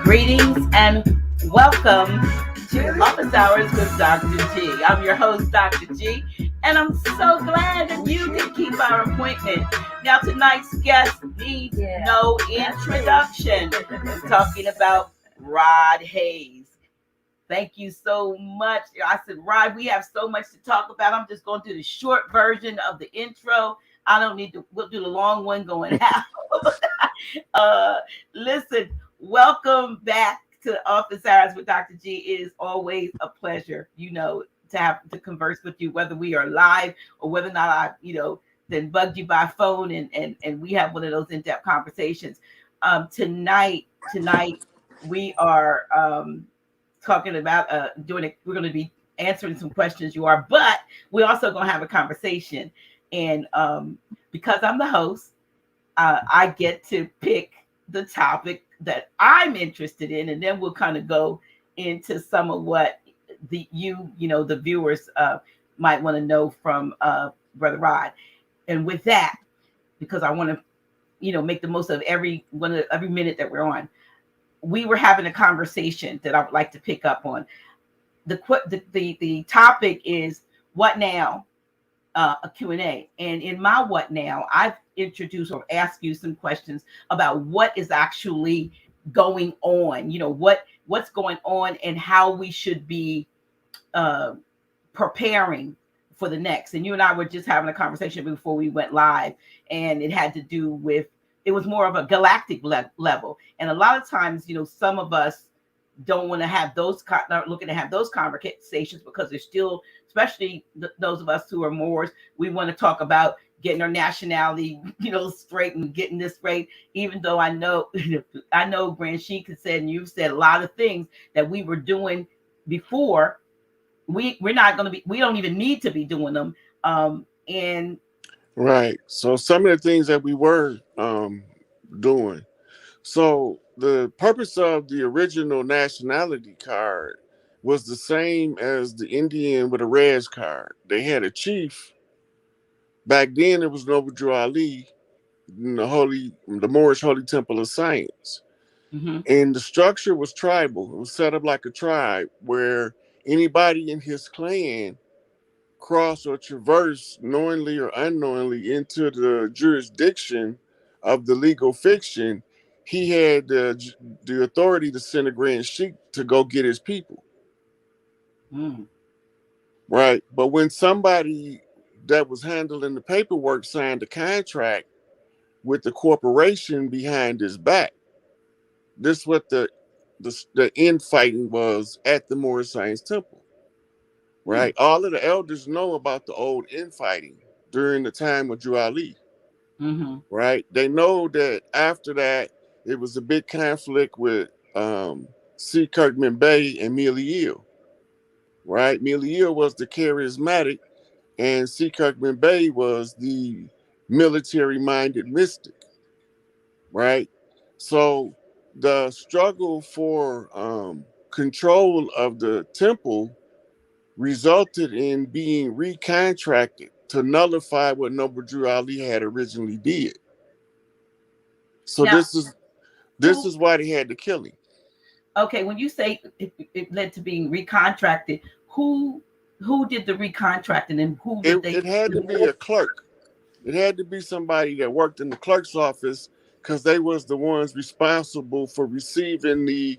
Greetings and welcome to Office Hours with Dr. G. I'm your host, Dr. G, and I'm so glad that you can keep our appointment. Now, tonight's guest needs no introduction. I'm talking about Rod Hayes. Thank you so much. I said, Rod, we have so much to talk about. I'm just going to do the short version of the intro. I don't need to, we'll do the long one going out. Listen, welcome back to Office Hours with Dr. G. It is always a pleasure, to have to converse with you, whether we are live or whether or not I, then bugged you by phone and we have one of those in-depth conversations. Tonight, we are talking about we're going to be answering some questions but we're also going to have a conversation. And because I'm the host, I get to pick the topic that I'm interested in, and then we'll kind of go into some of what the viewers might want to know from Brother Rod. And with that, because I want to make the most of every minute that we're on, we were having a conversation that I would like to pick up on. The topic is what now? A Q&A. And in my what now, I've introduced or asked you some questions about what is actually going on, what's going on and how we should be preparing for the next. And you and I were just having a conversation before we went live, and it had to do with, it was more of a galactic level. And a lot of times, some of us don't want to have not looking to have those conversations because they're still, especially those of us who are Moors, we want to talk about getting our nationality, straight and getting this straight. Even though I know Grand Sheik has said, and you've said a lot of things that we were doing before. We're not going to be, we don't even need to be doing them. And right. So some of the things that we were doing. So the purpose of the original nationality card was the same as the Indian with a res card. They had a chief. Back then it was Noble Drew Ali in the Moorish Holy Temple of Science. mm-hmm. And the structure was tribal. It was set up like a tribe where anybody in his clan cross or traverse knowingly or unknowingly into the jurisdiction of the legal fiction, he had the authority to send a grand sheik to go get his people. Right. But when somebody that was handling the paperwork signed a contract with the corporation behind his back, this is what the infighting was at the Moorish Science Temple. Right. All of the elders know about the old infighting during the time of Drew Ali. Mm-hmm. Right. They know that after that, it was a big conflict with C. Kirkman Bey and Milieu. Right. Milieu was the charismatic and C. Kirkman Bey was the military-minded mystic. Right. So the struggle for control of the temple resulted in being recontracted to nullify what Noble Drew Ali had originally did. So now, this is why they had to kill him. Okay, when you say it led to being recontracted, who did the recontracting and who did it had to be a clerk. It had to be somebody that worked in the clerk's office because they was the ones responsible for receiving the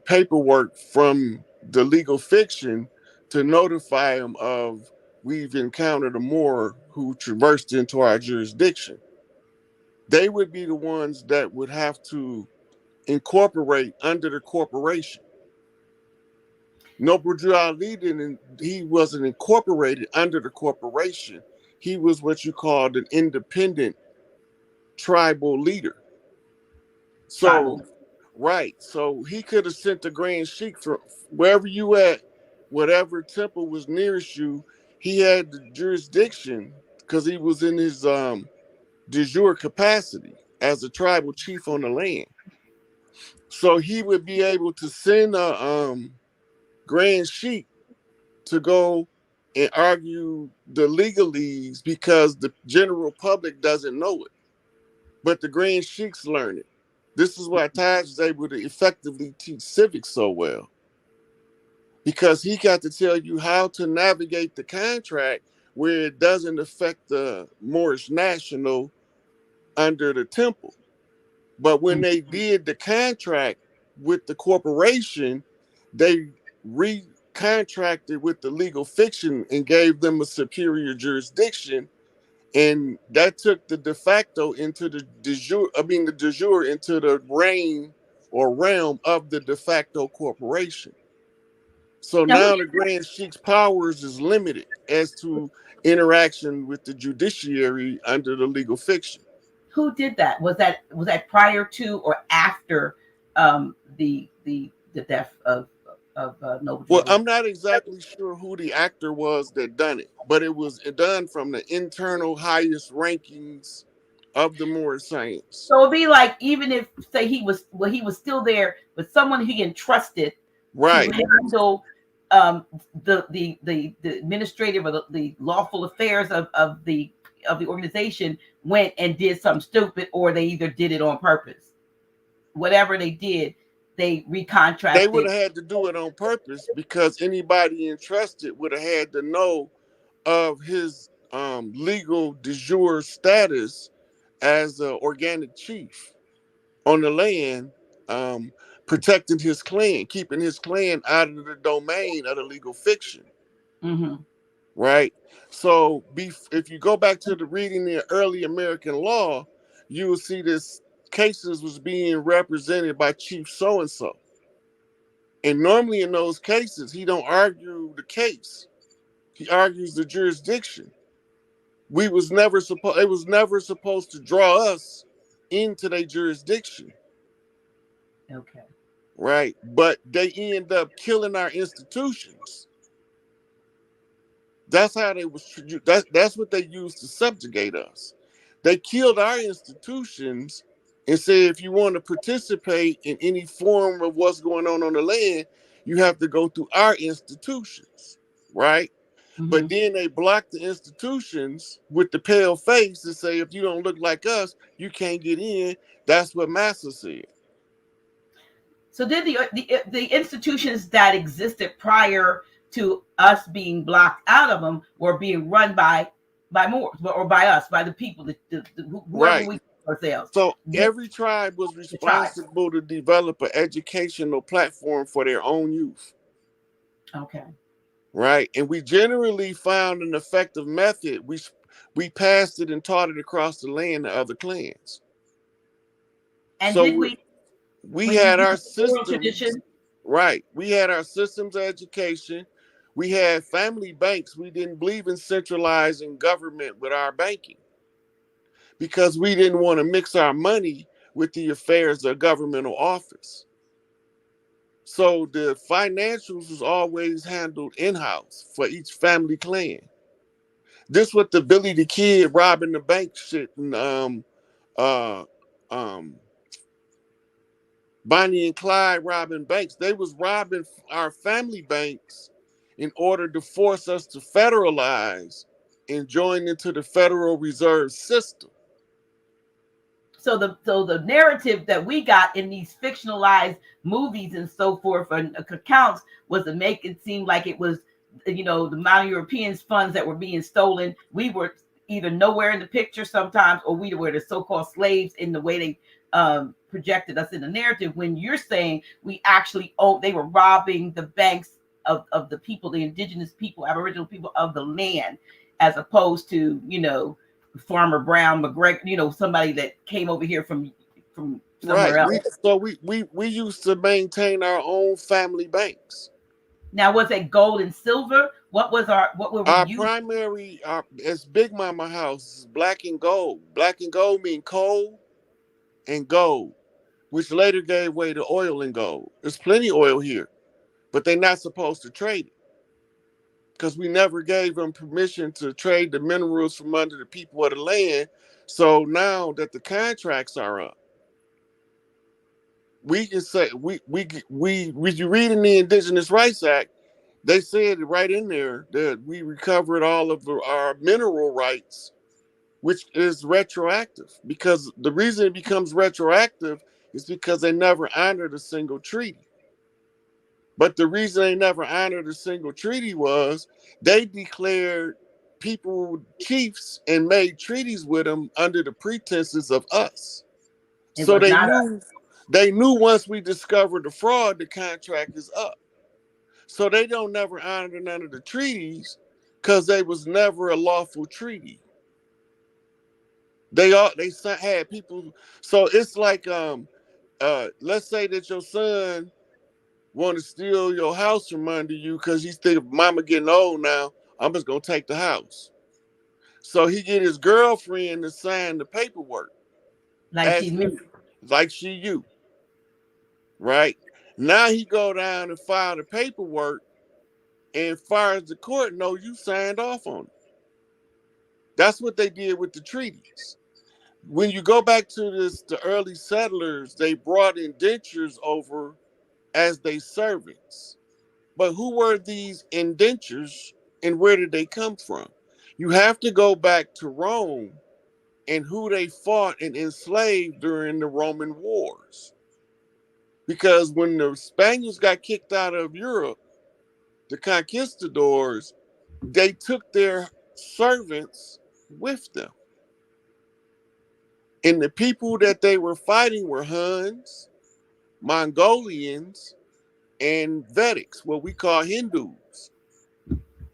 paperwork from the legal fiction to notify them of we've encountered a Moor who traversed into our jurisdiction. They would be the ones that would have to incorporate under the corporation. Noble Drew Ali he wasn't incorporated under the corporation. He was what you called an independent tribal leader. So right. So he could have sent the Grand Sheik from wherever you at, whatever temple was nearest you. He had the jurisdiction because he was in his de jure capacity as a tribal chief on the land. So he would be able to send a grand sheik to go and argue the legalese because the general public doesn't know it, but the grand sheiks learn it. This is why Taj is able to effectively teach civics so well, because he got to tell you how to navigate the contract where it doesn't affect the Moorish national under the temple. But when they did the contract with the corporation, they recontracted with the legal fiction and gave them a superior jurisdiction. And that took the de facto into the de jure, the de jure into the reign or realm of the de facto corporation. So Now, now the Grand Sheik's powers is limited as to interaction with the judiciary under the legal fiction. who did that? Was that prior to or after the death of Noble Well, Drew? I'm not exactly sure who the actor was that done it, but it was done from the internal highest rankings of the Moorish Saints. So it'd be like, even if, say, he was still there, but someone he entrusted to Right. handle the administrative or the lawful affairs of the organization went and did something stupid, or they either did it on purpose. Whatever they did, they They would recontracted. have had to do it on purpose because anybody entrusted would have had to know of his legal de jure status as an organic chief on the land, um, protecting his clan, keeping his clan out of the domain of the legal fiction, Hmm. right? So, if you go back to the reading the early American law, you will see this cases was being represented by Chief so and so, and normally in those cases, he don't argue the case; he argues the jurisdiction. We was never supposed. It was never supposed to draw us into their jurisdiction, Okay. right? But they end up killing our institutions. That's how they was. That's what they used to subjugate us. They killed our institutions and said, if you want to participate in any form of what's going on the land, you have to go through our institutions, right? Hmm. But then they block the institutions with the pale face and say, if you don't look like us, you can't get in. That's what Massa said. So did the institutions that existed prior to us being blocked out of them were being run by Moors, or by us, by the people, whoever Right. we call ourselves, So every tribe was the tribes. responsible to develop an educational platform for their own youth. Okay. Right. And we generally found an effective method. We passed it and taught it across the land to other clans. And So did we we had use our oral systems. tradition? Right. We had our systems of education. We had family banks. We didn't believe in centralizing government with our banking because we didn't want to mix our money with the affairs of governmental office. So the financials was always handled in-house for each family clan. This was the Billy the Kid robbing the bank shit and uh um Bonnie and Clyde robbing banks. They was robbing our family banks in order to force us to federalize and join into the Federal Reserve System. So the narrative that we got in these fictionalized movies and so forth, and accounts, was to make it seem like it was, the Mountain Europeans funds that were being stolen. We were either nowhere in the picture sometimes, or we were the so-called slaves in the way they projected us in the narrative. When you're saying we actually they were robbing the banks of the people, the indigenous people, Aboriginal people of the land, as opposed to, Farmer Brown McGregor, somebody that came over here from Right. somewhere else. We used to maintain our own family banks. Now, was it gold and silver? What were we Our using? primary, as Big Mama House, is black and gold. Black and gold mean coal and gold, which later gave way to oil and gold. There's plenty of oil here, but they're not supposed to trade it because we never gave them permission to trade the minerals from under the people of the land. So now that the contracts are up, we can say we when you read in the Indigenous Rights Act, they said right in there that we recovered all of our mineral rights, which is retroactive. Because the reason it becomes retroactive is because they never honored a single treaty. But the reason they never honored a single treaty was they declared people chiefs and made treaties with them under the pretenses of us. It So was not us. they knew once we discovered the fraud, the contract is up. So they don't never honor none of the treaties because they was never a lawful treaty. They had people. So it's like let's say that your son want to steal your house from under you because he think mama getting old now. I'm just gonna take the house. So he get his girlfriend to sign the paperwork Like as she's me. if like she you, right? Now he go down and file the paperwork, and far as the court know, you signed off on it. That's what they did with the treaties. When you go back to the early settlers, they brought indentures over as they servants. But who were these indentures and where did they come from? You have to go back to Rome and who they fought and enslaved during the Roman wars. Because when the Spaniards got kicked out of Europe, the conquistadors, they took their servants with them. And the people that they were fighting were Huns, Mongolians, and Vedics, what we call Hindus,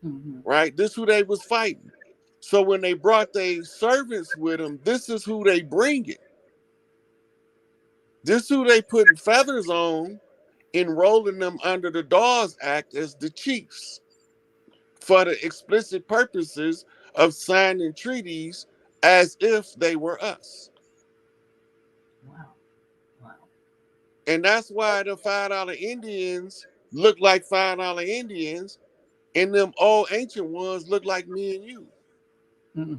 Mm-hmm. right? This is who they was fighting. So when they brought their servants with them, this is who they bringing. This is who they putting feathers on, enrolling them under the Dawes Act as the chiefs for the explicit purposes of signing treaties as if they were us. Wow. Wow. And that's why the $5 Indians look like $5 Indians, and them old ancient ones look like me and you, Mm-mm.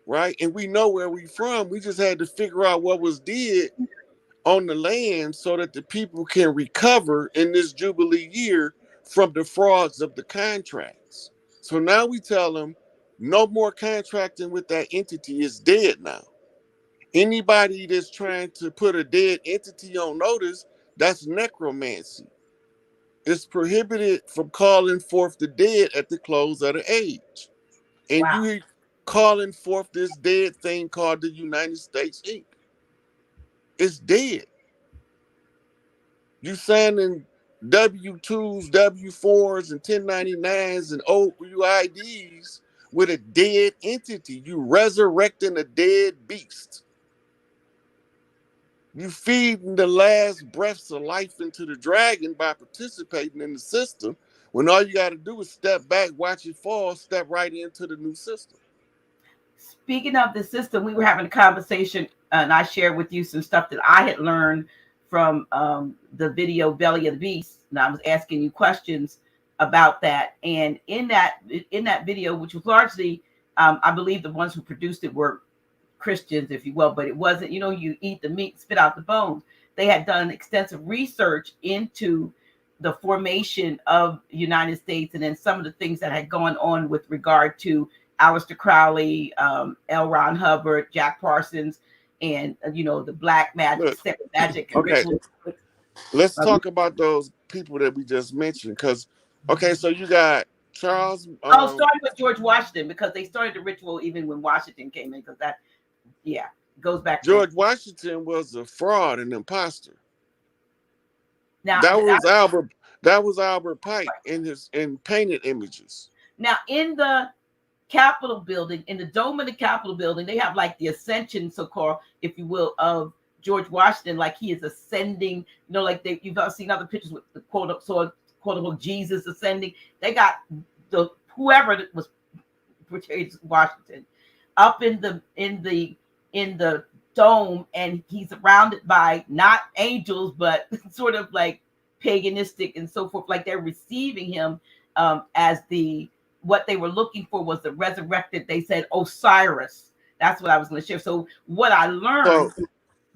right? And we know where we from. We just had to figure out what was did on the land so that the people can recover in this Jubilee year from the frauds of the contracts. So now we tell them no more contracting with that entity is dead now. Anybody that's trying to put a dead entity on notice, that's necromancy. It's prohibited from calling forth the dead at the close of the age. And Wow. you calling forth this dead thing called the United States Inc. It's dead. You signing W-2s, W-4s, and 1099s and OUIDs with a dead entity. You resurrecting a dead beast. You feeding the last breaths of life into the dragon by participating in the system when all you got to do is step back, watch it fall, step right into the new system. Speaking of the system, we were having a conversation, and I shared with you some stuff that I had learned from the video "Belly of the Beast," and I was asking you questions about that. And in that video, which was largely, I believe, the ones who produced it were Christians, if you will, but it wasn't. You know, you eat the meat, spit out the bones. They had done extensive research into the formation of the United States, and then some of the things that had gone on with regard to Aleister Crowley, L. Ron Hubbard, Jack Parsons, and the black magic, Look, sex magic, and okay, rituals. let's talk about those people that we just mentioned. Because, okay, so you got Charles. Starting with George Washington, because they started the ritual even when Washington came in, because that, yeah, goes back to George Washington was a fraud and imposter. now. That was Albert. That was Albert Pike in painted images. Now in the Capitol building, in the dome of the Capitol building, they have like the ascension, so called, if you will, of George Washington, like he is ascending. Like you've seen other pictures with the quote unquote Jesus ascending. They got the whoever was portrayed Washington up in the dome, and he's surrounded by not angels, but sort of like paganistic and so forth. Like they're receiving him as what they were looking for was the resurrected. They said Osiris. That's what I was going to share. So what I So learned.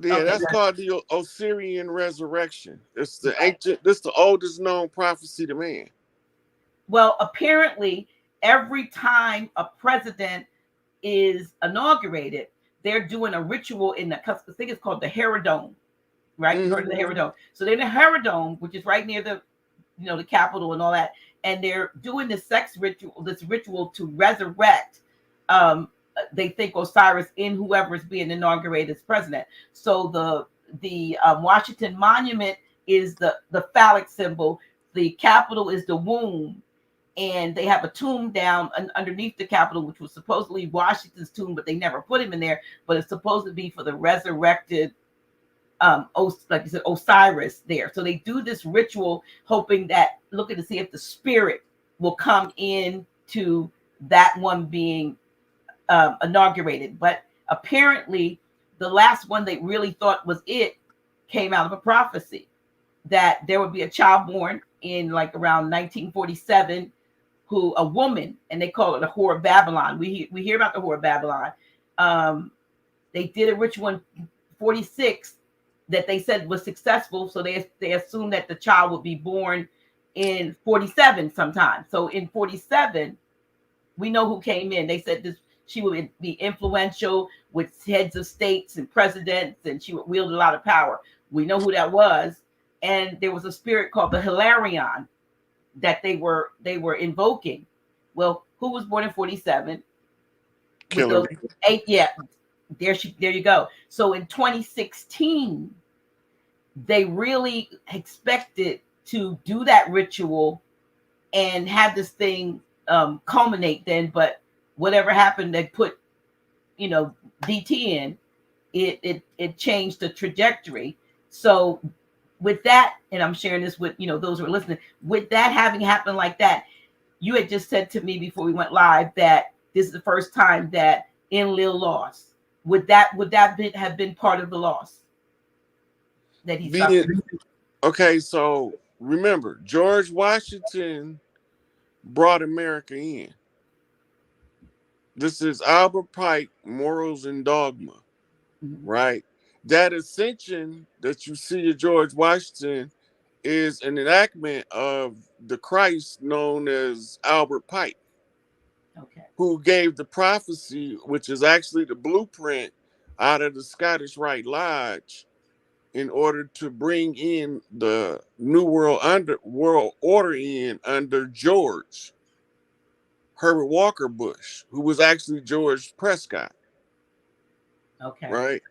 Yeah, Okay. that's called the Osirian resurrection. It's the Right. ancient. This the oldest known prophecy to man. Well, apparently, every time a president is inaugurated, they're doing a ritual in the, I think it's called the Herodome, right? You heard of Hmm. the Herodome. So they're in the Herodome, which is right near the, the Capitol and all that, and they're doing this ritual to resurrect. They think Osiris in whoever is being inaugurated as president. So the Washington Monument is the phallic symbol. The Capitol is the womb, and they have a tomb down underneath the Capitol, which was supposedly Washington's tomb, but they never put him in there. But it's supposed to be for the resurrected, like you said, Osiris there. So they do this ritual, hoping that, looking to see if the spirit will come in to that one being inaugurated. But apparently, the last one they really thought was it came out of a prophecy that there would be a child born in like around 1947, who a woman, and they call it the whore of Babylon. We hear about the whore of Babylon. Um, they did a ritual in 46 that they said was successful, so they assumed that the child would be born in 47 sometime. So in 47, we know who came in. They said this, she would be influential with heads of states and presidents, and she would wield a lot of power. We know who that was. And there was a spirit called the Hilarion that they were invoking. Well, who was born in 47 with those Hillary. eight? Yeah, there you go. So in 2016, they really expected to do that ritual and have this thing culminate then, but whatever happened, they put, DT in, it changed the trajectory. So with that, and I'm sharing this with those who are listening, with that having happened like that, you had just said to me before we went live that this is the first time that Enlil lost. Would that have been part of the loss that he Being suffered? okay, so remember, George Washington brought America in. This is Albert Pike, Morals and Dogma, Mhm. right? That ascension that you see of George Washington is an enactment of the Christ known as Albert Pike, Okay. who gave the prophecy, which is actually the blueprint out of the Scottish Rite Lodge, in order to bring in the New World Order in under George Herbert Walker Bush, who was actually George Prescott, Okay. right?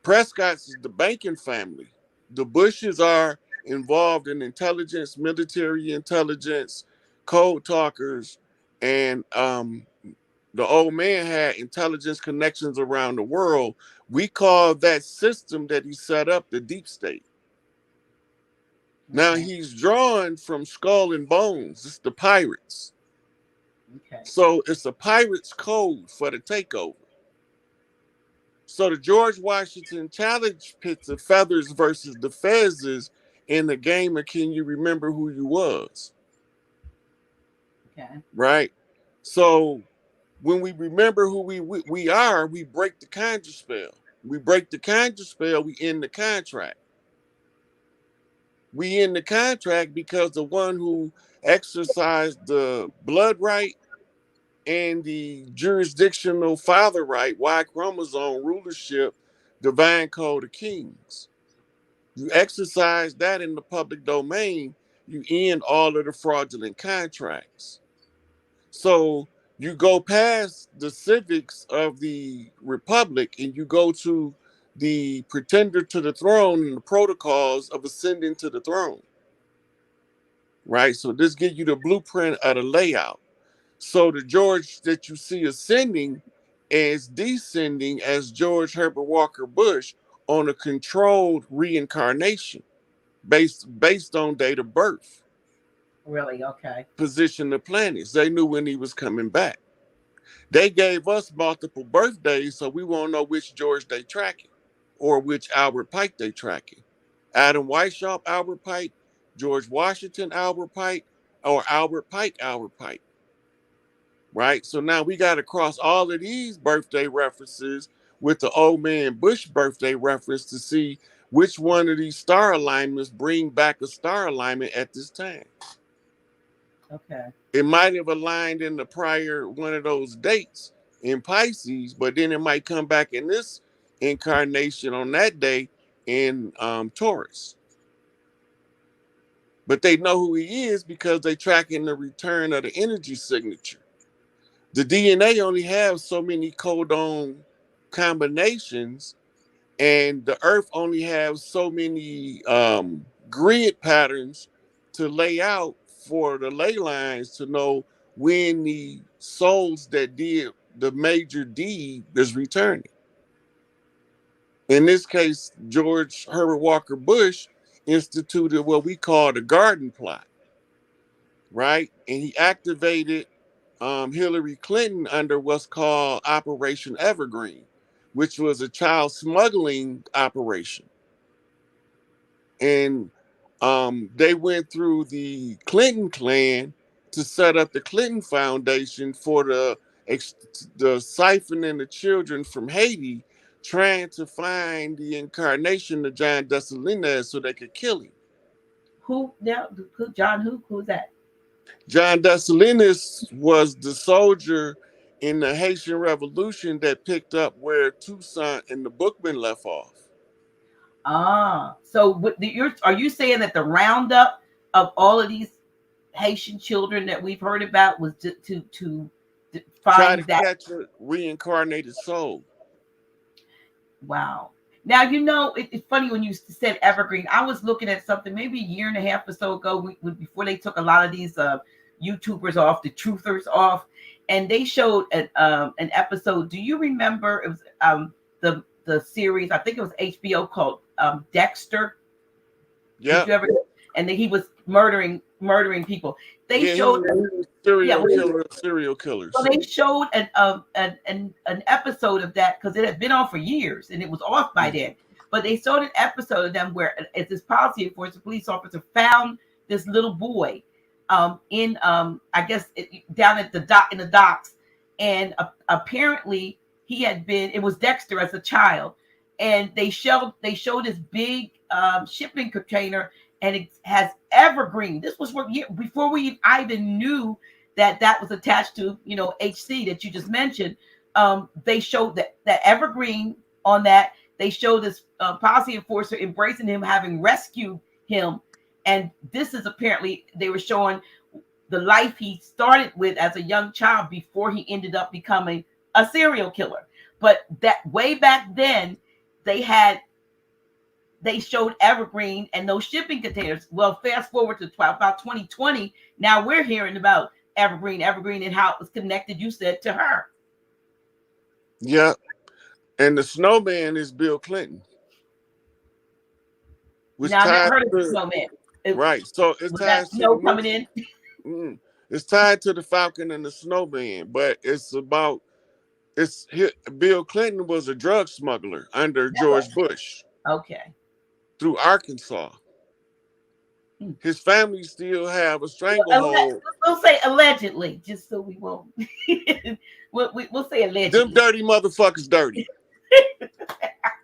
Prescott's is the banking family. The Bushes are involved in intelligence, military intelligence, code talkers, and the old man had intelligence connections around the world. We call that system that he set up the deep state. Now Okay. he's drawn from Skull and Bones. It's the pirates. Okay. So it's a pirate's code for the takeover. So the George Washington challenge pits of feathers versus the fezzes in the game of Can You Remember Who You Was? Okay. Right? So when we remember who we are, we break the conjure spell. We break the conjure spell, we end the contract. We end the contract because the one who exercised the blood right and the jurisdictional father right, Y chromosome rulership, divine code of kings. You exercise that in the public domain, you end all of the fraudulent contracts. So you go past the civics of the republic and you go to the pretender to the throne and the protocols of ascending to the throne, right? So this gives you the blueprint of the layout. So the George that you see ascending is descending as George Herbert Walker Bush on a controlled reincarnation based on date of birth, Really? Okay. position of planets. They knew when he was coming back. They gave us multiple birthdays, so we won't know which George they tracking or which Albert Pike they tracking. Adam Weishaupt Albert Pike, George Washington Albert Pike, or Albert Pike Albert Pike. Right? So now we got to cross all of these birthday references with the old man Bush birthday reference to see which one of these star alignments bring back a star alignment at this time. Okay. It might have aligned in the prior one of those dates in Pisces, but then it might come back in this incarnation on that day in Taurus. But they know who he is because they tracking the return of the energy signature. The DNA only has so many codon combinations, and the Earth only has so many grid patterns to lay out for the ley lines to know when the souls that did the major deed is returning. In this case, George Herbert Walker Bush instituted what we call the garden plot, right? And he activated Hillary Clinton under what's called Operation Evergreen, which was a child smuggling operation. And they went through the Clinton clan to set up the Clinton Foundation for the siphoning the children from Haiti, trying to find the incarnation of John Dessalines so they could kill him. Who now? Who, John? Who's that? John Dessalines was the soldier in the Haitian Revolution that picked up where Toussaint and the Bookman left off. Ah, so are you saying that the roundup of all of these Haitian children that we've heard about was to Try to find that? catch a reincarnated soul. Wow. Now, it's funny when you said evergreen. I was looking at something maybe a year and a half or so ago before they took a lot of these YouTubers off, the truthers off, and they showed an episode. Do you remember? It was the series. I think it was HBO called Dexter. Yeah. Did you ever? And then he was murdering people. They showed serial killers. So they showed an episode of that because it had been on for years and it was off by then. But they showed an episode of them where this policy enforcement police officer found this little boy in I guess down at the dock in the docks, and apparently he had been. It was Dexter as a child, and they showed this big shipping container, and it has evergreen. This was before I even knew that was attached to HC that you just mentioned. They showed that evergreen on that. They showed this policy enforcer embracing him, having rescued him, and this is apparently they were showing the life he started with as a young child before he ended up becoming a serial killer. But that way back then, they showed evergreen and those shipping containers. Well, fast forward to about 2020, now we're hearing about evergreen and how it was connected, you said, to her. Yeah. And the snowman is Bill Clinton. Now, I never heard of the snowman. Right. So it's tied to snow coming in. It's tied to the Falcon and the Snowman, but Bill Clinton was a drug smuggler under George Bush. Okay. Through Arkansas. His family still have a stranglehold. We'll say allegedly, just so we won't. we'll say allegedly. Them dirty motherfuckers dirty.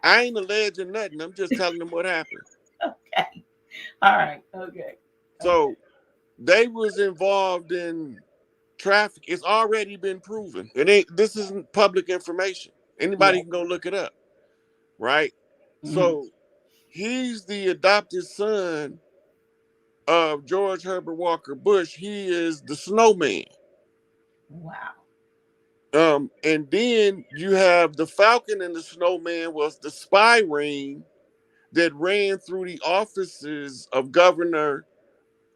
I ain't alleging nothing. I'm just telling them what happened. Okay. All right. Okay. So they was involved in traffic. It's already been proven. This isn't public information. Anybody can go look it up. Right? Mm-hmm. So he's the adopted son of George Herbert Walker Bush. He is the snowman. Wow. And then you have the Falcon and the Snowman was the spy ring that ran through the offices of governor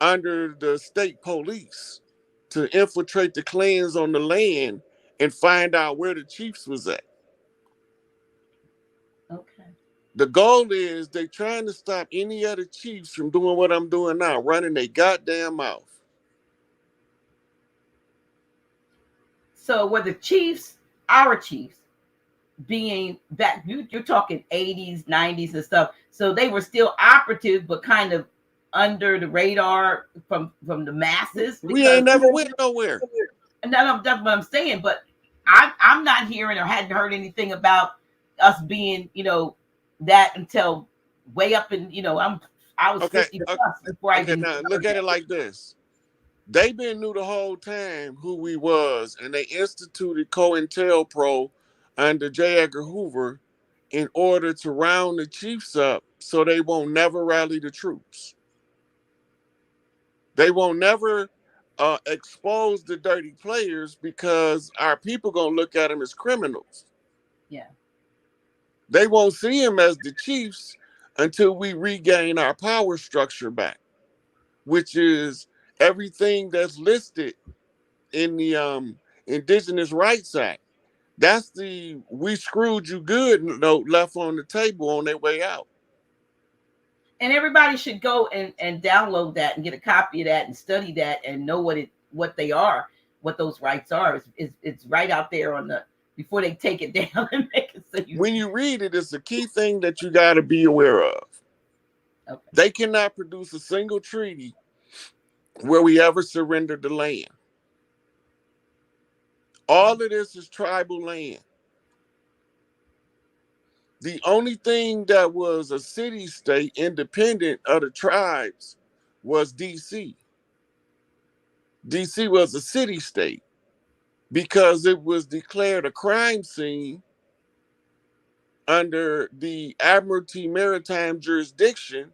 under the state police to infiltrate the clans on the land and find out where the chiefs was at. Okay. The goal is they trying to stop any other chiefs from doing what I'm doing now, running their goddamn mouth. So were the chiefs, our chiefs, being that you're talking 80s, 90s and stuff, so they were still operative, but kind of under the radar from the masses? We ain't never went nowhere. No, that's what I'm saying. But I'm not hearing or hadn't heard anything about us being, that until way up in, I was Okay, 50 plus before I okay. even Now heard look at that. it like this: they been knew the whole time who we was, and they instituted COINTELPRO under J. Edgar Hoover in order to round the chiefs up so they won't never rally the troops. They won't never expose the dirty players because our people gonna look at them as criminals. Yeah. They won't see them as the chiefs until we regain our power structure back, which is everything that's listed in the Indigenous Rights Act. That's the "we screwed you good" note left on the table on their way out. And everybody should go and download that and get a copy of that and study that and know what they are, what those rights are. It's right out there on the before they take it down and make it so you When you read it, it's a key thing that you got to be aware of. okay. They cannot produce a single treaty where we ever surrendered the land. All of this is tribal land. The only thing that was a city state independent of the tribes was DC. DC was a city state because it was declared a crime scene under the Admiralty Maritime jurisdiction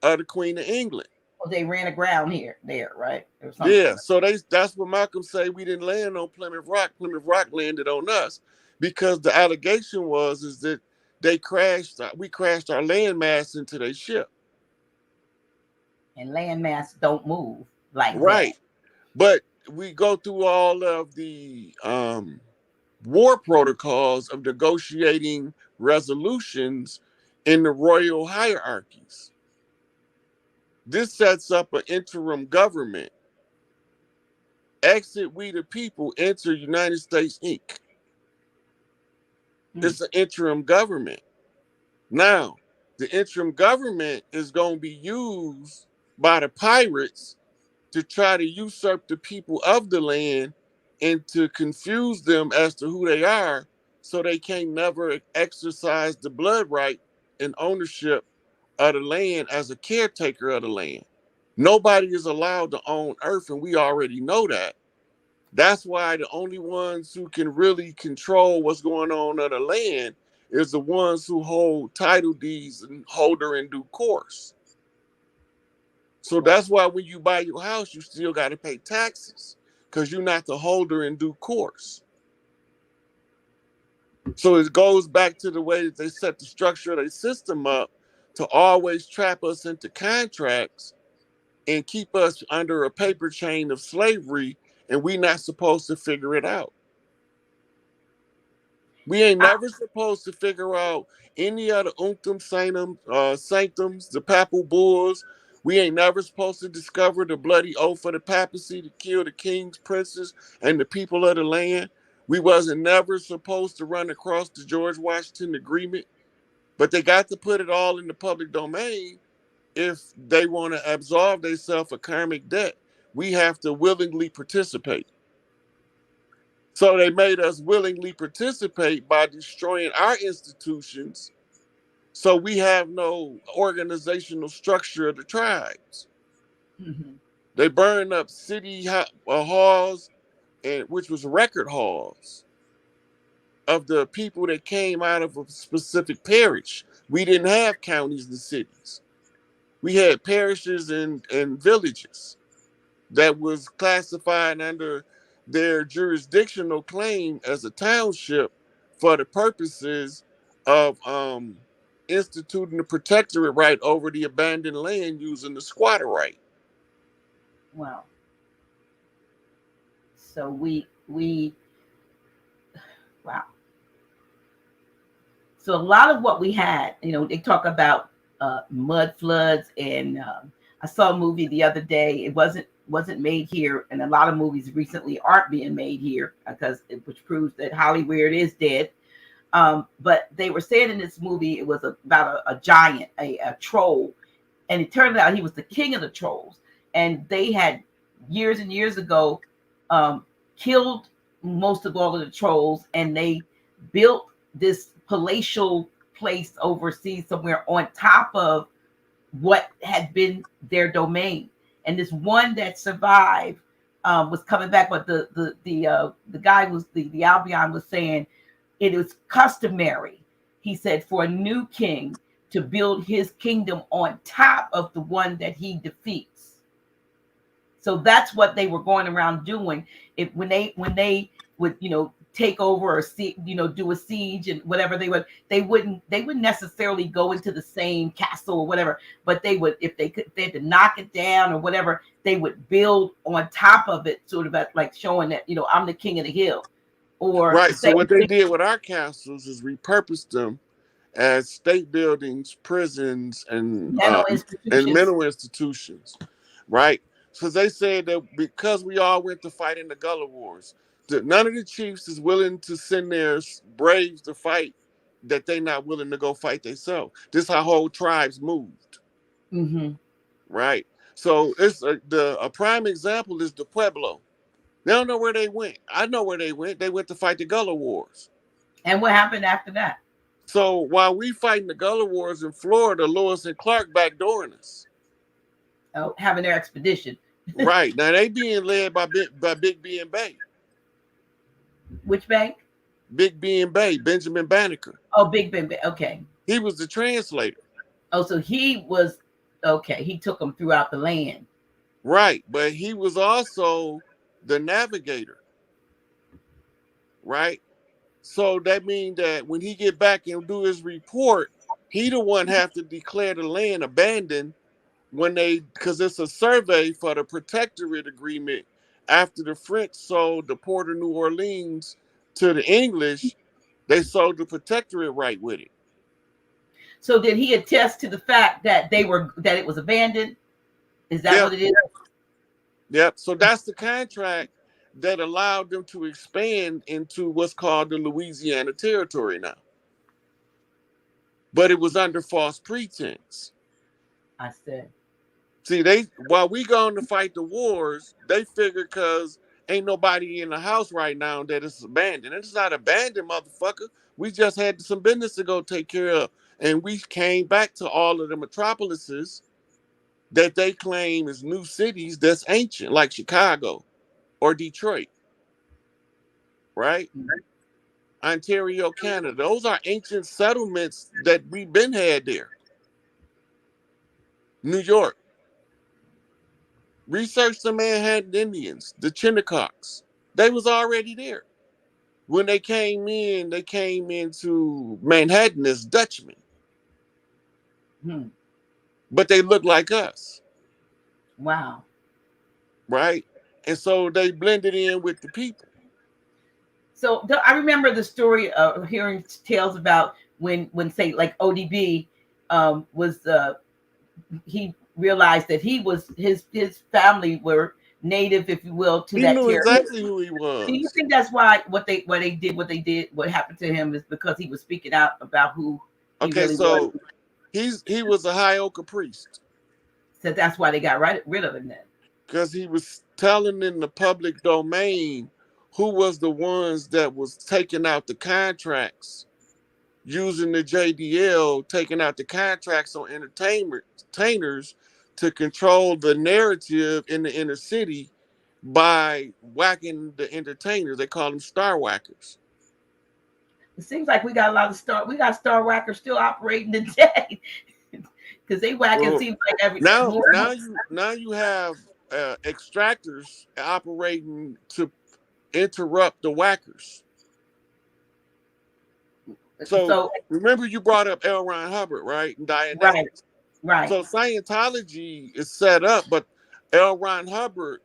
of the Queen of England. Well, they ran aground there, right? Or something. Yeah, so that's what Malcolm say. We didn't land on Plymouth Rock. Plymouth Rock landed on us because the allegation was is that we crashed our landmass into their ship. And landmass don't move like that. Right. But we go through all of the war protocols of negotiating resolutions in the royal hierarchies. This sets up an interim government. Exit we the people, enter United States Inc. Mm. It's an interim government. Now, the interim government is going to be used by the pirates to try to usurp the people of the land and to confuse them as to who they are so they can't never exercise the blood right and ownership of the land as a caretaker of the land. Nobody is allowed to own earth, and we already know that. That's why the only ones who can really control what's going on the land is the ones who hold title deeds and hold her in due course. So Right. that's why when you buy your house, you still got to pay taxes because you're not the holder in due course. So it goes back to the way that they set the structure of their system up to always trap us into contracts and keep us under a paper chain of slavery, and we not supposed to figure it out. We ain't I, never supposed to figure out any of the unctum sanctums, the papal bulls. We ain't never supposed to discover the bloody oath of the papacy to kill the kings, princes, and the people of the land. We wasn't never supposed to run across the George Washington Agreement, but they got to put it all in the public domain if they want to absolve themselves of karmic debt. We have to willingly participate. So they made us willingly participate by destroying our institutions. So we have no organizational structure of the tribes. mhm. They burned up city halls, and which was record halls of the people that came out of a specific parish. We didn't have counties and cities. We had parishes and villages that was classified under their jurisdictional claim as a township for the purposes of instituting the protectorate right over the abandoned land using the squatter right. Wow. So we wow. So a lot of what we had, they talk about mud floods, and I saw a movie the other day. It wasn't made here, and a lot of movies recently aren't being made here which proves that Hollywood is dead. But they were saying in this movie it was about a giant, a troll, and it turned out he was the king of the trolls, and they had years and years ago killed most of all of the trolls, and they built this palatial place overseas somewhere on top of what had been their domain. And this one that survived was coming back, but the guy was the Albion was saying it was customary. He said for a new king to build his kingdom on top of the one that he defeats. So that's what they were going around doing. If when they would take over or see do a siege and whatever they wouldn't necessarily go into the same castle or whatever, but they would if they had to knock it down or whatever, they would build on top of it, sort of like showing that I'm the king of the hill, or Right. the So same what they thing. did with our castles is repurpose them as state buildings, prisons, Mental and institutions. mental institutions. Right. So they said that because we all went to fight in the Gullah Wars, that none of the chiefs is willing to send their braves to fight that they not willing to go fight themselves. This is how whole tribes moved. Hmm. Right. So it's a prime example is the Pueblo. They don't know where they went. I know where they went. They went to fight the Gullah Wars. And what happened after that? So while we fighting the Gullah Wars in Florida, Lewis and Clark backdooring us. Oh, having their expedition. Right. Now they being led by Big B and Bay. Which bank? Big B and Bay, Benjamin Banneker. Oh, Big Ben. Okay. He was the translator. Oh, so he was okay. He took them throughout the land. Right. But he was also the navigator. Right. So that means that when he get back and do his report, he the one have to declare the land abandoned when they because it's a survey for the protectorate agreement after the French sold the port of New Orleans to the English, they sold the protectorate right with it. So did he attest to the fact that it was abandoned? Is that Yep, what it is? yep. So that's the contract that allowed them to expand into what's called the Louisiana Territory now. But it was under false pretense. I said. See, they while we going to fight the wars, they figure because ain't nobody in the house right now that it's abandoned. It's not abandoned, motherfucker. We just had some business to go take care of. And we came back to all of the metropolises that they claim is new cities that's ancient, like Chicago or Detroit, right? Ontario, Canada. Those are ancient settlements that we've been had there. New York. Research the Manhattan Indians, the Chinnecocks. They was already there. When they came into Manhattan as Dutchmen, Hmm. but they looked like us, Wow. right? And so they blended in with the people. So I remember the story of hearing tales about when say like ODB was he realized that he was his family were native, if you will, to He that knew territory. exactly who he Do you was. think that's why what they did what happened to him is because he was speaking out about who he Okay, really was? so he was a Hioka priest So that's why they got rid of him then. because he was telling in the public domain who was the ones that was taking out the contracts using the JDL, taking out the contracts on entertainers to control the narrative in the inner city by whacking the entertainers. They call them star whackers. It seems like we got star whackers still operating today. Because they whacking Well, seems like every now more. you have extractors operating to interrupt the whackers. So So remember you brought up L. Ron Hubbard, right? And right, Dianetics. right. So Scientology is set up, but L. Ron Hubbard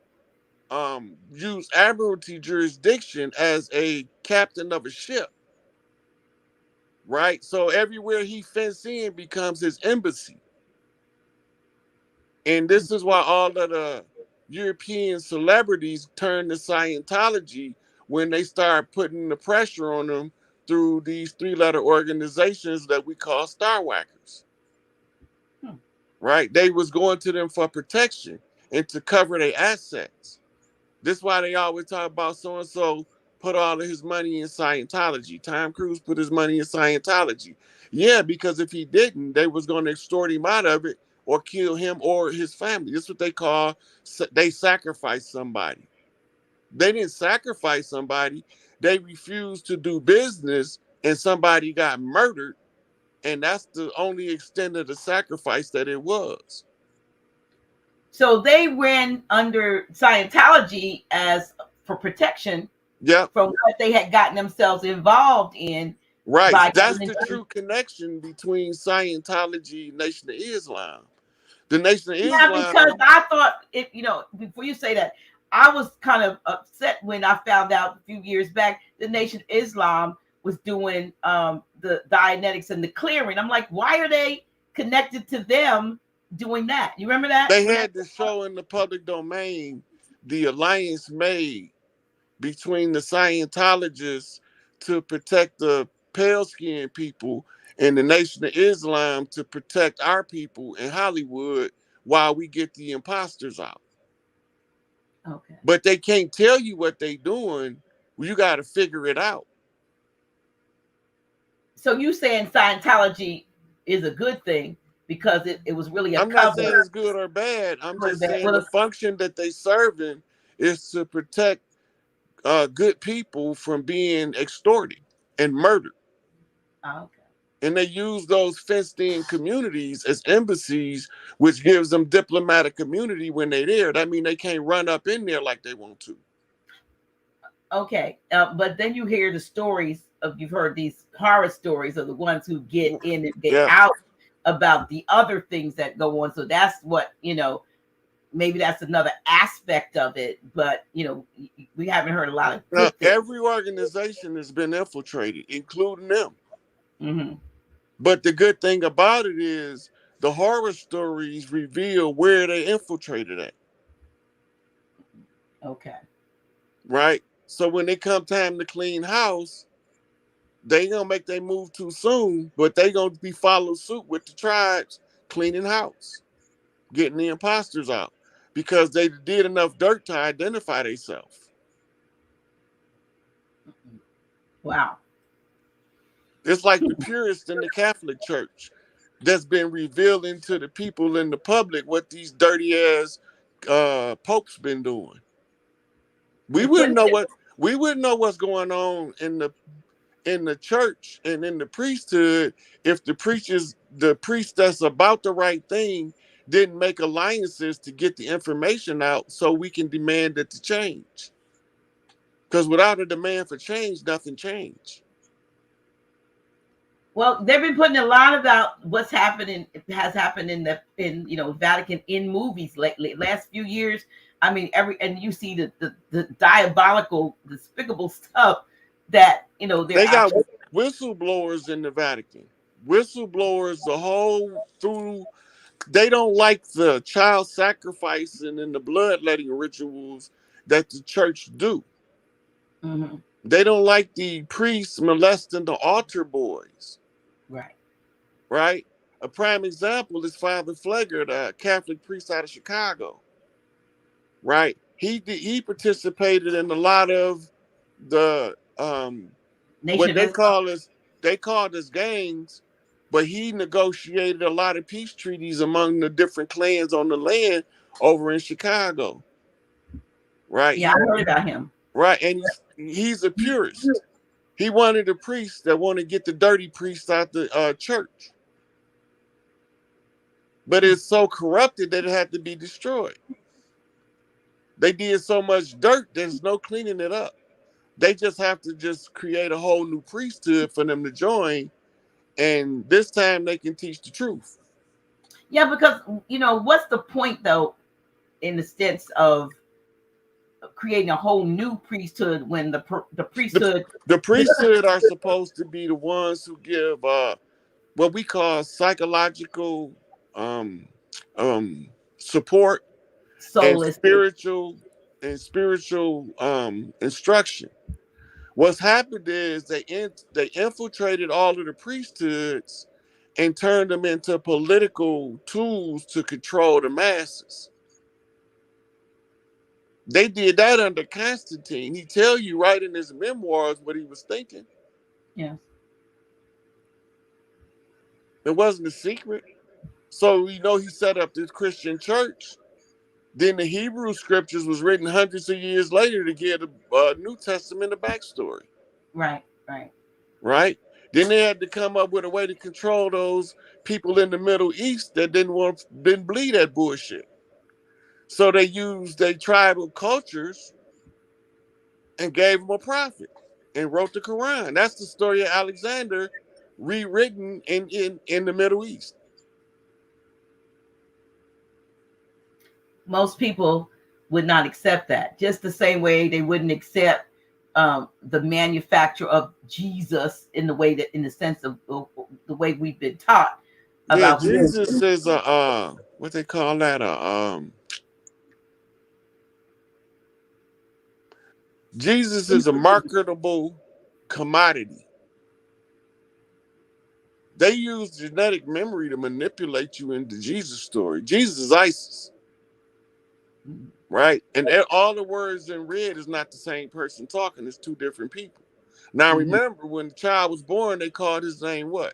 used admiralty jurisdiction as a captain of a ship, right? So everywhere he fence in becomes his embassy. And this is why all of the European celebrities turn to Scientology when they start putting the pressure on them through these three-letter organizations that we call star whackers. Hmm. Right? They was going to them for protection and to cover their assets. This is why they always talk about so and so put all of his money in Scientology. Tom Cruise put his money in Scientology. Yeah, because if he didn't, they was going to extort him out of it or kill him or his family. This is what they call, they sacrifice somebody. They didn't sacrifice somebody. They refused to do business and somebody got murdered. And that's the only extent of the sacrifice that it was. So they ran under Scientology as for protection Yep. from what they had gotten themselves involved in Right. by That's getting the into. true connection between Scientology and Nation of Islam. The Nation of Yeah, because Islam, I thought it, before you say that, I was kind of upset when I found out a few years back the Nation of Islam was doing the Dianetics and the clearing. I'm like, why are they connected to them doing that? You remember that they when that had to show in the public domain the alliance made between the Scientologists to protect the pale skinned people and the Nation of Islam to protect our people in Hollywood while we get the imposters out. okay. But they can't tell you what they doing. You got to figure it out. So you saying Scientology is a good thing because it was really a I'm not saying cover it's good or bad. I'm for just that. saying the Well, function that they serving is to protect good people from being extorted and murdered. okay. And they use those fenced-in communities as embassies, which gives them diplomatic immunity when they're there. That means they can't run up in there like they want to. Okay, but then you hear the stories of you've heard these horror stories of the ones who get in and get Yeah. out about the other things that go on. So that's what maybe that's another aspect of it. But we haven't heard a lot of Now, good things. every organization has been infiltrated, including them. Hmm. But the good thing about it is the horror stories reveal where they infiltrated at, Okay. right? So when it come time to clean house, they gonna make they move too soon, but they gonna be follow suit with the tribes cleaning house, getting the imposters out because they did enough dirt to identify themselves. Wow. It's like the purists in the Catholic Church that's been revealing to the people in the public what these dirty ass popes been doing. We They wouldn't put know what we wouldn't know what's going on in the church and in the priesthood if the priest that's about the right thing didn't make alliances to get the information out so we can demand it to change. Because without a demand for change, nothing changed. Well, they've been putting a lot about what's happening has happened in the in Vatican in movies lately. Last few years, I mean, and you see the diabolical, despicable stuff that they're They got actually. whistleblowers in the Vatican. Whistleblowers the whole through they don't like the child sacrificing and the bloodletting rituals that the church do. Mhm. They don't like the priests molesting the altar boys, Right. right? A prime example is Father Flegger, the Catholic priest out of Chicago, right? He participated in a lot of the Nation what of Islam. they called us gangs, but he negotiated a lot of peace treaties among the different clans on the land over in Chicago, right? Yeah, I heard about him. Right, and he's a purist. He wanted a priest that wanted to get the dirty priests out the church, but it's so corrupted that it had to be destroyed. They did so much dirt, there's no cleaning it up. They just have to just create a whole new priesthood for them to join, and this time they can teach the truth. Yeah, because what's the point though, in the sense of creating a whole new priesthood when the The, priesthood. the priesthood are supposed to be the ones who give what we call psychological um, support and Soulless. spiritual instruction. What's happened is they infiltrated all of the priesthoods and turned them into political tools to control the masses. They did that under Constantine. He tell you right in his memoirs what he was thinking. Yes. It wasn't a secret. So we know he set up this Christian church. Then the Hebrew scriptures was written hundreds of years later to give the New Testament a backstory, Right. Right. right? Then they had to come up with a way to control those people in the Middle East that didn't believe that bullshit. So they used their tribal cultures and gave them a prophet and wrote the Quran. That's the story of Alexander rewritten in the Middle East. Most people would not accept that, just the same way they wouldn't accept the manufacture of Jesus in the way that, in the sense of the way we've been taught Yeah, about. Jesus is a what they call that Jesus is a marketable commodity. They use genetic memory to manipulate you into Jesus' story. Jesus is ISIS, right? And all the words in red is not the same person talking. It's two different people. Now Mhm. remember, when the child was born, they called his name what?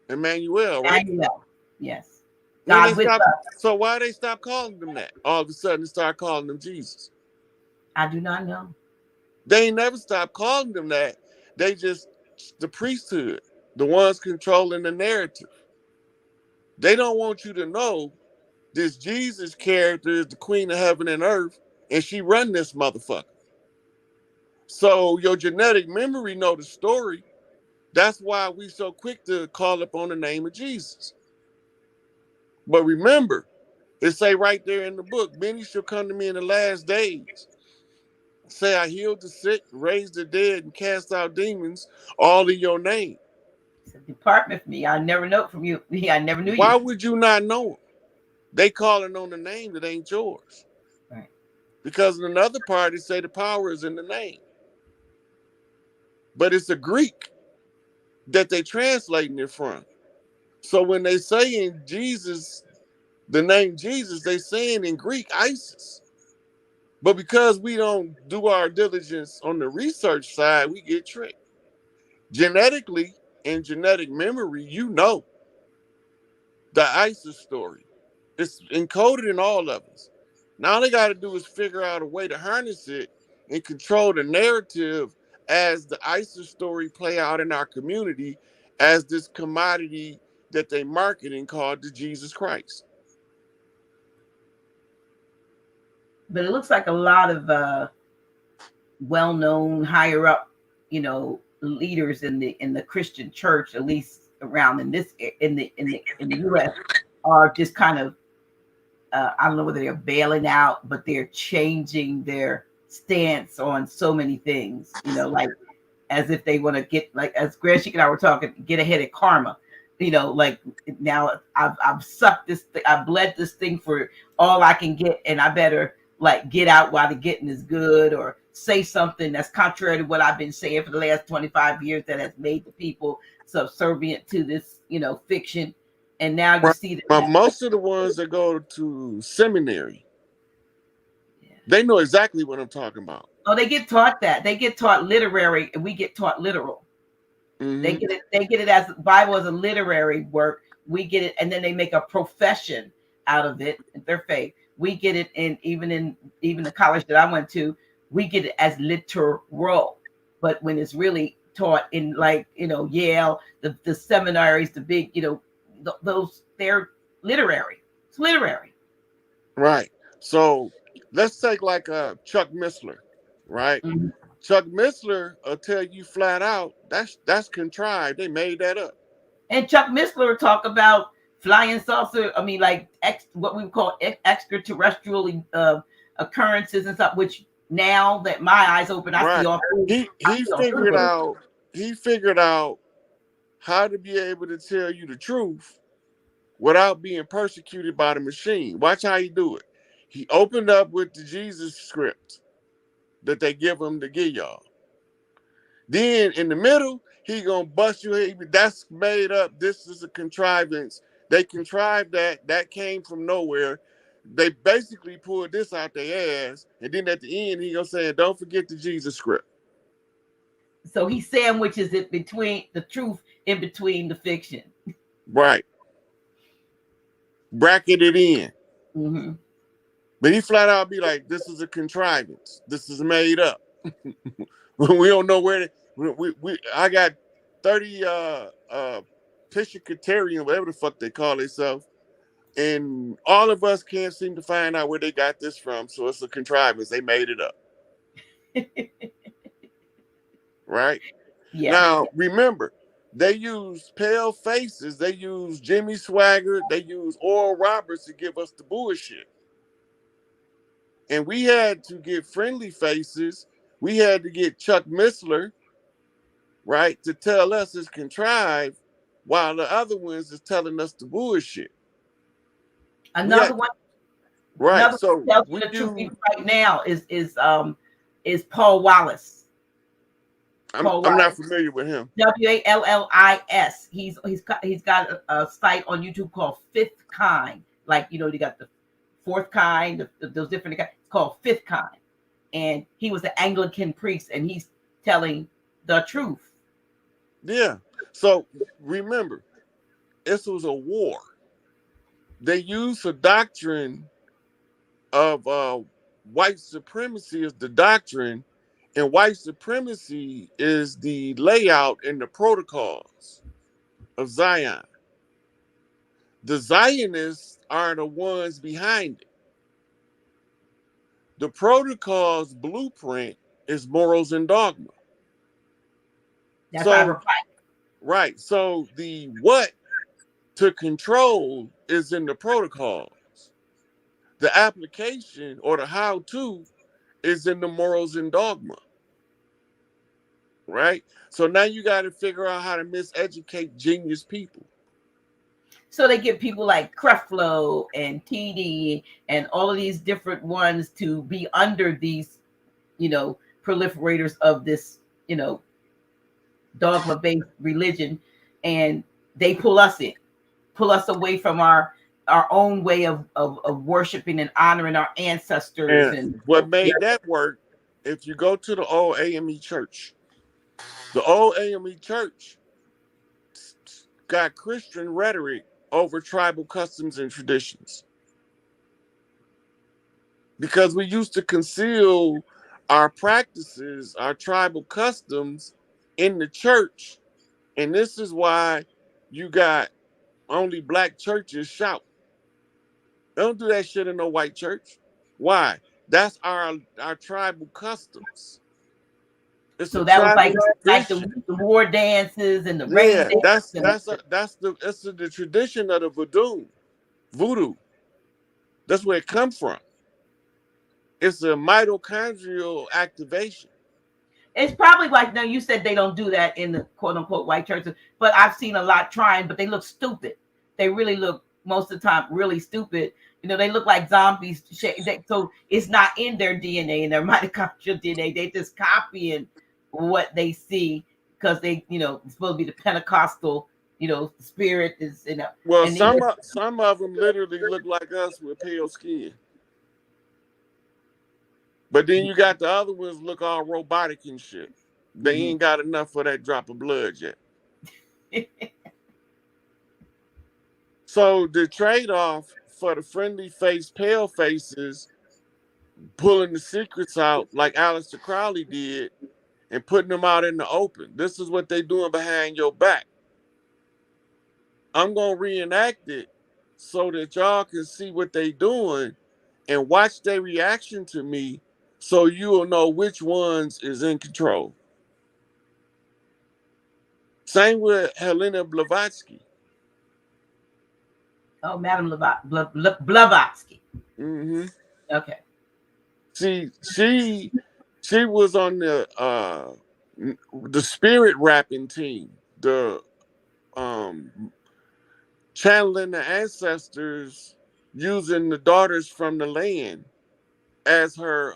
Emmanuel, right? Emmanuel. Yes. When they God with stopped, us. so why they stop calling them that? All of a sudden, they start calling them Jesus. I do not know. They ain't never stopped calling them that. They just the priesthood, the ones controlling the narrative. They don't want you to know this Jesus character is the queen of heaven and earth, and she run this motherfucker. So your genetic memory know the story. That's why we so quick to call upon the name of Jesus. But remember, it say right there in the book, many shall come to me in the last days. Say I healed the sick, raised the dead, and cast out demons, all in your name. So depart from me. I never know from you. I never knew Why you. would you not know them? They calling on the name that ain't yours. Right. Because in another party say the power is in the name. But it's a Greek that they translating it from. So when they say in Jesus, the name Jesus, they saying in Greek ISIS. But because we don't do our diligence on the research side, we get tricked. Genetically and genetic memory, you know the ISIS story. It's encoded in all of us. Now all they got to do is figure out a way to harness it and control the narrative as the ISIS story play out in our community as this commodity that they marketing called the Jesus Christ. But it looks like a lot of well-known higher up, leaders in the Christian church, at least around in this in the U.S., are just kind of I don't know whether they're bailing out, but they're changing their stance on so many things. Like as if they want to get, like as Greshik and I were talking, get ahead of karma. Like now I've sucked this, I bled this thing for all I can get, and I better like get out while the getting is good, or say something that's contrary to what I've been saying for the last 25 years that has made the people subservient to this, fiction. And now you Right. see that. But most of the ones that go to seminary, Yeah. they know exactly what I'm talking about. Oh, they get taught that. They get taught literary, and we get taught literal. They Hmm. get it. They get it as Bible as a literary work. We get it, and then they make a profession out of it. Their faith. We get it in even the college that I went to. We get it as literal. But when it's really taught in, like, Yale, the seminaries, the big, those, they're literary. It's literary. Right. So let's take like Chuck Missler, right? Mhm. Chuck Missler will tell you flat out that's contrived. They made that up. And Chuck Missler talk about flying saucer. I mean, like what we call extraterrestrial occurrences and stuff. Which now that my eyes open, I see Right. all. He I he see all figured through. out he figured out how to be able to tell you the truth without being persecuted by the machine. Watch how he do it. He opened up with the Jesus script that they give him to give y'all. Then in the middle, he gonna bust you. That's made up. This is a contrivance. They contrived that. That came from nowhere. they basically pulled this out their ass, and then at the end he gonna say, "Don't forget the Jesus script." So he sandwiches it between the truth in between the fiction. Right, bracket it in. Mm-hmm. But he flat out be like, "This is a contrivance. This is made up. We don't know where. I got 30 Piscatarian, whatever the fuck they call themselves, and all of us can't seem to find out where they got this from. So it's a contrivance. They made it up, right?" Yeah. Now remember, they use pale faces. They use Jimmy Swagger. They use Oral Roberts to give us the bullshit. And we had to get friendly faces. We had to get Chuck Missler, right, to tell us it's contrived, while the other ones is telling us the bullshit. We Another had one. right. Another So one tells you we the truth do. right now is Paul Wallace. Paul I'm not Wallace. familiar with him. Wallis. He's got a site on YouTube called Fifth Kind. Like, you got the fourth kind, those different kinds. It's called Fifth Kind, and he was an Anglican priest, and he's telling the truth. Yeah. So remember, this was a war. They used a doctrine of white supremacy as the doctrine, and white supremacy is the layout and the protocols of Zion. The Zionists are the ones behind it. The protocol's blueprint is morals and dogma. That's why I So, replied. right. So the what to control is in the protocols. The application or the how to is in the morals and dogma. Right? So now you got to figure out how to miseducate genius people. So they get people like Creflo and TD and all of these different ones to be under these, proliferators of this, dogma based religion, and they pull us away from our own way of worshiping and honoring our ancestors. And And what yeah. made that work, if you go to the old AME church, the old AME church got Christian rhetoric over tribal customs and traditions. Because we used to conceal our practices, our tribal customs in the church. And this is why you got only black churches shout. They don't do that shit in no white church. Why? That's our tribal customs. It's a So that was tribal like tradition. the war dances and the rain Yeah, dance and the tradition of the voodoo. That's where it comes from. It's a mitochondrial activation. it's probably like, now you said they don't do that in the quote unquote white churches, but I've seen a lot trying, but they look stupid. They really look most of the time really stupid. They look like zombies. So it's not in their DNA, in their mitochondrial DNA. They just copying what they see because it's supposed to be the Pentecostal, spirit is, Well, and they some of them literally look like us with pale skin. But then you got the other ones look all robotic and shit. They Mhm. ain't got enough for that drop of blood yet. So the trade-off for the friendly face, pale faces, pulling the secrets out like Aleister Crowley did and putting them out in the open. This is what they doing behind your back. I'm gonna reenact it so that y'all can see what they doing and watch their reaction to me so you'll know which ones is in control. Same with Helena Blavatsky. Oh, Madame Blavatsky. Mm-hmm. Okay. She was on the spirit rapping team, the um channeling the ancestors using the daughters from the land as her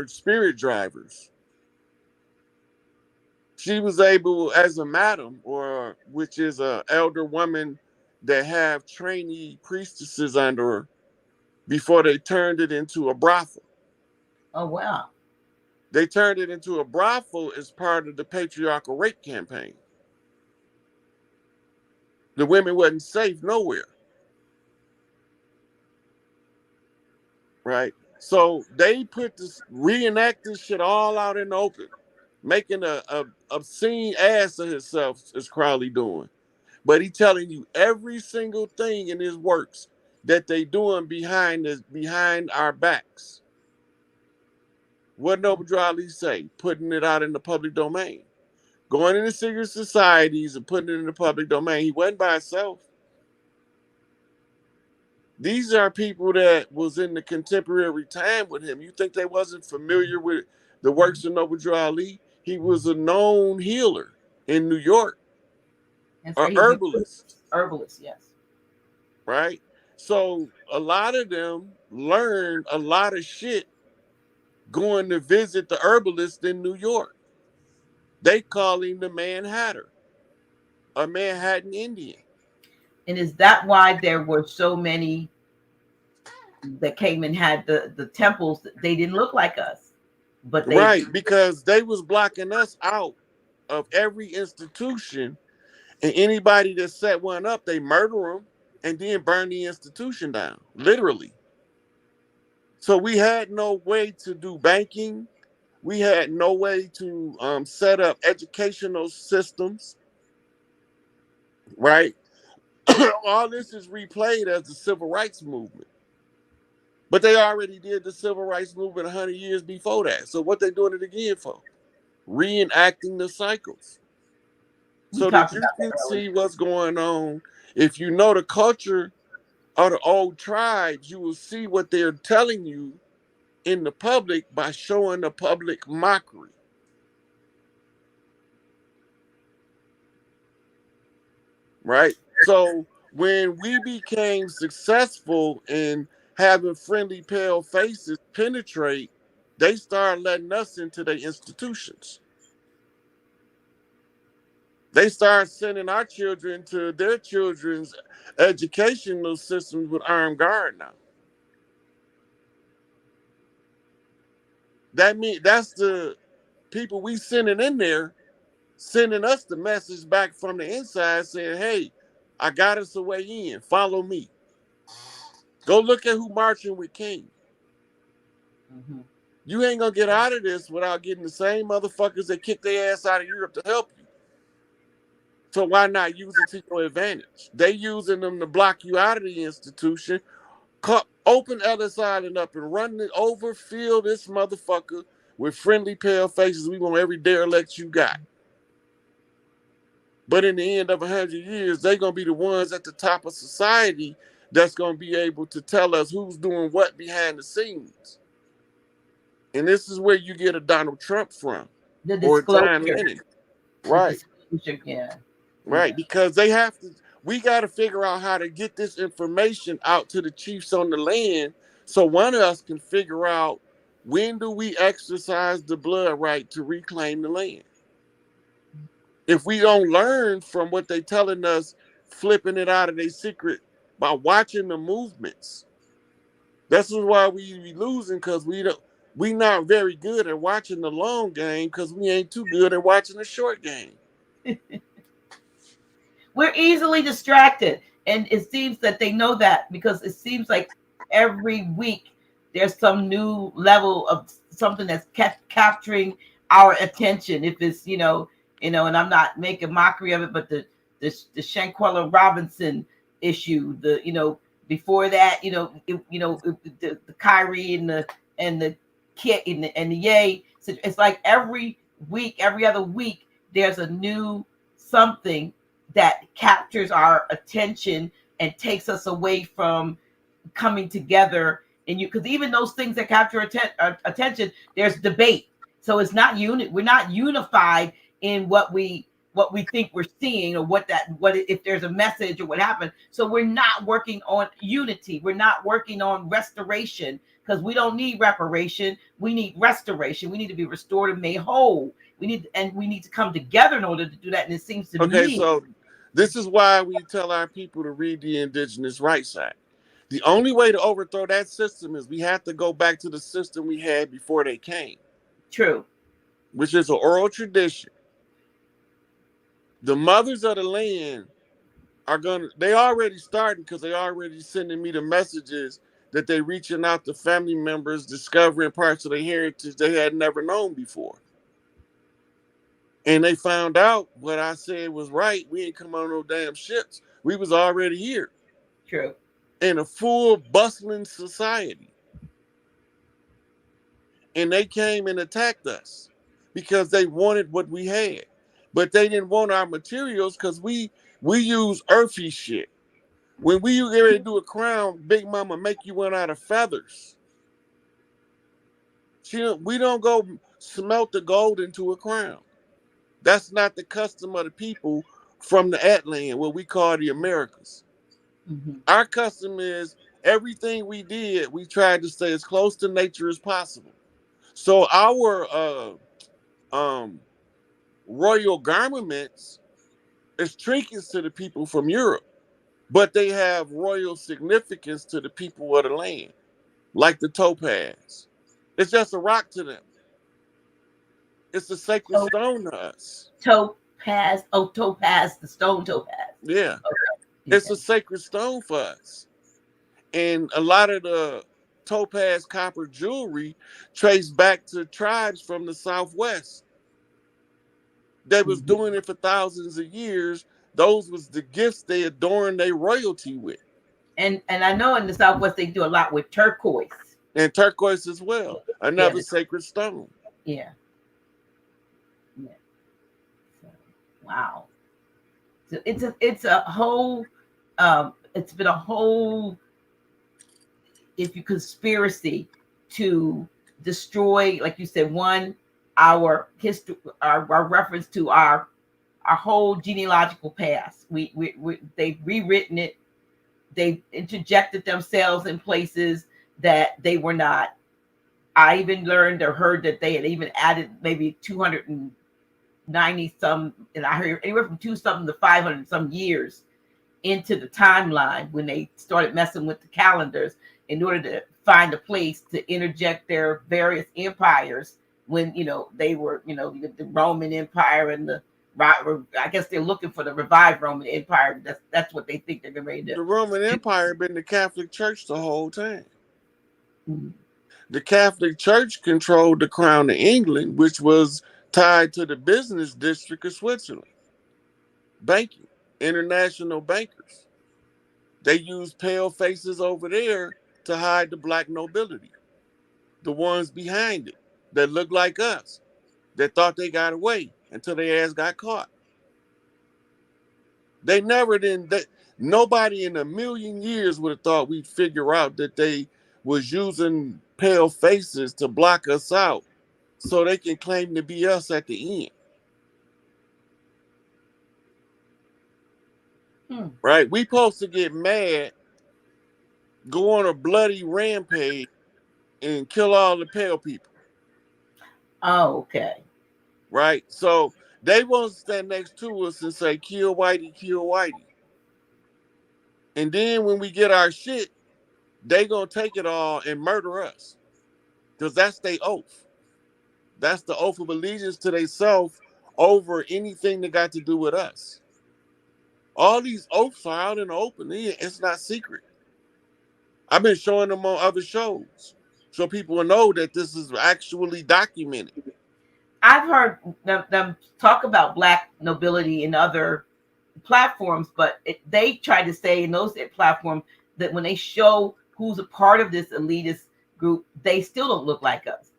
spirit drivers. She was able, as a madam, or which is a elder woman that have trainee priestesses under her, before they turned it into a brothel. Oh wow. They turned it into a brothel as part of the patriarchal rape campaign. The women wasn't safe nowhere, right? So they put this, reenact this shit all out in the open, making a obscene ass of himself, is Crowley doing. But he telling you every single thing in his works that they doing behind our backs. What Noble Drew Ali say? Putting it out in the public domain. Going into secret societies and putting it in the public domain. He wasn't by himself. These are people that was in the contemporary time with him. You think they wasn't familiar with the works of Noble Drew Ali? He was a known healer in New York, That's a right. He was herbalist, a herbalist. Yes. right? So a lot of them learned a lot of shit going to visit the herbalist in New York. They call him the Manhatter, a Manhattan Indian. And is that why there were so many that came and had the temples? They didn't look like us, but they. Right, because they was blocking us out of every institution, and anybody that set one up, they murder them and then burn the institution down, literally. So we had no way to do banking. We had no way to set up educational systems, right? All this is replayed as the civil rights movement. But they already did the civil rights movement 100 years before that. So what they doing it again for? Reenacting the cycles. We So that talked you about that can earlier. see what's going on. If you know the culture of the old tribes, you will see what they're telling you in the public by showing the public mockery. Right? So when we became successful in having friendly pale faces penetrate, they started letting us into their institutions. They start sending our children to their children's educational systems with armed guard now. That means that's the people we sending in there, sending us the message back from the inside saying, hey, I got us a way in. Follow me. Go look at who marching with King. Mm-hmm. You ain't gonna get out of this without getting the same motherfuckers that kicked their ass out of Europe to help you. So why not use it to your advantage? They using them to block you out of the institution. Open Ellis Island up and run it over, fill this motherfucker with friendly pale faces. We want every derelict you got. But in the end of 100 years, they're going to be the ones at the top of society that's going to be able to tell us who's doing what behind the scenes. And this is where you get a Donald Trump from, The or a John disclosure. Lennon. The Right, disclosure. Yeah. right. Yeah. Because they have to, we got to figure out how to get this information out to the chiefs on the land so one of us can figure out when do we exercise the blood right to reclaim the land. If we don't learn from what they telling us, flipping it out of their secret by watching the movements, this is why we be losing, because we not very good at watching the long game because we ain't too good at watching the short game. We're easily distracted, and it seems that they know that because it seems like every week there's some new level of something that's kept capturing our attention. If it's and I'm not making mockery of it, but the Shanquella Robinson issue, before that, the Kyrie and the Kit and the Yay. So it's like every week, every other week, there's a new something that captures our attention and takes us away from coming together. And because even those things that capture attention, there's debate. So it's not we're not unified in what we think we're seeing, or what if there's a message or what happened. So we're not working on unity, we're not working on restoration, because we don't need reparation, we need restoration. We need to be restored and made whole. We need to come together in order to do that. And it seems to Okay, me. so this is why we tell our people to read the Indigenous Rights Act. The only way to overthrow that system is we have to go back to the system we had before they came, True. which is an oral tradition. The mothers of the land they already starting because they already sending me the messages that they reaching out to family members, discovering parts of their heritage they had never known before. And they found out what I said was right. We ain't come on no damn ships. We was already here True. in a full bustling society. And they came and attacked us because they wanted what we had. But they didn't want our materials because we use earthy shit. When we get ready to do a crown, Big Mama make you one out of feathers. We don't go smelt the gold into a crown. That's not the custom of the people from the Atlant, what we call the Americas. Mm-hmm. Our custom is everything we did, we tried to stay as close to nature as possible. So our royal garments is trinkets to the people from Europe, but they have royal significance to the people of the land, like the topaz. It's just a rock to them. It's a sacred So stone to us. topaz. Oh, topaz, the stone topaz. Yeah, it's Okay. a sacred stone for us. And a lot of the topaz copper jewelry traced back to tribes from the Southwest that was Mhm. doing it for thousands of years. Those was the gifts they adorned their royalty with. And I know in the Southwest they do a lot with turquoise. And turquoise as well, Yeah. another sacred stone. Yeah. Yeah. So, wow. So it's a whole it's been a whole if you conspiracy to destroy, like you said, one, our history, our reference to our whole genealogical past. We they've rewritten it. They've interjected themselves in places that they were not. I even learned or heard that they had even added maybe 290 some, and I heard anywhere from two something to 500 some years into the timeline when they started messing with the calendars in order to find a place to interject their various empires when they were the Roman Empire and the I guess they're looking for the revived Roman Empire. That's what they think they're ready to The Roman Empire been the Catholic Church the whole time. do. The Catholic Church controlled the crown of England, which was tied to the business district of Switzerland. Banking, international bankers. They used pale faces over there to hide the black nobility, the ones behind it that looked like us, that thought they got away until their ass got caught. They never did. Nobody in a million years would have thought we'd figure out that they was using pale faces to block us out so they can claim to be us at the end. Hmm. Right? We supposed to get mad, go on a bloody rampage, and kill all the pale people. Oh, okay. Right? So they won't stand next to us and say, kill Whitey, kill Whitey. And then when we get our shit, they gonna take it all and murder us. Because that's their oath. That's the oath of allegiance to themselves over anything that got to do with us. All these oaths are out in the open. It's not secret. I've been showing them on other shows so people will know that this is actually documented. I've heard them talk about black nobility in other platforms, but they try to say in those platforms that when they show who's a part of this elitist group, they still don't look like us.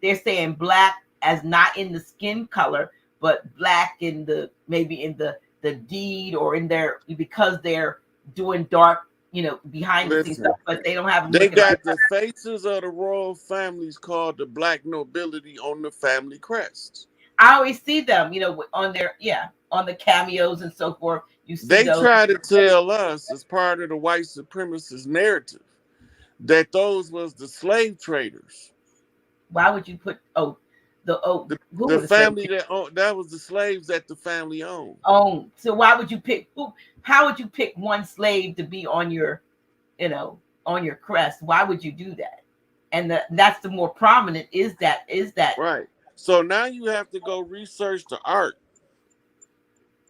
They're saying black as not in the skin color, but black in the maybe in the deed or in their because they're doing dark, behind the scenes Listen, stuff, but they don't have them they looking like got the faces of the royal families called the black nobility on the family crests. I always see them, on their on the cameos and so forth. You see They those. try to tell us as part of the white supremacist narrative that those was the slave traders. Why would you put who The were the slave family that owned, that was the slaves that the family owned. owned? So why would you pick who? How would you pick one slave to be on your, on your crest. Why would you do that? And that's the more prominent is that Right. So now you have to go research the art.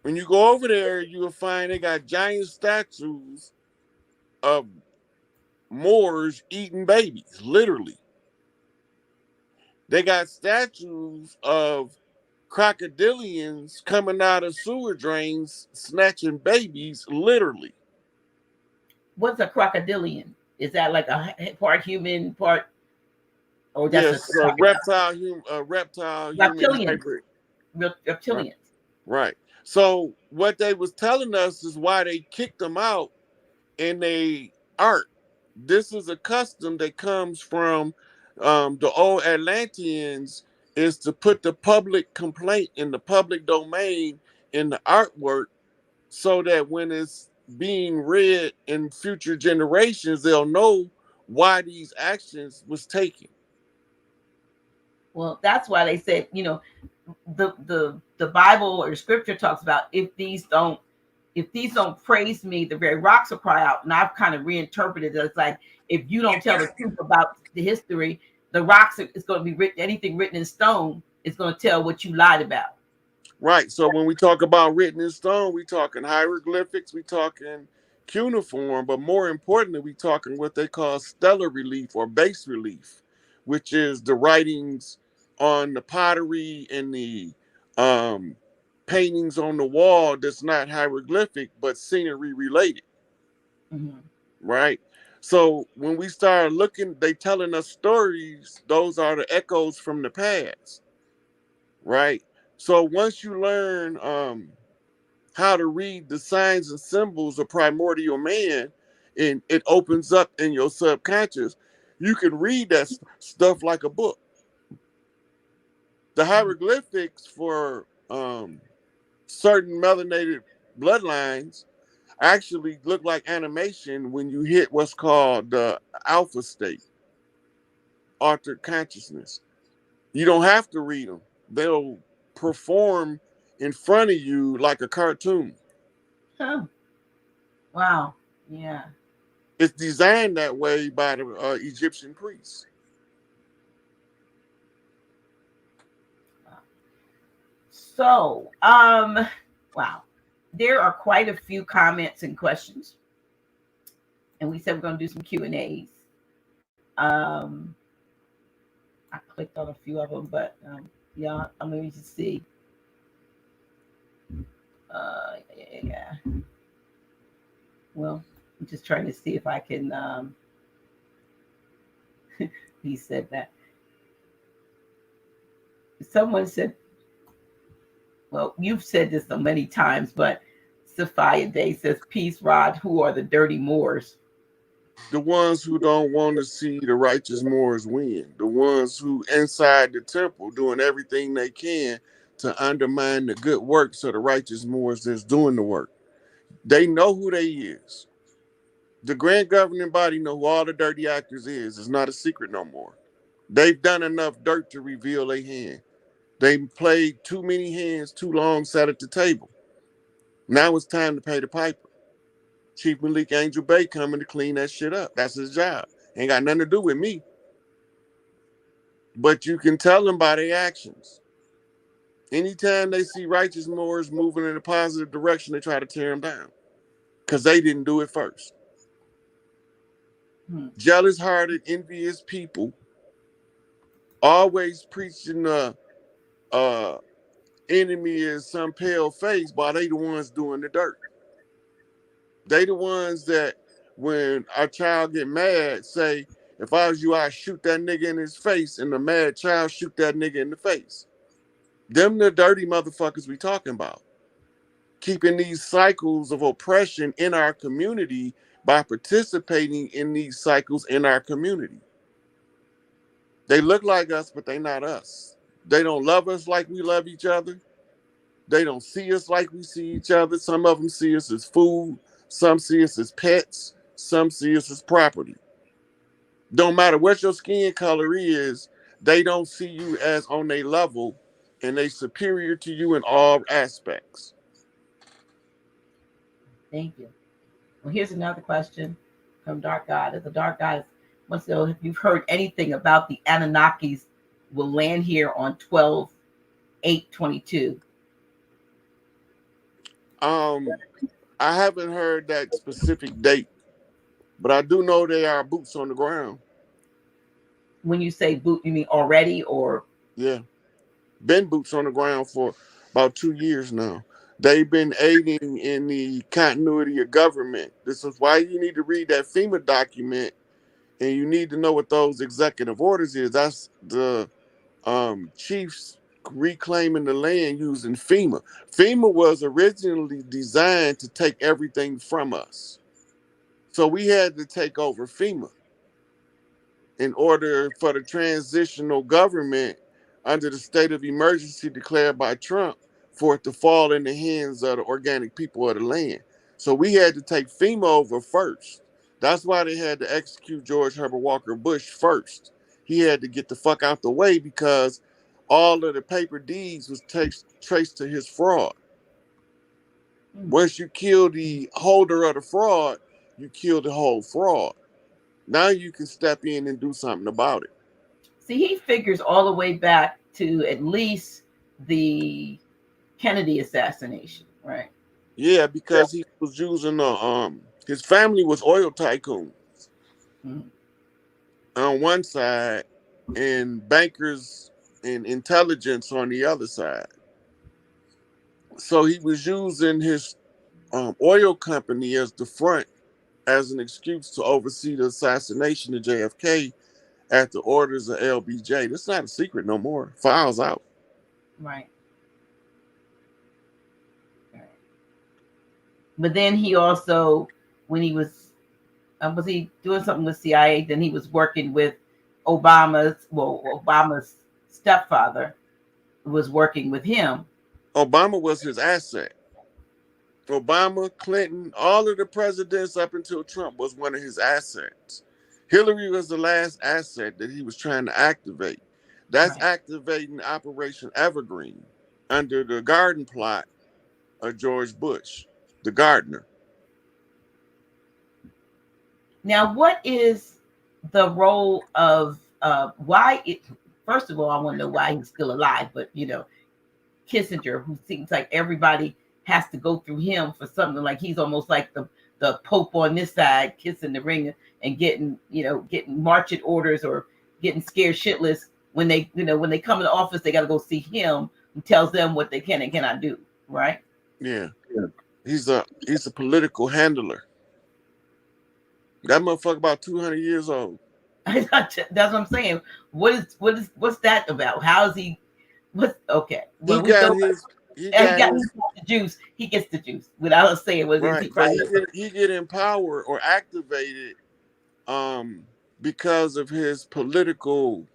When you go over there, you will find they got giant statues of Moors eating babies, literally. They got statues of crocodilians coming out of sewer drains snatching babies, literally. what's a crocodilian? Is that like a part human, part, or that's a Yes, crocodile? reptile human Reptilians, hybrid. Right. reptilians. Right. So what they was telling us is why they kicked them out in they art. This is a custom that comes from the old Atlanteans, is to put the public complaint in the public domain in the artwork, so that when it's being read in future generations, they'll know why these actions was taken. Well, that's why they said, the Bible or the scripture talks about if these don't praise me, the very rocks will cry out. And I've kind of reinterpreted it as like, if you don't tell the truth about the history, the rocks is going to be written. Anything written in stone is going to tell what you lied about. Right. So when we talk about written in stone, we talking hieroglyphics, we talking cuneiform, but more importantly, we talking what they call stellar relief or bas relief, which is the writings on the pottery and the um, paintings on the wall that's not hieroglyphic but scenery related. Mm-hmm. Right. So when we start looking, they telling us stories. Those are the echoes from the past. Right. So once you learn how to read the signs and symbols of primordial man, and it opens up in your subconscious, you can read that stuff like a book. The hieroglyphics for certain melanated bloodlines actually look like animation when you hit what's called the alpha state, altered consciousness. You don't have to read them, they'll perform in front of you like a cartoon. Huh. Wow. Yeah. It's designed that way by the Egyptian priests. Wow. There are quite a few comments and questions, and we said we're going to do some Q and A's. Um, I clicked on a few of them, but yeah, I'm going to see. Yeah. Well, I'm just trying to see if I can. He said that someone said, well, you've said this so many times, but Sophia Day says, "Peace, Rod. Who are the dirty Moors?" The ones who don't want to see the righteous Moors win, the ones who inside the temple doing everything they can to undermine the good works of the righteous Moors that's doing the work. They know who they is. The grand governing body know who all the dirty actors is. It's not a secret no more. They've done enough dirt to reveal their hand. They played too many hands too long, sat at the table. Now it's time to pay the piper. Chief Malik Angel Bay coming to clean that shit up. That's his job. Ain't got nothing to do with me. But you can tell them by their actions. Anytime they see righteous Moors moving in a positive direction, they try to tear them down because they didn't do it first. Hmm. Jealous hearted, envious people always preaching the uh, enemy is some pale face, while they the ones doing the dirt. They the ones that when our child get mad say, if I was you, I'd shoot that nigga in his face, and the mad child shoot that nigga in the face. Them the dirty motherfuckers we talking about. Keeping these cycles of oppression in our community by participating in these cycles in our community. They look like us, but they not us. They don't love us like we love each other. They don't see us like we see each other. Some of them see us as food. Some see us as pets. Some see us as property. Don't matter what your skin color is, they don't see you as on a level, and they superior to you in all aspects. Thank you. Well, here's another question. from dark god. As a dark god wants to know if you've heard anything about the Anunnakis will land here on 12/8/22. I haven't heard that specific date, but I do know they are boots on the ground. When you say boot, you mean already or Yeah, been boots on the ground for about 2 years now. They've been aiding in the continuity of government. This is why you need to read that FEMA document, and you need to know what those executive orders is. That's the chiefs reclaiming the land using FEMA. FEMA was originally designed to take everything from us. So we had to take over FEMA in order for the transitional government under the state of emergency declared by Trump for it to fall in the hands of the organic people of the land. So we had to take FEMA over first. That's why they had to execute George Herbert Walker Bush first. He had to get the fuck out the way because all of the paper deeds was traced to his fraud. Once you kill the holder of the fraud, you kill the whole fraud. Now you can step in and do something about it. see, he figures all the way back to at least the Kennedy assassination, right? Yeah, because he was using the his family was oil tycoons Mm. on one side and bankers and intelligence on the other side. So he was using his oil company as the front as an excuse to oversee the assassination of JFK at the orders of LBJ. That's not a secret no more. Files out. Right. Right. But then he also, when he was he doing something with CIA? Then he was working with Obama's stepfather was working with him. Obama was his asset. Obama, Clinton, all of the presidents up until Trump was one of his assets. Hillary was the last asset that he was trying to activate. That's Right. activating Operation Evergreen under the garden plot of George Bush, the gardener. Now, what is the role of why it? First of all, I want to know why he's still alive. But Kissinger, who seems like everybody has to go through him for something. Like he's almost like the Pope on this side, kissing the ring and getting marching orders or getting scared shitless when they come into office. They got to go see him who tells them what they can and cannot do. Right? Yeah. He's a political handler. That motherfucker about 200 years old. That's what I'm saying. What's that about? How is he? What's okay? He When we got go, his he got the juice. He gets the juice without us saying what it is. right, He but probably he get empowered or activated um because of his political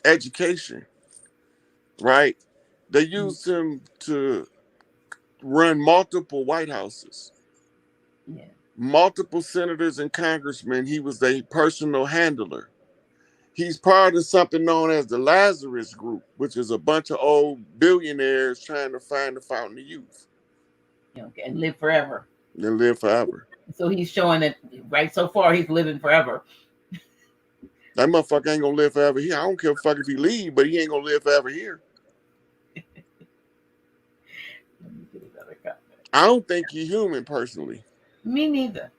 education, right? They used him to run multiple White Houses, yeah. multiple senators and congressmen. He was a personal handler. He's part of something known as the Lazarus Group, which is a bunch of old billionaires trying to find the fountain of youth And live forever. and live forever. So he's showing that right so far he's living forever. That motherfucker ain't gonna live forever here. I don't care fuck if he leave, but he ain't gonna live forever here. Let me get another comment. I don't think he's human personally. Me neither.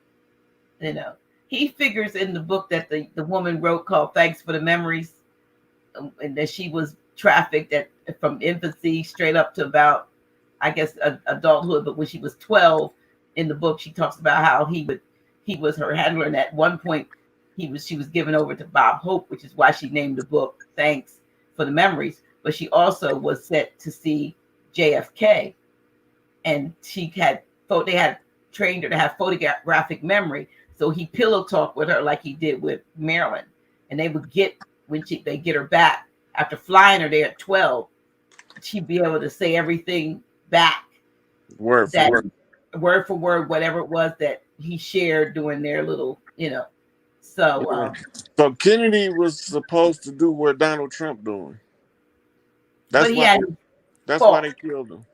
You know, he figures in the book that the woman wrote called "Thanks for the Memories," and that she was trafficked from infancy straight up to about, I guess, adulthood. But when she was 12, in the book, she talks about how he was her handler, and at one point, she was given over to Bob Hope, which is why she named the book "Thanks for the Memories." But she also was sent to see JFK, and they had trained her to have photographic memory. So he pillow talked with her like he did with Marilyn, and they would get they get her back after flying her there at 12. She'd be able to say everything back, Word for word. word for word, whatever it was that he shared during their little. So, Yeah. So Kennedy was supposed to do what Donald Trump doing. but That's he why. had That's why fault. they killed him.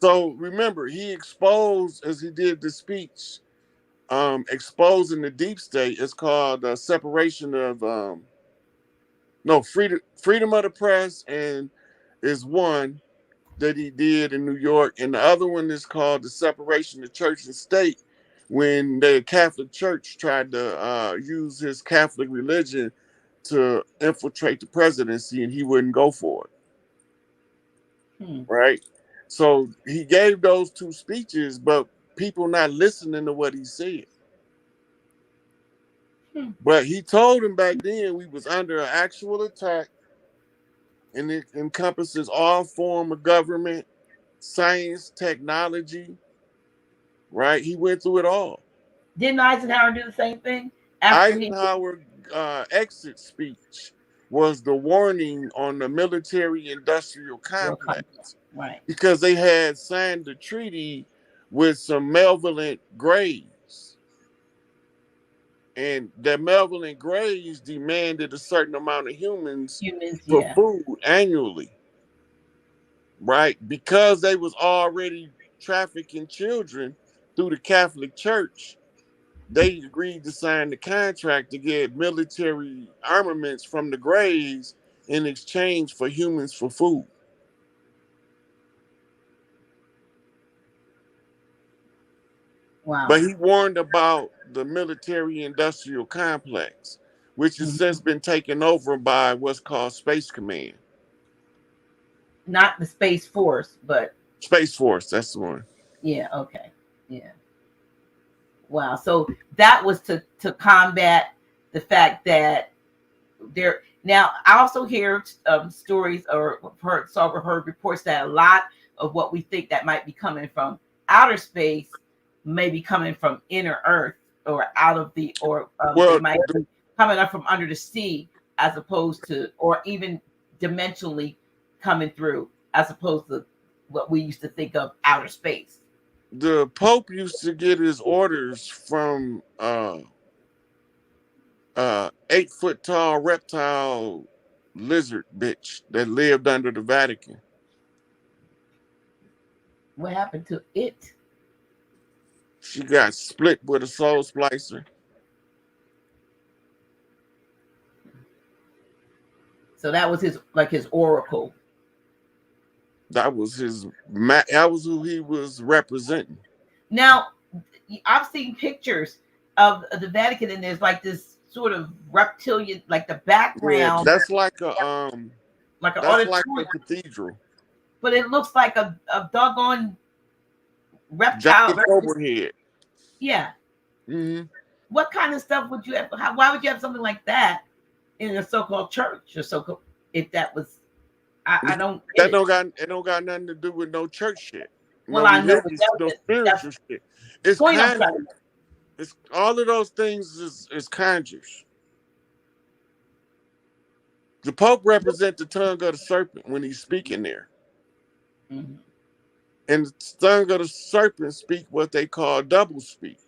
So remember, he exposed as he did the speech exposing the deep state. It's called separation of no freedom of the press, and is one that he did in New York, and the other one is called the separation of church and state. When the Catholic Church tried to use his Catholic religion to infiltrate the presidency, and he wouldn't go for it. Hmm. Right? So he gave those two speeches, but people not listening to what he said. Hmm. But he told them back then we was under an actual attack, and it encompasses all form of government, science, technology. Right? He went through it all. Didn't Eisenhower do the same thing after he Eisenhower exit speech was the warning on the military-industrial World Congress? complex Right. because they had signed a treaty with some malevolent graves. And the malevolent graves demanded a certain amount of humans Humans, for yeah. food annually, right? Because they was already trafficking children through the Catholic Church, they agreed to sign the contract to get military armaments from the graves in exchange for humans for food. But Wow. he warned about the military industrial complex, which has Mhm. since been taken over by what's called Space Command. Not the Space Force, but Space Force, that's the one. yeah, okay. Yeah. Wow. So that was to combat the fact that there. Now, I also hear stories or heard reports that a lot of what we think that might be coming from outer space may be coming from inner Earth or out of the, or they Well, might be coming up from under the sea, as opposed to, or even dimensionally coming through, as opposed to what we used to think of outer space. the Pope used to get his orders from 8 foot tall reptile lizard bitch that lived under the Vatican. What happened to it? She got split with a soul splicer. So that was his, like his oracle. That was that was who he was representing. Now, I've seen pictures of the Vatican, and there's like this sort of reptilian, like the Yeah, background, like an that's like a auditorium, cathedral. but it looks like a doggone reptile. Giant cobra head. Yeah. Hmm. What kind of stuff would you have? Why would you have something like that in a so-called church or so-called? If that was, I don't get That it. don't got nothing to do with no church shit, Well, no I know, but religious, no that's spiritual shit. It's the point I'm kind trying of to make. it's all of those things is conjures. The Pope represents the tongue of the serpent when he's speaking there. Mhm. And the tongue of the serpent speak what they call double speak.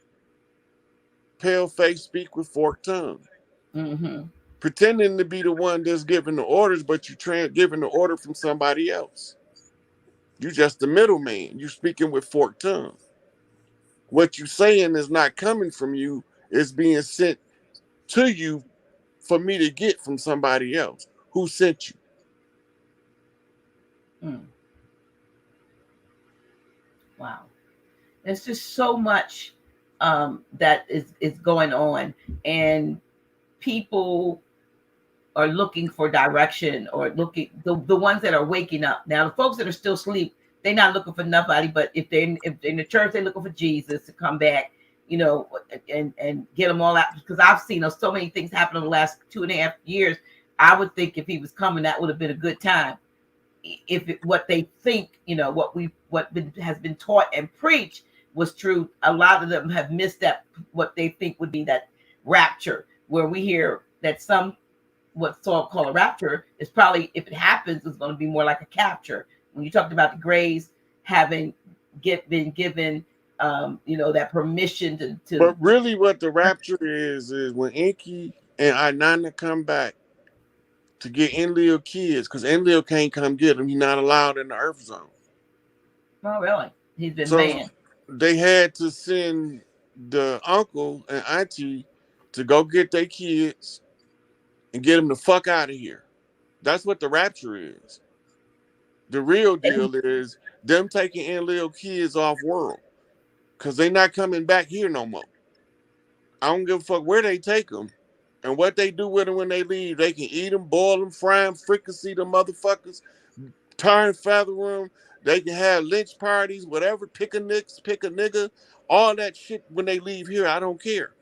Pale face speak with forked tongue. Mhm. Pretending to be the one that's giving the orders, but you're giving the order from somebody else. You just the middleman. You speaking with forked tongue. What you saying is not coming from you. It's being sent to you for me to get from somebody else. Who sent you? Mm. Wow. There's just so much that is going on, and people are looking for direction, or looking, the ones that are waking up. Now the folks that are still asleep, they're not looking for nobody, but if they're in the church, they're looking for Jesus to come back, you know, and get them all out, because I've seen so many things happen in the last 2.5 years. I would think if he was coming, that would have been a good time. If what they think, has been taught and preached was true, a lot of them have missed that, what they think would be that rapture, where we hear that some, what's called a rapture, is probably, if it happens, is going to be more like a capture. When you talked about the grays having been given, that permission to. But really, what the rapture is when Inky and Inanna come back to get Enlil kids, because Enlil can't come get them. He's not allowed in the Earth Zone. Oh, really? He's been So banned. they had to send. the uncle and auntie to go get their kids and get them the fuck out of here. That's what the rapture is. The real And deal is them taking in little kids off world because they not coming back here no more. I don't give a fuck where they take them and what they do with them when they leave. They can eat them, boil them, fry them, fricassee them motherfuckers, tar and feather them. They can have lynch parties, whatever, pick a nicks, pick a nigga, all that shit when they leave here. I don't care.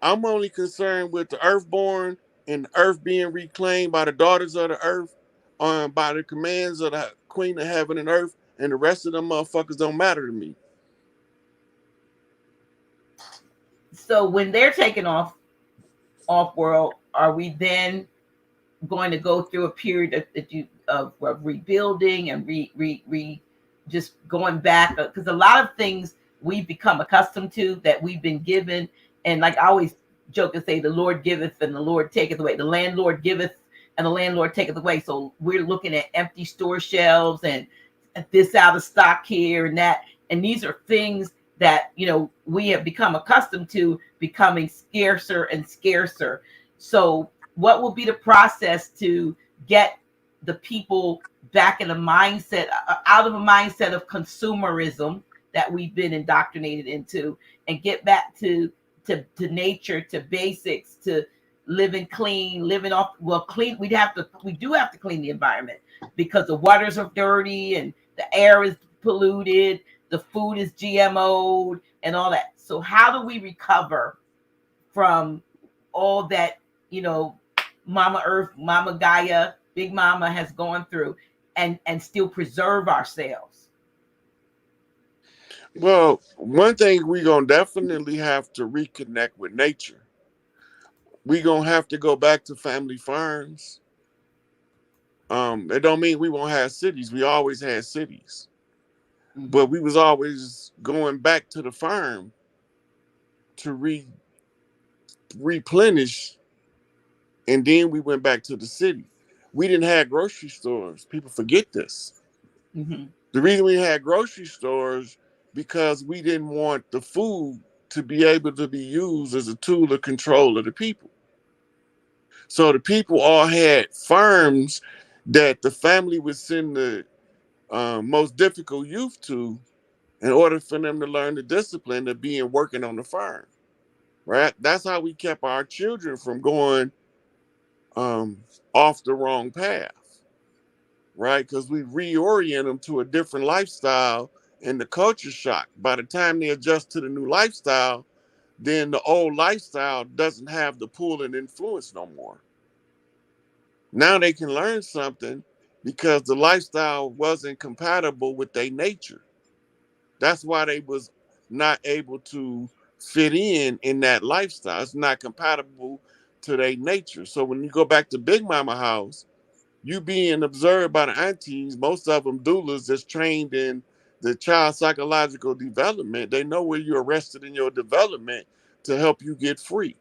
I'm only concerned with the earthborn and the earth being reclaimed by the daughters of the earth, by the commands of the queen of heaven and earth, and the rest of them motherfuckers don't matter to me. so when they're taken off world, are we then going to go through a period of rebuilding and just going back, because a lot of things we've become accustomed to that we've been given, and like I always joke and say, the Lord giveth and the Lord taketh away. The landlord giveth and the landlord taketh away. So we're looking at empty store shelves and this out of stock here and that, and these are things that we have become accustomed to becoming scarcer and scarcer. So what will be the process to get the people back in a mindset, out of a mindset of consumerism that we've been indoctrinated into, and get back to nature, to basics, to living clean, living off, well, clean. We do have to clean the environment because the waters are dirty and the air is polluted, the food is GMO'd and all that. So how do we recover from all that, you know, Mama Earth, Mama Gaia, Big Mama has gone through, and still preserve ourselves? Well, one thing we gonna definitely have to reconnect with nature. We gonna have to go back to family farms. It don't mean we won't have cities. We always had cities, but Mm-hmm. we was always going back to the farm to replenish, and then we went back to the city. We didn't have grocery stores. People forget this. Mm-hmm. The reason we had grocery stores because we didn't want the food to be able to be used as a tool of control of the people. So the people all had farms that the family would send the most difficult youth to in order for them to learn the discipline of being working on the farm. Right? That's how we kept our children from going um, off the wrong path. Right? Because we reorient them to a different lifestyle and the culture shock. By the time they adjust to the new lifestyle, then the old lifestyle doesn't have the pull and influence no more. Now they can learn something because the lifestyle wasn't compatible with their nature. That's why they was not able to fit in that lifestyle. It's not compatible to their nature. So when you go back to Big Mama house, you being observed by the aunties, most of them doulas that's trained in the child psychological development. They know where you're arrested in your development to help you get free.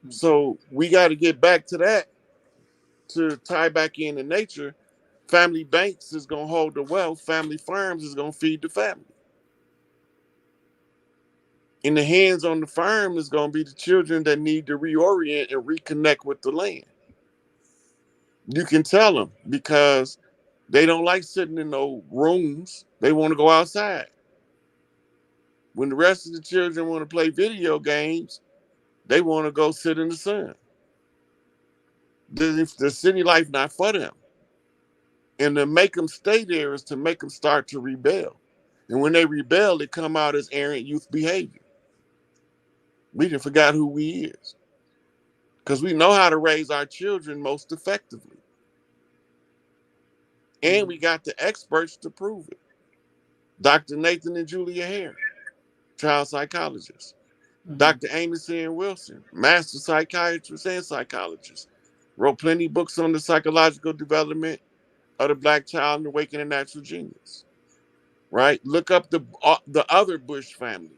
So we got to get back to that to tie back into nature. Family banks is gonna hold the wealth. Family farms is gonna feed the family. In the hands on the farm is gonna be the children that need to reorient and reconnect with the land. You can tell them because they don't like sitting in no rooms. They want to go outside. When the rest of the children want to play video games, they want to go sit in the sun. The city life not for them. And to make them stay there is to make them start to rebel. And when they rebel, it come out as errant youth behavior. We done forgot who we is because we know how to raise our children most effectively. And we got the experts to prove it. Dr. Nathan and Julia Hare, child psychologists. Mm-hmm. Dr. Amos N. Wilson, master psychiatrist and psychologist. Wrote plenty of books on the psychological development of the black child and awakening natural genius. Right? Look up the other Bush family,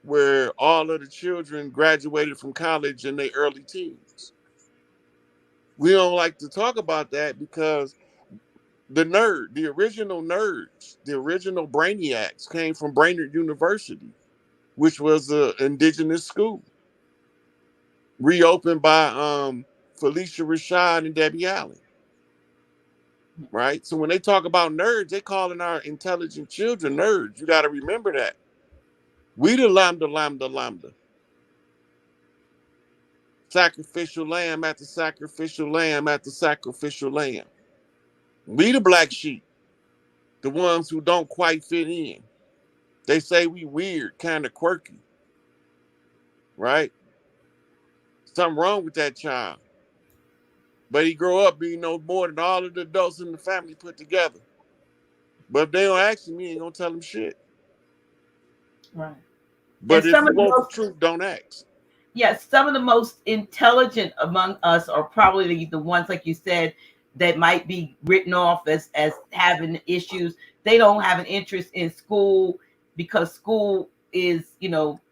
where all of the children graduated from college in their early teens. We don't like to talk about that because The original nerds, the original brainiacs came from Brainerd University, which was an indigenous school reopened by Felicia Rashad and Debbie Allen. Right? So when they talk about nerds, they calling our intelligent children nerds. You got to remember that. We the lambda, lambda, lambda. Sacrificial lamb after sacrificial lamb after sacrificial lamb. We the black sheep, the ones who don't quite fit in. They say we weird, kind of quirky, right? Something wrong with that child. But he grow up being no more than all of the adults in the family put together. But if they don't ask him, he ain't gonna tell them shit. Right. And But if some you of the want the most, truth, don't ask. yes, some of the most intelligent among us are probably the ones, like you said, that might be written off as having issues. They don't have an interest in school because school is,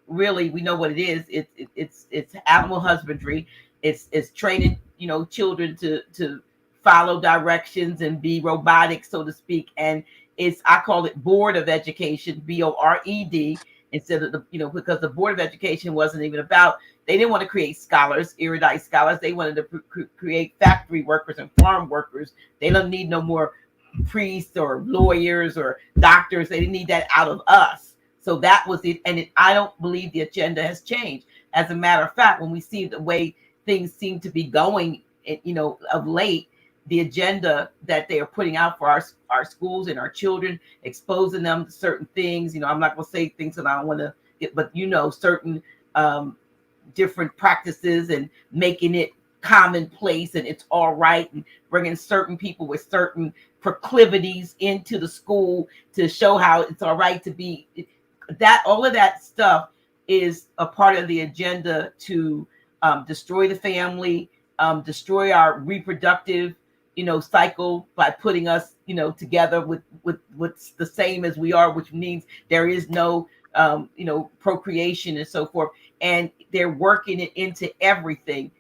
really, we know what it is. It's animal husbandry. It's training, children to follow directions and be robotic, so to speak. And I call it Board of Education, BORED, instead of because the Board of Education wasn't even about. They didn't want to create scholars, erudite scholars. They wanted to create factory workers and farm workers. They don't need no more priests or lawyers or doctors. They didn't need that out of us. So that was it. And I don't believe the agenda has changed. As a matter of fact, when we see the way things seem to be going, of late, the agenda that they are putting out for our schools and our children, exposing them to certain things. I'm not going to say things that I don't want to get, but certain different practices and making it commonplace and it's all right, and bringing certain people with certain proclivities into the school to show how it's all right to be that. All of that stuff is a part of the agenda to destroy the family, destroy our reproductive cycle by putting us together with what's the same as we are, which means there is no procreation and so forth. And they're working it into everything.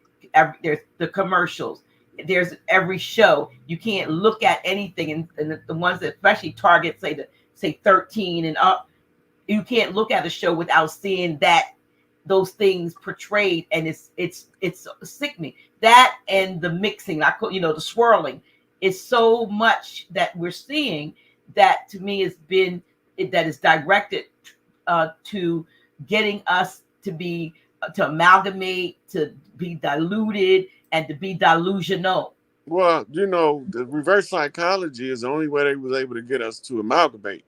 There's the commercials, there's every show. You can't look at anything, and the ones that especially target say 13 and up, you can't look at a show without seeing those things portrayed, and it's sickening. That and the mixing, I call the swirling, is so much that we're seeing that to me has been that is directed to getting us to amalgamate, to be diluted, and to be delusional. Well, the reverse psychology is the only way they was able to get us to amalgamate.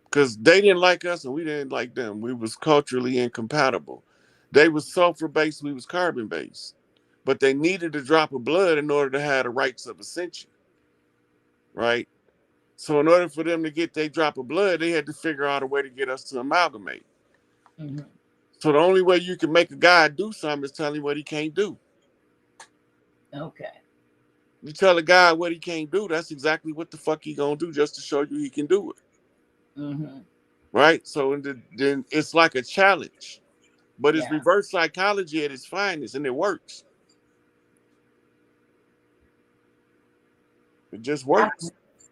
Because they didn't like us and we didn't like them. We was culturally incompatible. They was sulfur based, we was carbon based. But they needed a drop of blood in order to have the rights of ascension. Right? So in order for them to get their drop of blood, they had to figure out a way to get us to amalgamate. Mm-hmm. So the only way you can make a guy do something is tell him what he can't do. Okay. You tell a guy what he can't do, that's exactly what the fuck he gonna do just to show you he can do it. Mm-hmm. Right? So then it's like a challenge. But it's Yeah. reverse psychology at its finest, and it works. It just works.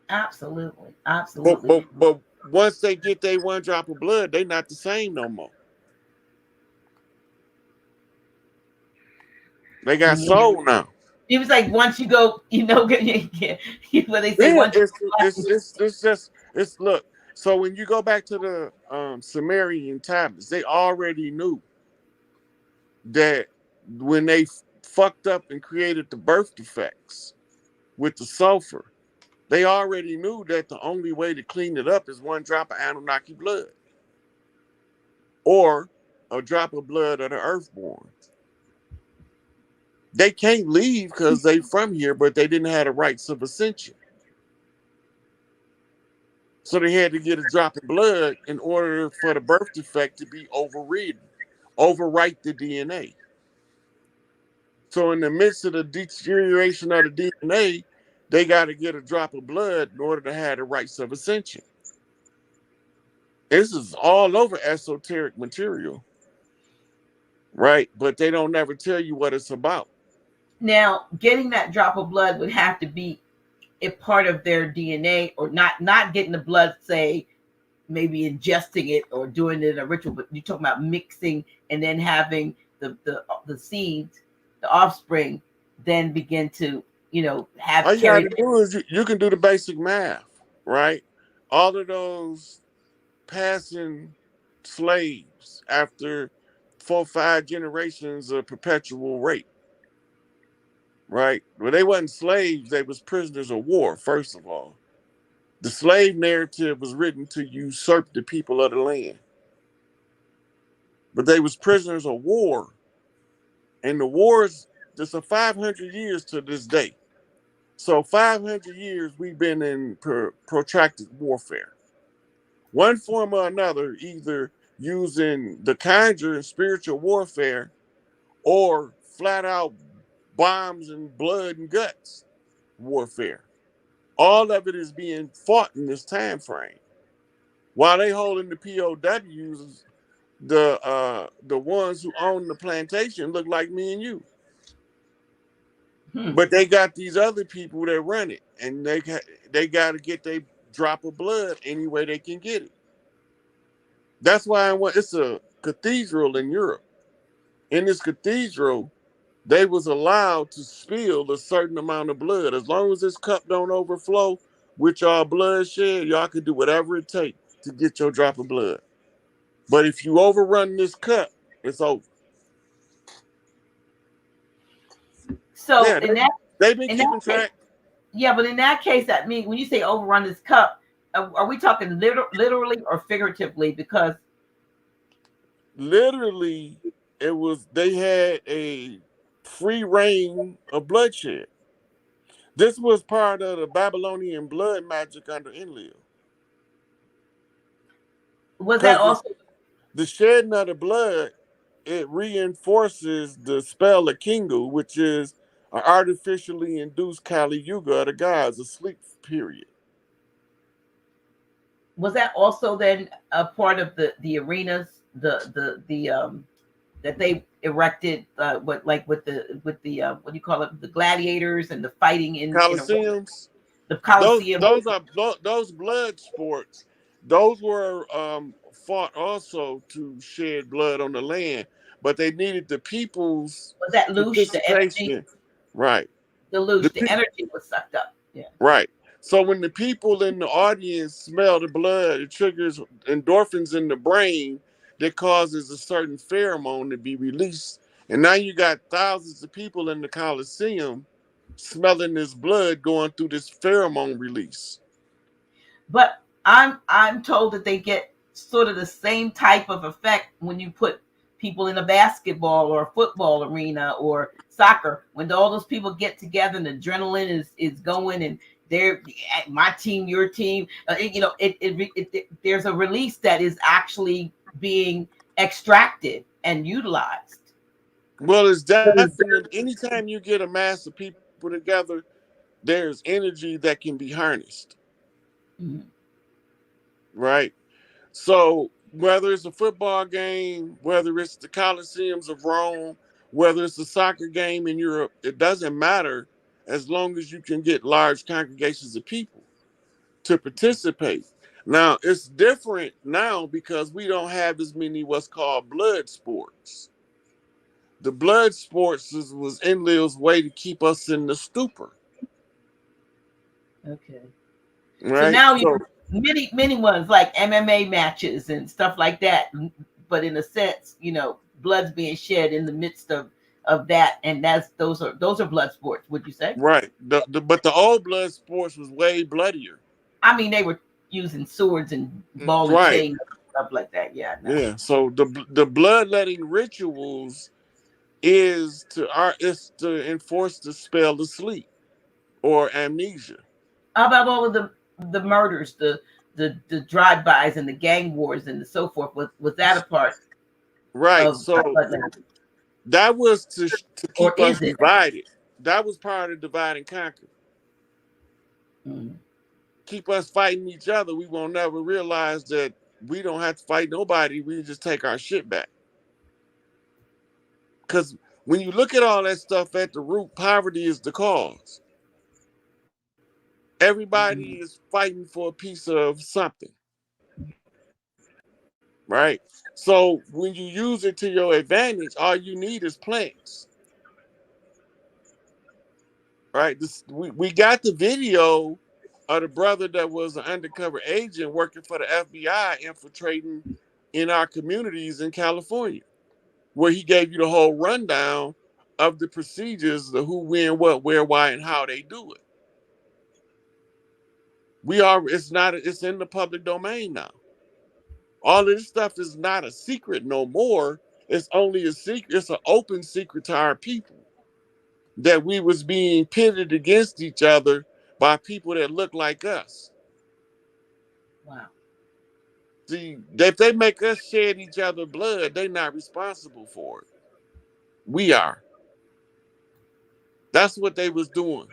Absolutely. But Absolutely. but but once they get their one drop of blood, they not the same no more. They got Yeah. soul now. It was like once you go, where they say Yeah, once it's just it's look. So when you go back to the Sumerian tablets, they already knew that when they fucked up and created the birth defects with the sulfur, they already knew that the only way to clean it up is one drop of Anunnaki blood or a drop of blood of the earthborn. They can't leave because they from here, but they didn't have the rights of ascension. So they had to get a drop of blood in order for the birth defect to be overridden, overwrite the DNA. So in the midst of the deterioration of the DNA, they got to get a drop of blood in order to have the rights of ascension. This is all over esoteric material, right? But they don't never tell you what it's about. now getting that drop of blood would have to be it part of their DNA, or not getting the blood, say maybe ingesting it or doing it in a ritual, but you're talking about mixing and then having the seeds, the offspring, then begin to have All you got carry. to do is you can do the basic math, right? All of those passing slaves after 4 or 5 generations of perpetual rape, right? Well, they wasn't slaves; they was prisoners of war. First of all, the slave narrative was written to usurp the people of the land, but they was prisoners of war, and the wars. There's a 500 years to this day. So 500 years we've been in protracted warfare, one form or another, either using the conjure and spiritual warfare or flat out bombs and blood and guts warfare. All of it is being fought in this time frame. While they holding the POWs, the ones who own the plantation look like me and you. Hmm. But they got these other people that run it, and they got to get their drop of blood any way they can get it. That's why it's a cathedral in Europe. In this cathedral, they was allowed to spill a certain amount of blood. As long as this cup don't overflow with y'all bloodshed, y'all can do whatever it takes to get your drop of blood. But if you overrun this cup, it's over. So Yeah, they've been in that keeping case, track. yeah, but in that case, that means when you say overrun this cup, are we talking literally or figuratively? Because Literally, they had a free reign of bloodshed. This was part of the Babylonian blood magic under Enlil. was that Because also the shedding of the blood, it reinforces the spell of Kingu, which is an artificially induced Kali Yuga of the gods, a sleep period. then a part of the arenas, the that they erected, with the what do you call it, the gladiators and the fighting in Colosseums, the those Colosseum? those are those blood sports. Those were fought also to shed blood on the land, but they needed the people's Was that loose? The energy, participation. Right. The the energy was sucked up. Yeah. Right. So when the people in the audience smell the blood, it triggers endorphins in the brain that causes a certain pheromone to be released. And now you got thousands of people in the Coliseum smelling this blood going through this pheromone release. But I'm told that they get sort of the same type of effect when you put people in a basketball or a football arena or soccer, when all those people get together and the adrenaline is going, and they're my team, your team. There's a release that is actually being extracted and utilized. Well, it's definitely anytime you get a mass of people together, there's energy that can be harnessed, Mhm. right? So whether it's a football game, whether it's the Colosseums of Rome, whether it's a soccer game in Europe, it doesn't matter as long as you can get large congregations of people to participate. Now it's different now because we don't have as many what's called blood sports. The blood sports was Enlil's way to keep us in the stupor, Okay. So right? now you So many ones like MMA matches and stuff like that, but in a sense, blood's being shed in the midst of that, and those are blood sports. Would you say? right, but the old blood sports was way bloodier. I mean, they were using swords and ball and Right. chain stuff like that. Yeah, no. Yeah. So the bloodletting rituals is to enforce the spell of sleep or amnesia. How about all of the murders, the drive-bys and the gang wars and so forth? Was that a part Right. of So bloodletting, that was to or keep us is it? divided. That was part of divide and conquer. Mm. Keep us fighting each other. We won't never realize that we don't have to fight nobody. We just take our shit back. Because when you look at all that stuff at the root, poverty is the cause. Everybody is fighting for a piece of something, right? So when you use it to your advantage, all you need is plants, right? We got the video of the brother that was an undercover agent working for the FBI infiltrating in our communities in California, where he gave you the whole rundown of the procedures, the who, when, what, where, why, and how they do it. It's in the public domain now. All of this stuff is not a secret no more. It's only a secret. It's an open secret to our people that we was being pitted against each other by people that look like us. Wow. See, if they make us shed each other blood, they're not responsible for it. We are. That's what they was doing.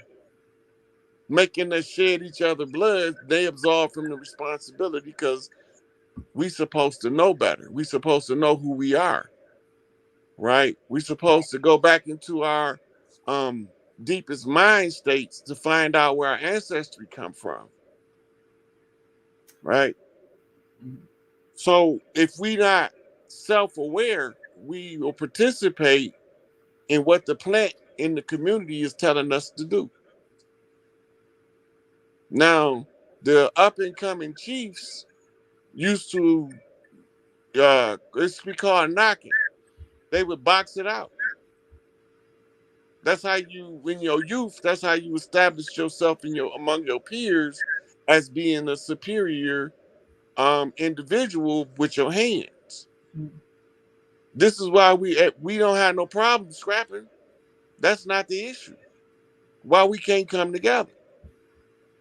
Making us shed each other blood, they absolve from the responsibility because we supposed to know better. We supposed to know who we are, right? We supposed to go back into our deepest mind states to find out where our ancestry come from, right? So if we not self-aware, we will participate in what the plant in the community is telling us to do. Now, the up and coming chiefs used to it's be called knocking. They would box it out. That's how you, in your youth, that's how you establish yourself in your among your peers as being a superior individual with your hands. This is why we don't have no problem scrapping. That's not the issue. Why we can't come together.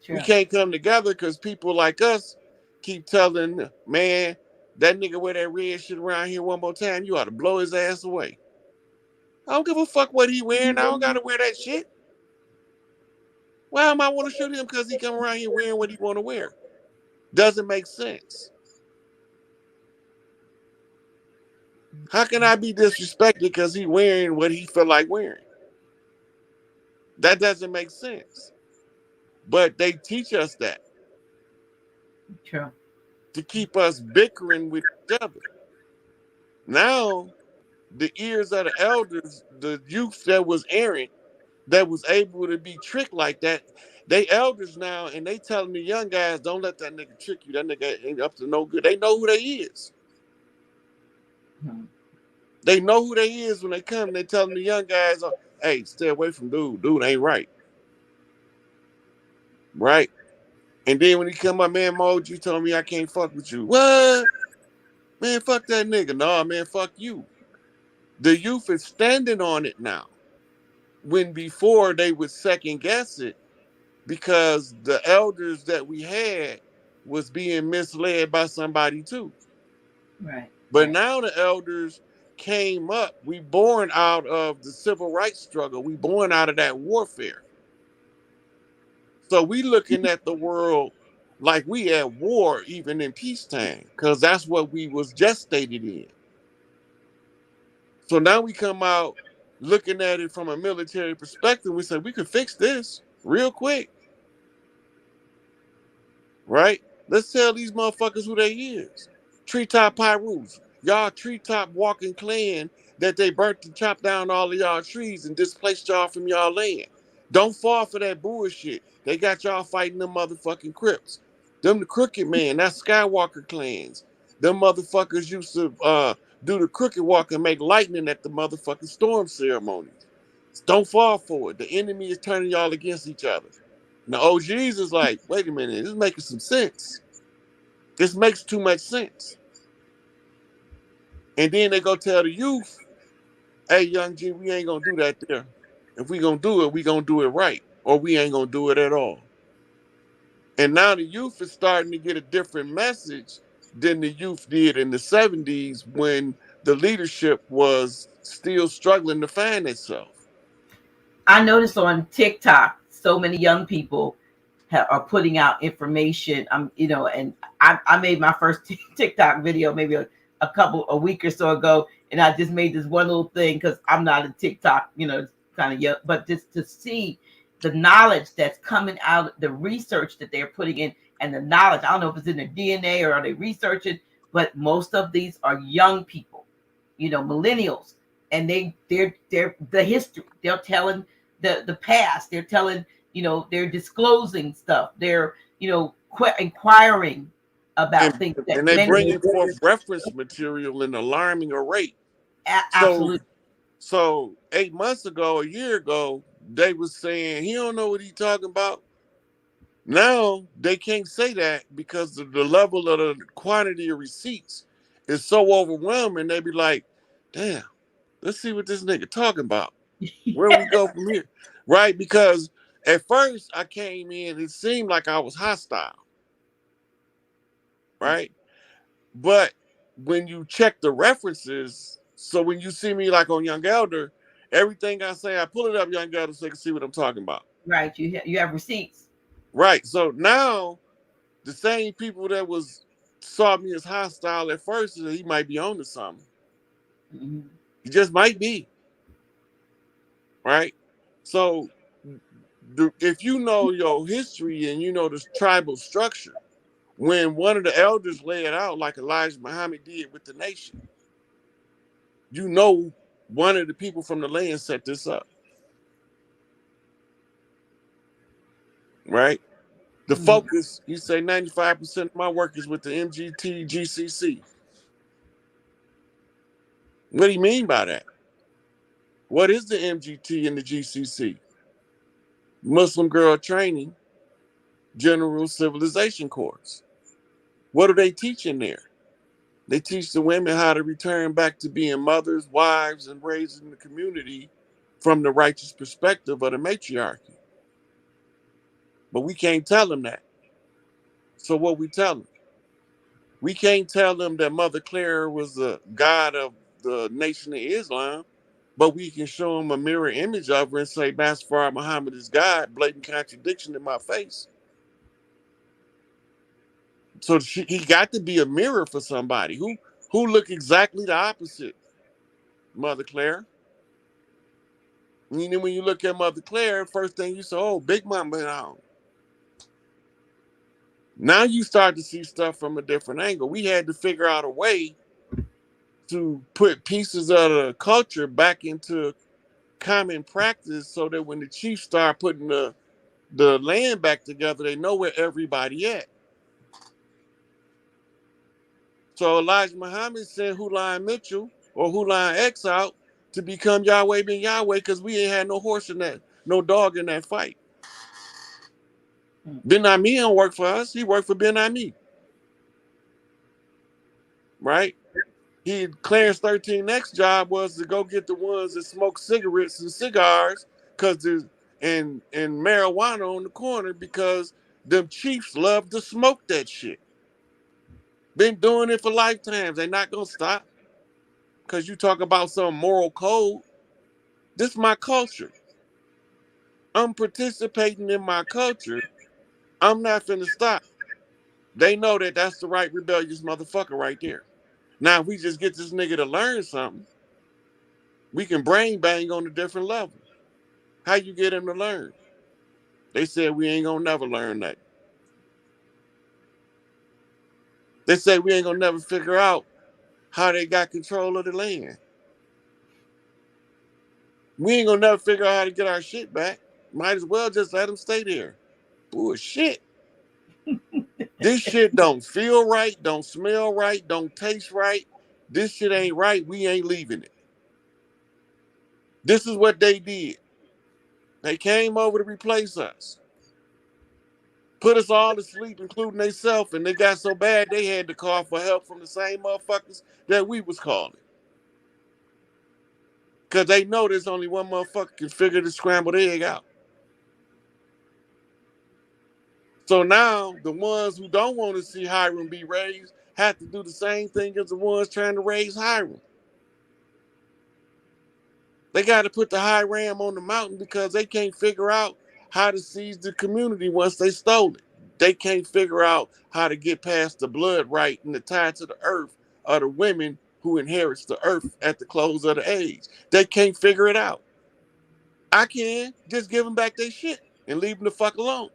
We Sure. can't come together because people like us keep telling, man, that nigga wear that red shit around here one more time, you ought to blow his ass away. I don't give a fuck what he wearing. I don't gotta wear that shit. Why am I want to shoot him because he come around here wearing what he want to wear? Doesn't make sense. How can I be disrespected because he wearing what he feel like wearing? That doesn't make sense. But they teach us that True. to keep us bickering with each other. Now, the ears of the elders, the youth that was errant, that was able to be tricked like that, they elders now, and they telling the young guys, don't let that nigga trick you. That nigga ain't up to no good. They know who they is. Hmm. They know who they is when they come. They telling the young guys, hey, stay away from dude. Dude ain't right. Right? And then when he come up, man, Mo, you told me I can't fuck with you. What? Man, fuck that nigga. Nah, man, fuck you. The youth is standing on it now. When before they would second guess it because the elders that we had was being misled by somebody too. Right. But Right. now the elders came up. We born out of the civil rights struggle. We born out of that warfare. So we looking at the world like we at war even in peacetime because that's what we was gestated in. So now we come out looking at it from a military perspective. We say we could fix this real quick, right? Let's tell these motherfuckers who they is. Treetop Pyrus. Y'all treetop walking clan that they burnt and chopped down all of y'all trees and displaced y'all from y'all land. Don't fall for that bullshit. They got y'all fighting them motherfucking Crips. Them the Crooked Man, that's Skywalker clans. Them motherfuckers used to do the Crooked Walk and make lightning at the motherfucking storm ceremonies. Don't fall for it. The enemy is turning y'all against each other. And the OGs is like, wait a minute, this is making some sense. This makes too much sense. And then they go tell the youth, hey, young G, we ain't gonna do that there. If we gonna do it, we gonna do it right. Or we ain't gonna do it at all. And now the youth is starting to get a different message than the youth did in the 70s when the leadership was still struggling to find itself. I noticed on TikTok, so many young people are putting out information. And I made my first TikTok video maybe a week or so ago, and I just made this one little thing because I'm not a TikTok, kind of young, but just to see the knowledge that's coming out, the research that they're putting in, and the knowledge. I don't know if it's in their DNA or are they researching, but most of these are young people, millennials, and they're the history. They're telling the past. They're telling, they're disclosing stuff. They're, inquiring about and things and that they many bringing forth reference material in alarming rate. So absolutely. so 8 months ago, a year ago, they was saying he don't know what he talking about. Now they can't say that because the level of the quantity of receipts is so overwhelming. They be like, damn, let's see what this nigga talking about. Where we go from here? Right? Because at first I came in, it seemed like I was hostile, right? But when you check the references, so when you see me like on Young Elder, everything I say, I pull it up Young Elder so you can see what I'm talking about. Right. You have receipts. Right. So now the same people that was saw me as hostile at first, he might be on to something. Mhm. He just might be, right? So if you know your history and you know the tribal structure, when one of the elders lay it out like Elijah Muhammad did with the nation, you know one of the people from the land set this up, right? The Mhm. focus, you say 95% of my work is with the MGT GCC. What do you mean by that? What is the MGT and the GCC? Muslim Girl Training General Civilization Course. What are they teaching there? They teach the women how to return back to being mothers, wives, and raising the community from the righteous perspective of the matriarchy. But we can't tell them that. So what we tell them? We can't tell them that Mother Claire was the god of the Nation of Islam, but we can show them a mirror image of her and say Master Muhammad is God, blatant contradiction in my face. So he got to be a mirror for somebody who look exactly the opposite, Mother Claire. And then when you look at Mother Claire, first thing you say, oh, Big Mama on. Now you start to see stuff from a different angle. We had to figure out a way to put pieces of the culture back into common practice so that when the chiefs start putting the land back together, they know where everybody at. So Elijah Muhammad sent Huline Mitchell or Huline X out to become Yahweh ben Yahweh because we ain't had no horse in that, no dog in that fight. Ben Ami don't work for us. He worked for Ben Ami, right? Clarence 13X job was to go get the ones that smoke cigarettes and cigars because there's and marijuana on the corner because them chiefs love to smoke that shit. Been doing it for lifetimes. They're not gonna stop because you talk about some moral code. This is my culture. I'm participating in my culture. I'm not finna stop. They know that that's the right rebellious motherfucker right there. Now, if we just get this nigga to learn something, we can brain bang on a different level. How you get him to learn? They said we ain't gonna never learn that. They said we ain't gonna never figure out how they got control of the land. We ain't gonna never figure out how to get our shit back. Might as well just let them stay there. Bullshit. This shit don't feel right, don't smell right, don't taste right. This shit ain't right. We ain't leaving it. This is what they did. They came over to replace us, put us all to sleep, including themselves, and they got so bad they had to call for help from the same motherfuckers that we was calling. Because they know there's only one motherfucker can figure the scrambled egg out. So now the ones who don't want to see Hiram be raised have to do the same thing as the ones trying to raise Hiram. They got to put the high ram on the mountain because they can't figure out how to seize the community once they stole it. They can't figure out how to get past the blood right and the tie to the earth of the women who inherits the earth at the close of the age. They can't figure it out. I can just give them back their shit. and leave them the fuck alone.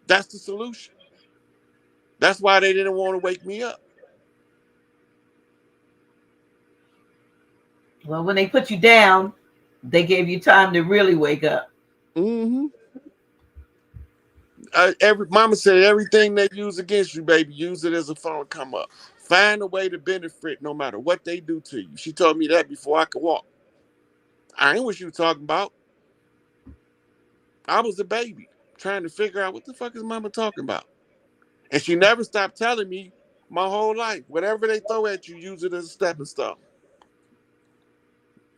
That's the solution. That's why they didn't want to wake me up. Well, when they put you down, they gave you time to really wake up. Mm-hmm. Every mama said everything they use against you, baby, use it as a phone come up. Find a way to benefit no matter what they do to you. She told me that before I could walk. I ain't what she was talking about. I was a baby trying to figure out what the fuck is mama talking about. And she never stopped telling me my whole life. Whatever they throw at you, use it as a stepping stone.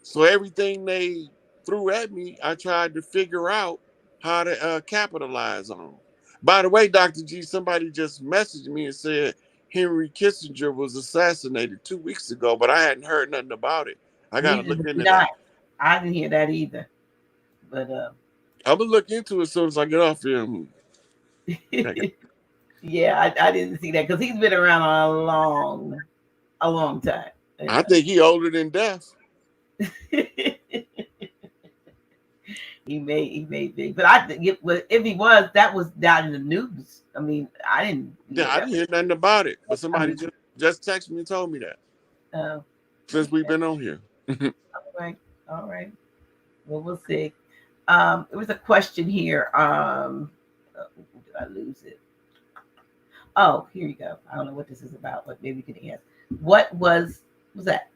So everything they threw at me, I tried to figure out how to capitalize on. By the way, Dr. G, somebody just messaged me and said Henry Kissinger was assassinated 2 weeks ago, but I hadn't heard nothing about it. I got to Neither look did into that. I. I didn't hear that either. But I'm going to look into it as soon as I get off here. yeah, I didn't see that because he's been around a long time. I think he older than death. He may be, but I think if he was, that was down in the news. I mean, I didn't Yeah, hear I that. didn't hear nothing about it, but I somebody mean, just texted me and told me that uh, since we've been on here. all right, all right. Well, we'll see. There was a question here. Did I lose it? Oh, here you go. I don't know what this is about, but maybe you can ask. What was that?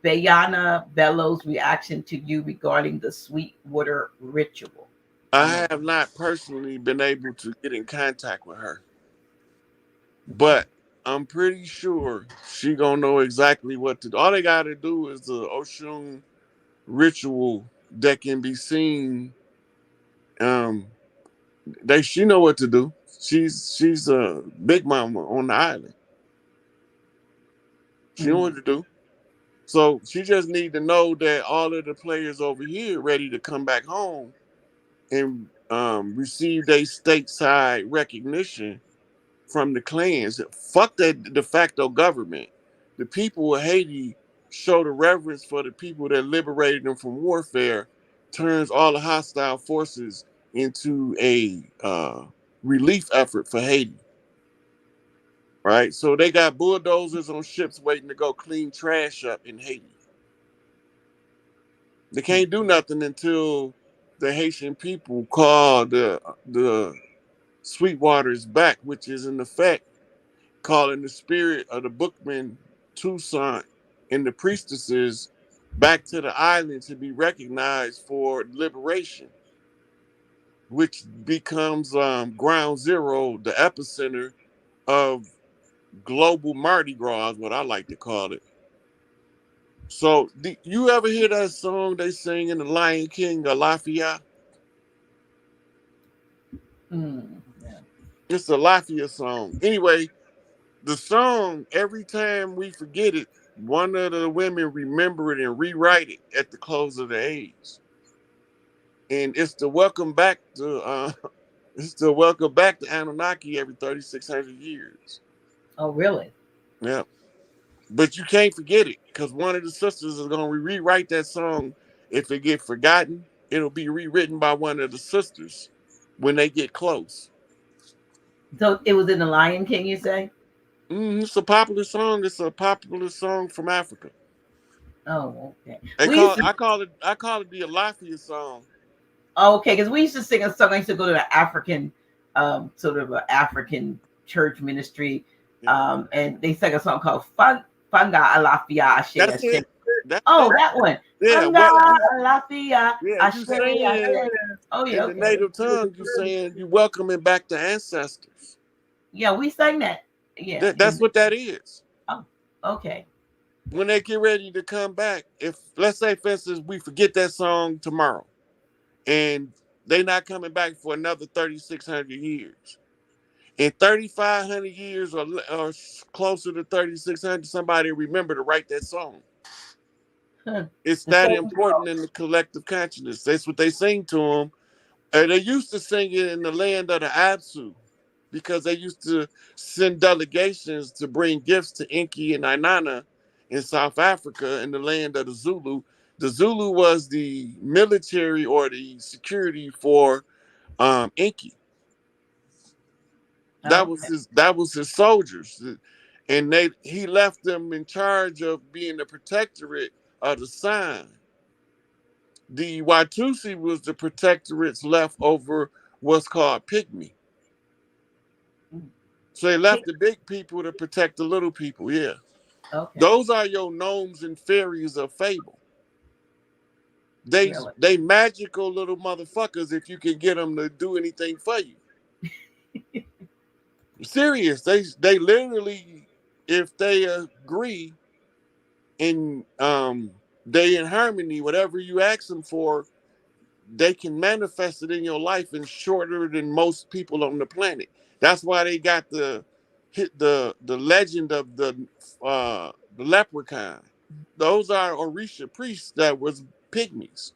Bayana Bellows' reaction to you regarding the Sweetwater ritual. I don't I know. have not personally been able to get in contact with her, but I'm pretty sure she gonna know exactly what to do. All they gotta do is the Oshun ritual that can be seen. Um, she know what to do. She's a big mama on the island. She know Mm, what to do. So she just need to know that all of the players over here ready to come back home and receive their stateside recognition from the clans. Fuck that de facto government. The people of Haiti show the reverence for the people that liberated them from warfare, turns all the hostile forces into a relief effort for Haiti. Right? So they got bulldozers on ships waiting to go clean trash up in Haiti. They can't do nothing until the Haitian people call the Sweetwaters back, which is in effect calling the spirit of the bookman Toussaint and the priestesses back to the island to be recognized for liberation, which becomes ground zero, the epicenter of global Mardi Gras, is what I like to call it. So, you ever hear that song they sing in The Lion King, Lafayette? yeah. It's a Lafayette song. Anyway, the song, every time we forget it, one of the women remember it and rewrite it at the close of the age. And it's the welcome back to it's the welcome back to Anunnaki every 3,600 years. Oh, really? Yeah. But you can't forget it because one of the sisters is gonna rewrite that song. If it get forgotten, it'll be rewritten by one of the sisters when they get close. So it was in the Lion King, you say? It's a popular song. It's a popular song from Africa. Oh, okay. They We used call to. I call it the Alafia song. Oh, okay, because we used to sing a song. I used to go to the African, sort of an African church ministry, Yeah. and they sang a song called Fanga Alafia Ashe That's Ashe. it. That's Oh, it. that one. Yeah. Fanga What you Alafia yeah, Ashe you saying Ashe. Oh, yeah, in the okay. native tongue, you saying you welcoming back the ancestors. Yeah, we sang that. Yeah, That's what that is. oh, okay. When they get ready to come back, if let's say for instance we forget that song tomorrow and they not coming back for another 3,600 years. In 3,500 years or closer to 3,600, somebody remember to write that song. Huh. It's The that same. important in the collective consciousness. That's what they sing to them. And they used to sing it in the land of the Absu because they used to send delegations to bring gifts to Inki and Inanna in South Africa in the land of the Zulu The Zulu was the military or the security for Inky. Okay. That was his soldiers, and he left them in charge of being the protectorate of the sign. The Watusi was the protectorates left over what's called Pygmy. Mm. So they left Pick- the big people to protect the little people. Yeah, Okay. those are your gnomes and fairies of fable. Really. They magical little motherfuckers if you can get them to do anything for you. Serious. They literally, if they agree and they in harmony, whatever you ask them for, they can manifest it in your life in shorter than most people on the planet. That's why they got the legend of the leprechaun. Those are Orisha priests that was pygmies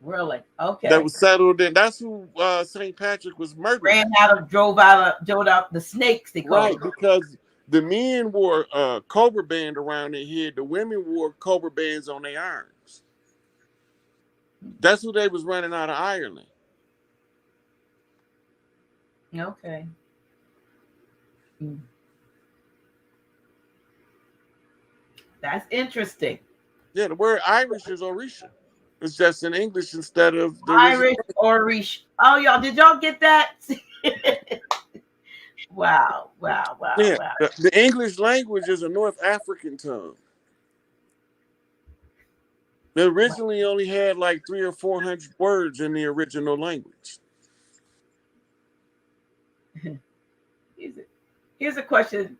Really. that Okay. was settled in. That's who Saint Patrick was murdering. Ran out of, drove out the snakes, they called Right, them. because the men wore a cobra band around their head. The women wore cobra bands on their arms. That's who they was running out of Ireland. Okay. Mm. That's interesting. Yeah, the word Irish is Orisha. It's just in English instead of the original. Irish Orish. Oh, y'all, did y'all get that? Wow, wow, wow, Yeah, wow. the English language is a North African tongue. They Wow. originally only had like 300 or 400 words in the original language. Here's a, here's a question.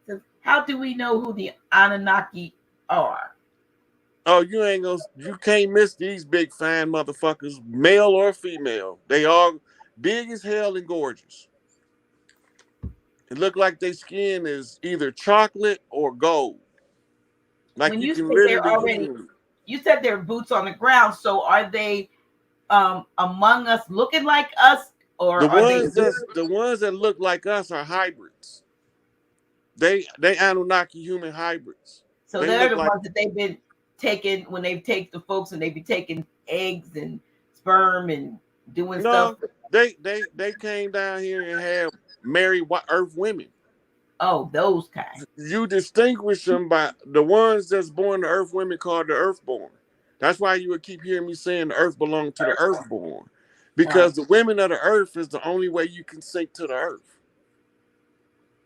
Says, how do we know who the Anunnaki are? Oh, you can't miss these big fine motherfuckers, male or female. They all big as hell and gorgeous. It look like their skin is either chocolate or gold. Like When you you can say they're literally hear already, them. you said they're boots on the ground. So are they among us, looking like us, or are they? The ones that look like us are hybrids. They Anunnaki human hybrids. So They they're look the like ones that they've been taking when they've taken the folks and they be taking eggs and sperm and doing stuff. no, they came down here and had married earth women. Oh, those kind. You distinguish them by the ones that's born to earth women called the earthborn. That's why you would keep hearing me saying the earth belonged to the earthborn. Right. Because the women of the earth is the only way you can sink to the earth.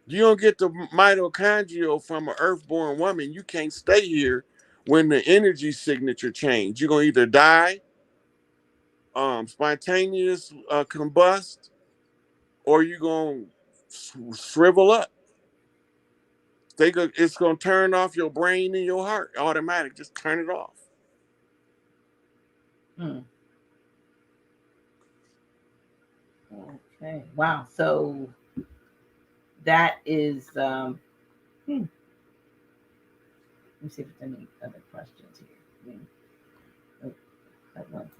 You don't get the mitochondrial from an earthborn woman. You can't stay here when the energy signature change. You're gonna either die, spontaneous combust, or you're gonna shrivel up. It's gonna turn off your brain and your heart automatic. Just turn it off. Hmm. Okay. Wow. So that is. Let me see if there's any other questions here. Oh, that one.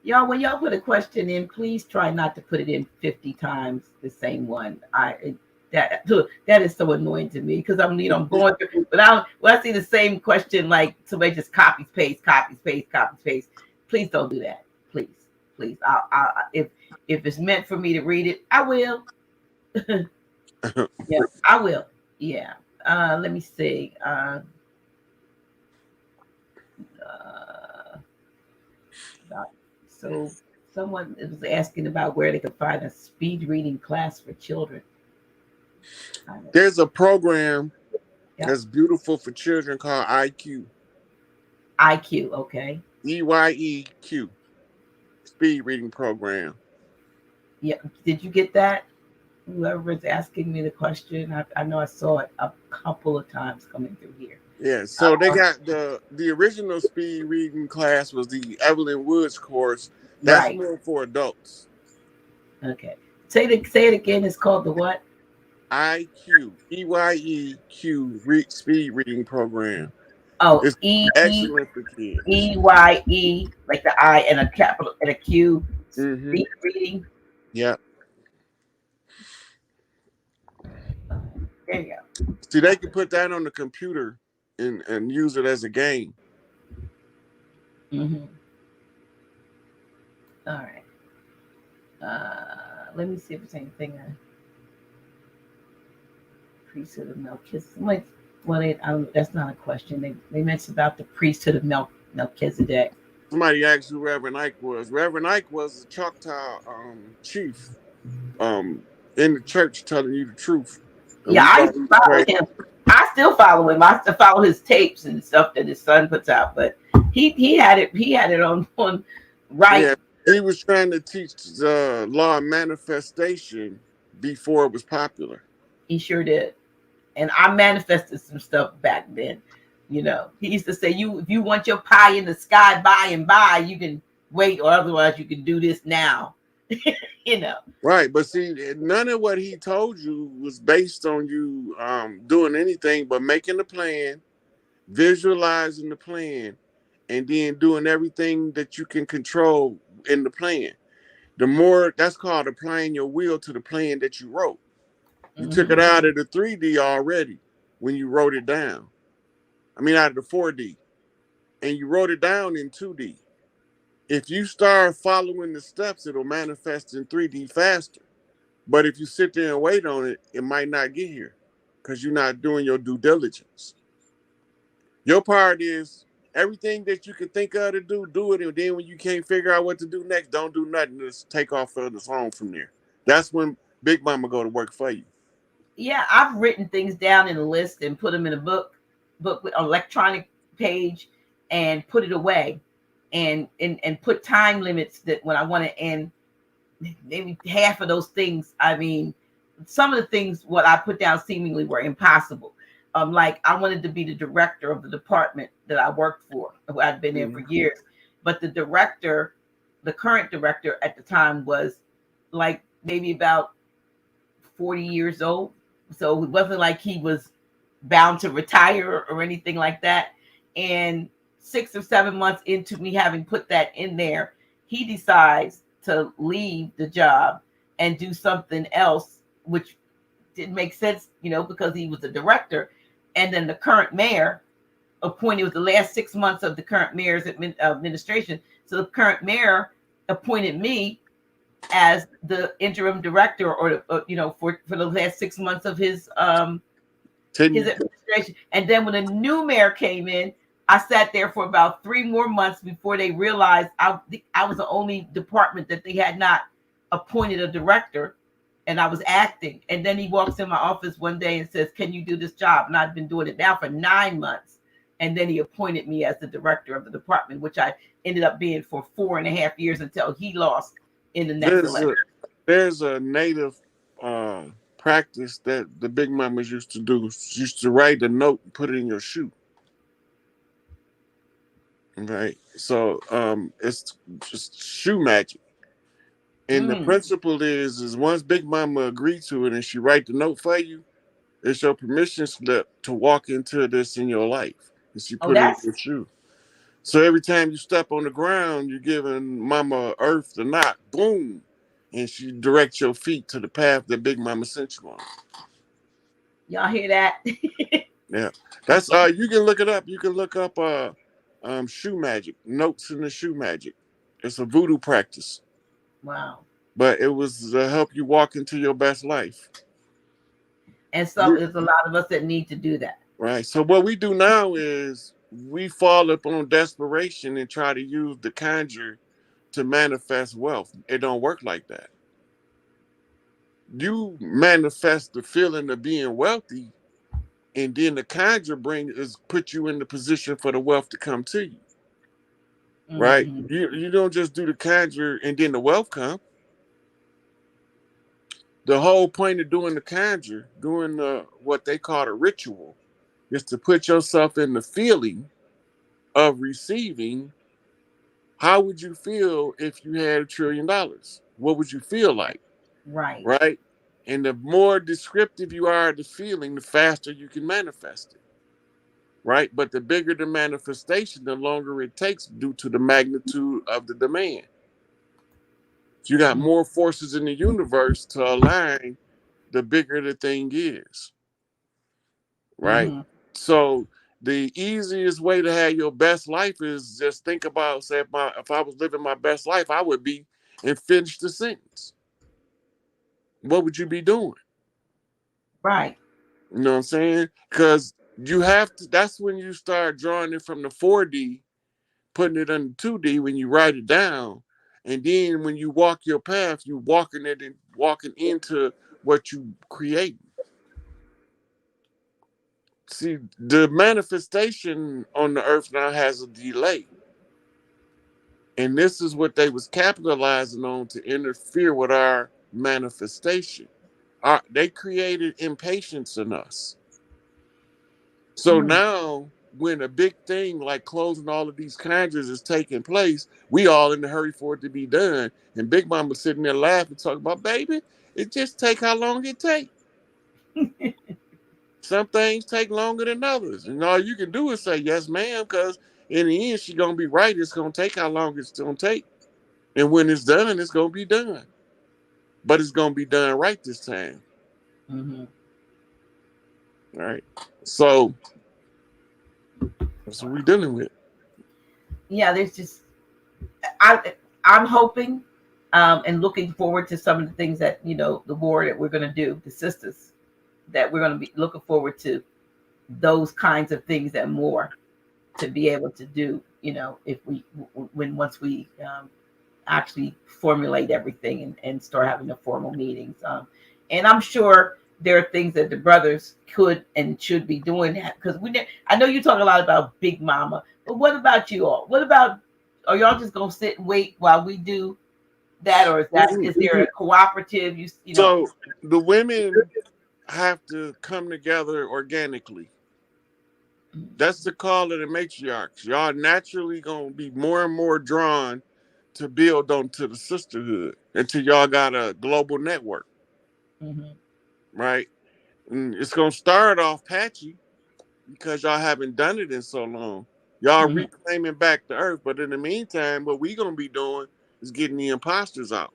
Y'all, when y'all put a question in, please try not to put it in 50 times the same one. That is so annoying to me because I'm going through, but when I see the same question, like somebody just copies, paste, copies, paste, copies, paste. Please don't do that. Please, please. If it's meant for me to read it, I will. Yeah, I will. Yeah. Let me see. Uh, so someone was asking about where they could find a speed reading class for children. There's a program Yeah. that's beautiful for children called IQ. IQ. Okay. EYEQ. Speed reading program. Yeah. Did you get that? Whoever's asking me the question, I know I saw it a couple of times coming through here. Yeah, so they got the original speed reading class was the Evelyn Woods course. That's Right. more for adults. Okay. Say it again. It's called the what? IQ, EYEQ speed reading program. Oh, It's excellent for kids. like the I and a capital and a Q. Hmm. Speed reading. Yeah. There you go. See, they can put that on the computer and use it as a game. Mm-hmm. All right. Let me see if there's anything. Priesthood of Melchizedek. Like, well, that's not a question. They mentioned about the priesthood of Melchizedek. Somebody asked who Reverend Ike was. Reverend Ike was a Choctaw chief in the church telling you the truth. And Yeah, we I thought used he to was follow crazy. him. I still follow him. I still follow his tapes and stuff that his son puts out. But he had it on right. Yeah, he was trying to teach the law of manifestation before it was popular. He sure did. And I manifested some stuff back then. He used to say, "You if you want your pie in the sky by and by, you can wait, or otherwise you can do this now." you know. Right, but see, none of what he told you was based on you doing anything but making the plan, visualizing the plan, and then doing everything that you can control in the plan. The more that's called applying your will to the plan that you wrote. You took Hmm. it out of the 3D already when you wrote it down. I mean, out of the 4D, and you wrote it down in 2D. If you start following the steps, it'll manifest in 3D faster. But if you sit there and wait on it, it might not get here because you're not doing your due diligence. Your part is everything that you can think of to do it. And then when you can't figure out what to do next, don't do nothing. Just take off for this home from there. That's when Big Mama go to work for you. Yeah, I've written things down in a list and put them in a book with electronic page, and put it away, and put time limits that when I want to end. Maybe half of those things. I mean, some of the things what I put down seemingly were impossible. Like I wanted to be the director of the department that I worked for. I'd been there for Mhm. years, but the current director at the time was like maybe about 40 years old. So it wasn't like he was bound to retire or anything like that. And 6 or 7 months into me having put that in there, he decides to leave the job and do something else, which didn't make sense, because he was a director. And then the current mayor appointed, it was the last 6 months of the current mayor's administration. So the current mayor appointed me as the interim director, for the last 6 months of his Ten, administration. And then when a new mayor came in, I sat there for about 3 more months before they realized I was the only department that they had not appointed a director, and I was acting. And then he walks in my office one day and says, "Can you do this job?" And I've been doing it now for 9 months. And then he appointed me as the director of the department, which I ended up being for 4.5 years until he lost in the next there's election. a there's a native uh, practice that the Big Mamas used to do. She used to write a note and put it in your shoe. Right. So it's just shoe magic. And the Mm. principle is once Big Mama agreed to it and she write the note for you, it's your permission slip to walk into this in your life. And she Oh, put it in that's your shoe. So every time you step on the ground, you're giving Mama Earth the knock, boom. And she directs your feet to the path that Big Mama sent you on. y'all hear that? Yeah. That's you can look it up. You can look up shoe magic, notes in the shoe magic. It's a voodoo practice. Wow. But it was to help you walk into your best life. And so We, there's a lot of us that need to do that. right. So what we do now is we fall upon desperation and try to use the conjure to manifest wealth. It don't work like that. You manifest the feeling of being wealthy, and then the conjure bring is put you in the position for the wealth to come to you. Right? Hmm. You don't just do the conjure and then the wealth come. The whole point of doing the conjure, doing what they call a ritual, is to put yourself in the feeling of receiving. How would you feel if you had $1 trillion? What would you feel like? Right. Right? And the more descriptive you are of the feeling, the faster you can manifest it. Right? But the bigger the manifestation, the longer it takes due to the magnitude of the demand. So you got more forces in the universe to align, the bigger the thing is. Right? Mm-hmm. So The easiest way to have your best life is just think about, say, if I was living my best life, I would be, and finish the sentence. What would you be doing? Right. You know what I'm saying? Because you have to, that's when you start drawing it from the 4D, putting it under 2D when you write it down. And then when you walk your path, you walking it and walking into what you create. See, the manifestation on the earth now has a delay. And this is what they was capitalizing on to interfere with our manifestation. They created impatience in us. So Mm. now, when a big thing like closing all of these conjures is taking place, we all in a hurry for it to be done. And Big Mama sitting there laughing, talking about, baby, it just take how long it take. Some things take longer than others. And all you can do is say, yes, ma'am, because in the end, she's going to be right. It's going to take how long it's going to take. And when it's done, it's going to be done. But it's going to be done right this time. Mm-hmm. All right. So that's what we're dealing with. Yeah, there's just I'm hoping and looking forward to some of the things that the war that we're going to do, the sisters that we're going to be looking forward to those kinds of things and more to be able to do. If we when once we actually formulate everything and start having the formal meetings. And I'm sure there are things that the brothers could and should be doing because I know you talk a lot about Big Mama, but what about you all? What about are y'all just gonna sit and wait while we do that, or is there a cooperative? So the women have to come together organically. That's the call of the matriarchs. Y'all naturally gonna be more and more drawn to build onto the sisterhood until y'all got a global network, Mm-hmm. right? And it's gonna start off patchy because y'all haven't done it in so long. Y'all Mm-hmm. reclaiming back the earth, but in the meantime, what we gonna be doing is getting the imposters out.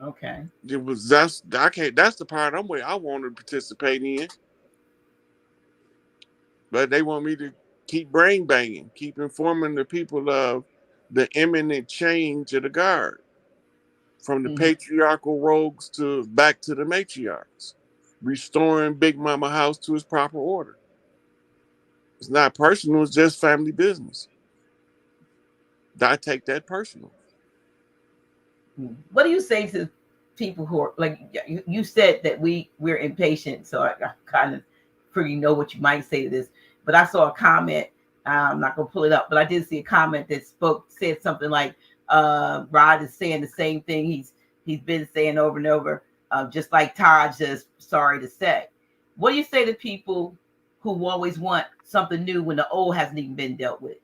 Okay. That's the part I want to participate in, but they want me to keep brain banging, keep informing the people of the imminent change of the guard from the Mm-hmm. patriarchal rogues to back to the matriarchs, restoring Big Mama House to its proper order. It's not personal; it's just family business. I take that personal. What do you say to people who are like you said that we're impatient? So I kind of pretty know what you might say to this. But I saw a comment. I'm not gonna pull it up, but I did see a comment that said something like, "Rod is saying the same thing he's been saying over and over, just like Todd says. Sorry to say." What do you say to people who always want something new when the old hasn't even been dealt with?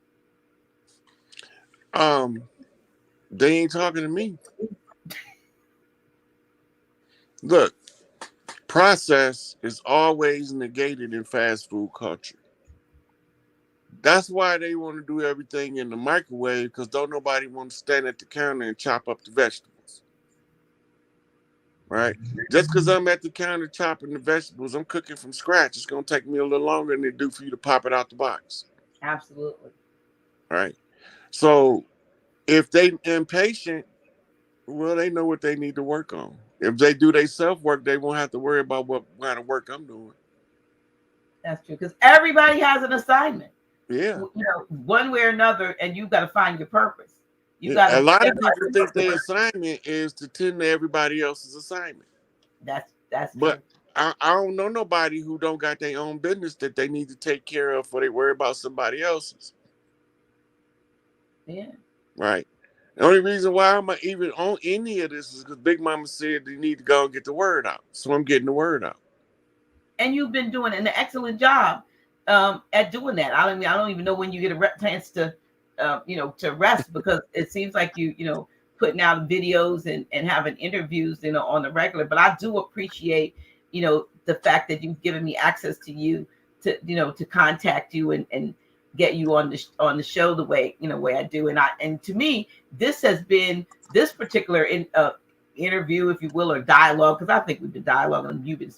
Um, they ain't talking to me. Look, process is always negated in fast food culture. That's why they want to do everything in the microwave because don't nobody want to stand at the counter and chop up the vegetables, right? Just because I'm at the counter chopping the vegetables, I'm cooking from scratch. It's gonna take me a little longer than it do for you to pop it out the box, Absolutely. right? So if they impatient, well, they know what they need to work on. If they do their self work, they won't have to worry about what kind of work I'm doing. That's true because everybody has an assignment. Yeah. One way or another, and you've got to find your purpose. You Yeah. got A to. lot of people think their assignment is to tend to everybody else's assignment. That's But true. I don't know nobody who don't got their own business that they need to take care of before they worry about somebody else's. Yeah. Right. The only reason why I'm even on any of this is because Big Mama said they need to go and get the word out. So I'm getting the word out. And you've been doing an excellent job at doing that. I don't even know when you get a chance to, to rest because it seems like putting out videos and having interviews, on the regular. But I do appreciate, the fact that you've given me access to you to contact you and get you on the show the way I do. And to me, this has been this particular interview, if you will, or dialogue, because I think we've been dialoguing and you've been,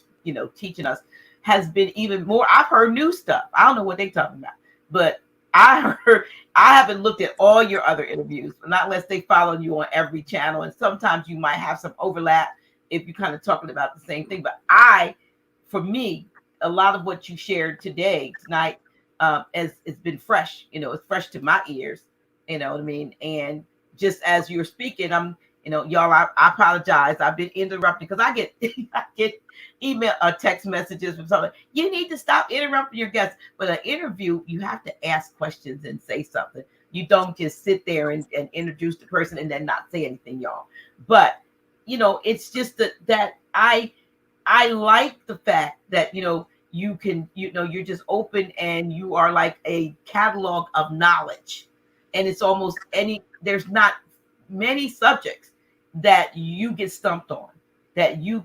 teaching us. has been even more. I've heard new stuff. I don't know what they're talking about, but I heard I haven't looked at all your other interviews, not unless they follow you on every channel. And sometimes you might have some overlap if you're kind of talking about the same thing. But for me, a lot of what you shared today, tonight, as it's been fresh. It's fresh to my ears. You know what I mean? And just as you're speaking, y'all, I apologize. I've been interrupting because I get I get email or text messages from someone. You need to stop interrupting your guests. But an interview, you have to ask questions and say something. You don't just sit there and introduce the person and then not say anything, y'all. But it's just that I like the fact that you can you're just open and you are like a catalog of knowledge, and it's almost there's not many subjects that you get stumped on, that you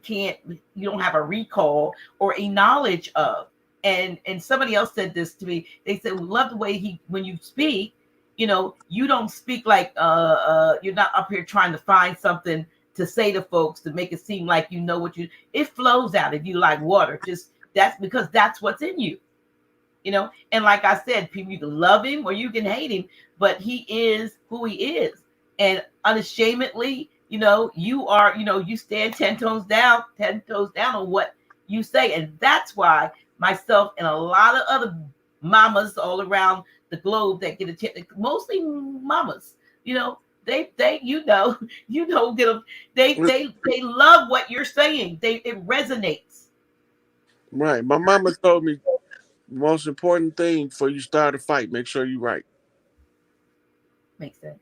don't have a recall or a knowledge of. And somebody else said this to me. They said, we love the way when you speak, you don't speak like you're not up here trying to find something to say to folks to make it seem like it flows out of you like water. Just that's because that's what's in you. And like I said, people, you can love him or you can hate him, but he is who he is. And unashamedly, you stand 10 toes down on what you say. And that's why myself and a lot of other mamas all around the globe that get a chance, mostly mamas, they get them, they love what you're saying. It resonates. Right. My mama told me the most important thing before you start a fight, make sure you right. Makes sense.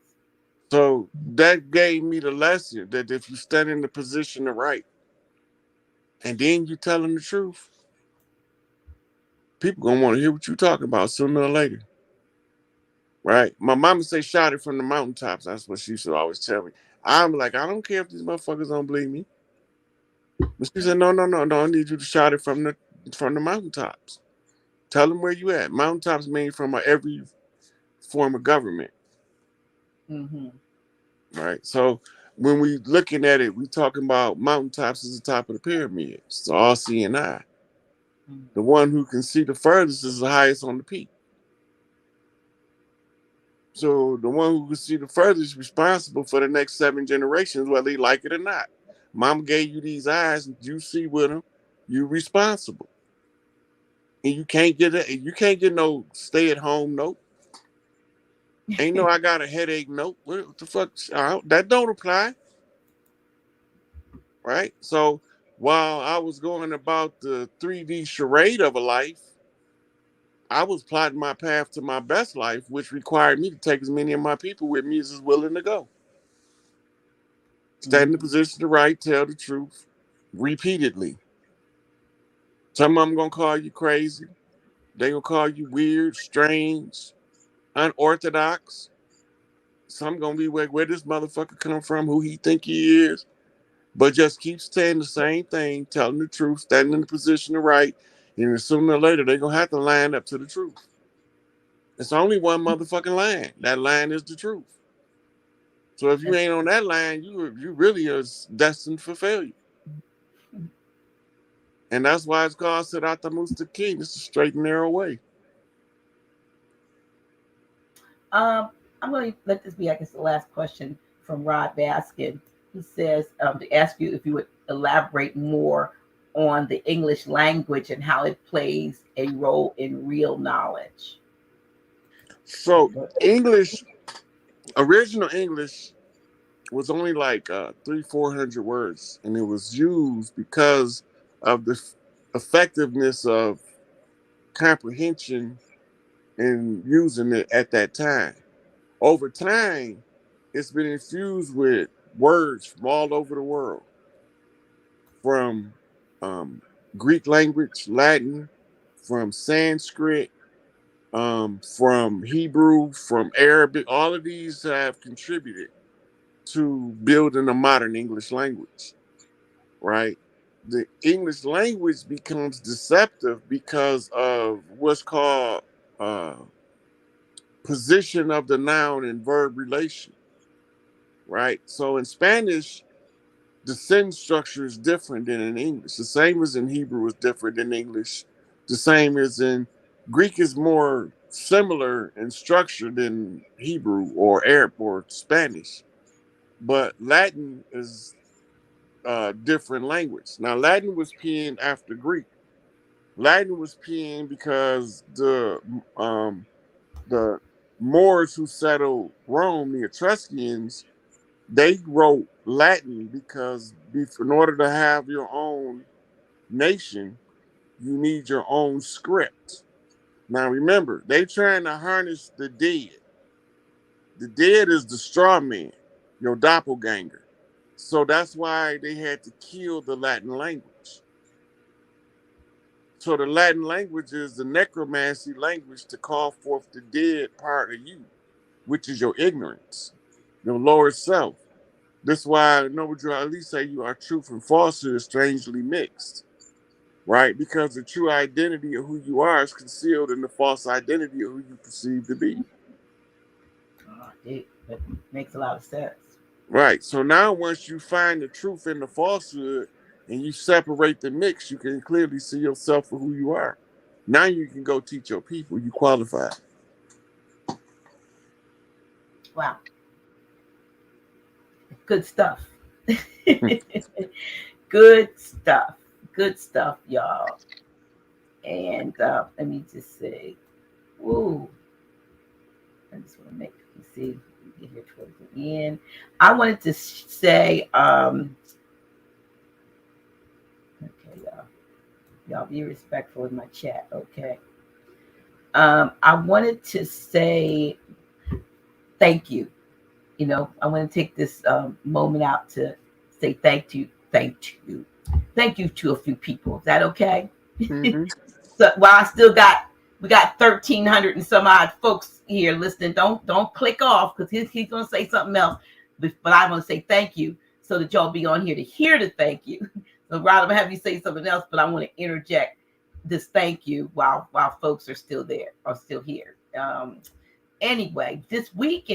So that gave me the lesson that if you stand in the position of right and then you telling the truth, people gonna want to hear what you talking about sooner or later. Right? My mama say shout it from the mountaintops. That's what she used to always tell me. I'm like, I don't care if these motherfuckers don't believe me. But she said, no, no, no, no. I need you to shout it from the mountaintops. Tell them where you at. Mountaintops mean from every form of government. Mm-hmm. Right? So when we looking at it, we talking about mountaintops as the top of the pyramid. It's all seeing eye. Mm-hmm. The one who can see the furthest is the highest on the peak. So the one who can see the furthest is responsible for the next 7 generations, whether they like it or not. Mama gave you these eyes, and you see with them. You responsible, and you can't get no stay at home note. Ain't no I got a headache note. What the fuck? That don't apply, right? So while I was going about the 3D charade of a life, I was plotting my path to my best life, which required me to take as many of my people with me as is willing to go. Stand in the Mm-hmm. position to right, tell the truth repeatedly. Some of them gonna call you crazy. They gonna call you weird, strange, unorthodox. Some gonna be where this motherfucker come from, who he think he is. But just keep saying the same thing, telling the truth, standing in the position to right, and sooner or later they gonna have to line up to the truth. It's only one motherfucking line. That line is the truth. So if you That's ain't on that line, you really is destined for failure. And that's why it's called Sirata Mustaqim. It's a straight and narrow way. I'm going to let this be, I guess, the last question from Rod Baskin. He says to ask you if you would elaborate more on the English language and how it plays a role in real knowledge. So English, original English was only like 300-400 words, and it was used because of the effectiveness of comprehension and using it at that time. Over time, it's been infused with words from all over the world, from um, Greek language, Latin, from Sanskrit, from Hebrew, from Arabic. All of these have contributed to building a modern English language, right? The English language becomes deceptive because of what's called uh, position of the noun and verb relation, right? So in Spanish, the sentence structure is different than in English. The same as in Hebrew is different than English. The same as in Greek is more similar in structure than Hebrew or Arab or Spanish. But Latin is a different language. Now, Latin was penned after Greek. Latin was penned because the Moors who settled Rome, the Etruscans, they wrote Latin because in order to have your own nation, you need your own script. Now remember, they trying to harness the dead. The dead is the straw man, your doppelganger. So that's why they had to kill the Latin language. So the Latin language is the necromancy language to call forth the dead part of you, which is your ignorance, your lower self. That's why Noble Drew Ali say you are truth and falsehood strangely mixed, right? Because the true identity of who you are is concealed in the false identity of who you perceive to be. Oh, that makes a lot of sense. Right. So now once you find the truth in the falsehood and you separate the mix, you can clearly see yourself for who you are. Now you can go teach your people. You qualify. Wow, good stuff. Good stuff. Good stuff, y'all. And let me just say, woo. I just want to make you see get here towards the end. I wanted to say, okay, y'all be respectful in my chat, okay? I wanted to say thank you. You know, I want to take this moment out to say thank you to a few people. Is that okay? Mm-hmm. So while I still got we got 1,300 and some odd folks here listening. Don't click off because he's gonna say something else. But I want to say thank you so that y'all be on here to hear the thank you. So rather than have you say something else, but I want to interject this thank you while folks are still there or still here. Anyway, this week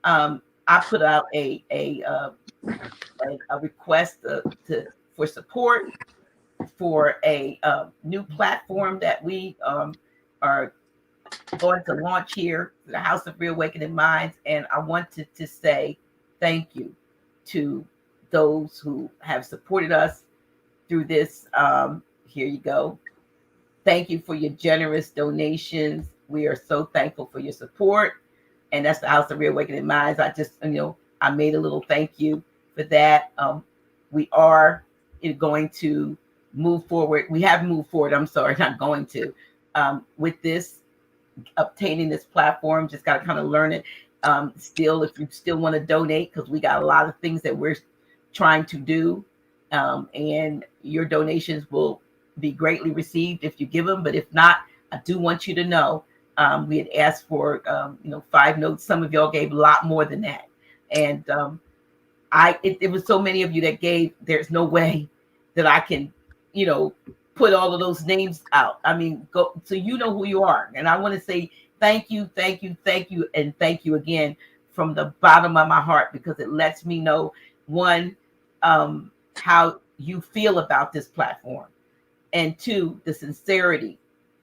I put out a request for support for a new platform that we are going to launch here, the House of Reawakening Minds. And I wanted to say thank you to those who have supported us through this. Here you go. Thank you for your generous donations. We are so thankful for your support. And that's the House of Reawakening Minds. I just, I made a little thank you for that. We are going to move forward. We have moved forward. I'm sorry, not going to. With this, obtaining this platform, just got to kind of learn it. Still, if you still want to donate, because we got a lot of things that we're trying to do. And your donations will be greatly received if you give them. But if not, I do want you to know we had asked for 5 notes. Some of y'all gave a lot more than that, and it was so many of you that gave. There's no way that I can put all of those names out. I mean, go so you know who you are, and I want to say thank you, thank you, thank you, and thank you again from the bottom of my heart, because it lets me know, one, how you feel about this platform, and two, the sincerity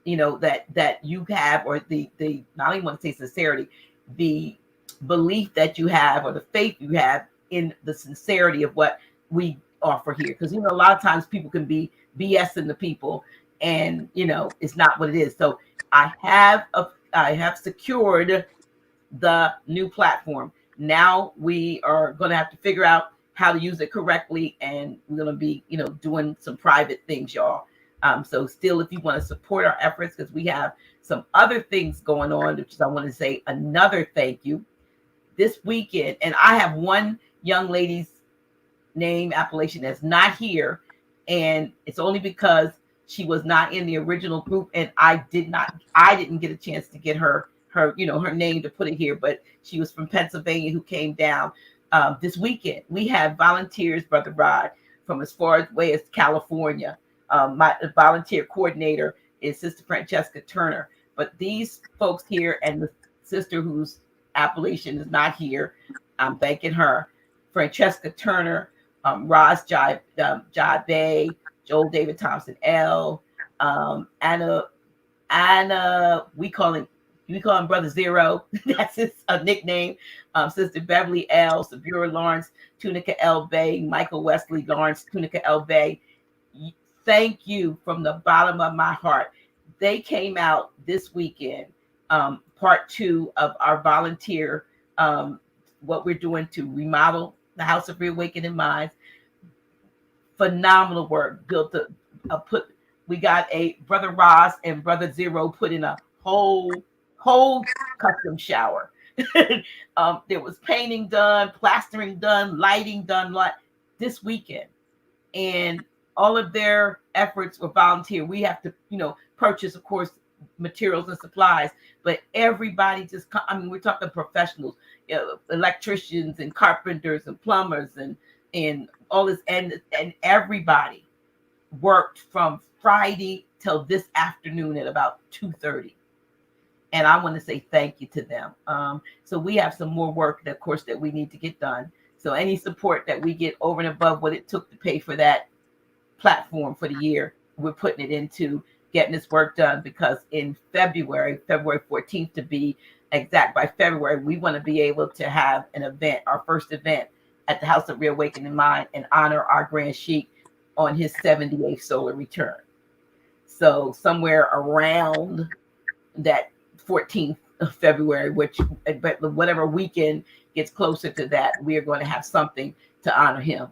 that you have, or the not even want to say sincerity, the belief that you have, or the faith you have in the sincerity of what we offer here. Because a lot of times people can be BSing the people, and it's not what it is. So I have secured the new platform. Now we are going to have to figure out how to use it correctly, and we're going to be doing some private things, y'all. So still, if you want to support our efforts, because we have some other things going on, which is, I want to say another thank you this weekend. And I have one young lady's name appellation that's not here, and it's only because she was not in the original group, and I didn't get a chance to get her name to put it here, but she was from Pennsylvania who came down this weekend. We have volunteers, Brother Rod, from as far away as California. My volunteer coordinator is Sister Francesca Turner, but these folks here, and the sister whose appellation is not here, I'm thanking her. Francesca Turner, Jai Bay, Joel David Thompson L, Anna we call him Brother Zero. That's his nickname. Sister Beverly L, Sabura Lawrence, Tunica L Bay, Michael Wesley Lawrence, Tunica L Bay. Thank you from the bottom of my heart. They came out this weekend, part 2 of our volunteer, what we're doing to remodel the House of Reawakening Minds. Phenomenal work. Built we got a Brother Ross and Brother Zero put in a whole custom shower. There was painting done, plastering done, lighting done this weekend. And all of their efforts were volunteer. We have to, purchase, of course, materials and supplies, but everybody we're talking professionals, electricians and carpenters and plumbers and all this, and everybody worked from Friday till this afternoon at about 2:30. And I want to say thank you to them. So we have some more work, of course, that we need to get done. So any support that we get over and above what it took to pay for that platform for the year, we're putting it into getting this work done, because in February 14th to be exact, by February, we want to be able to have an event, our first event at the House of Reawakening Mind, and honor our Grand Sheik on his 78th solar return. So somewhere around that 14th of February, but whatever weekend gets closer to that, we are going to have something to honor him.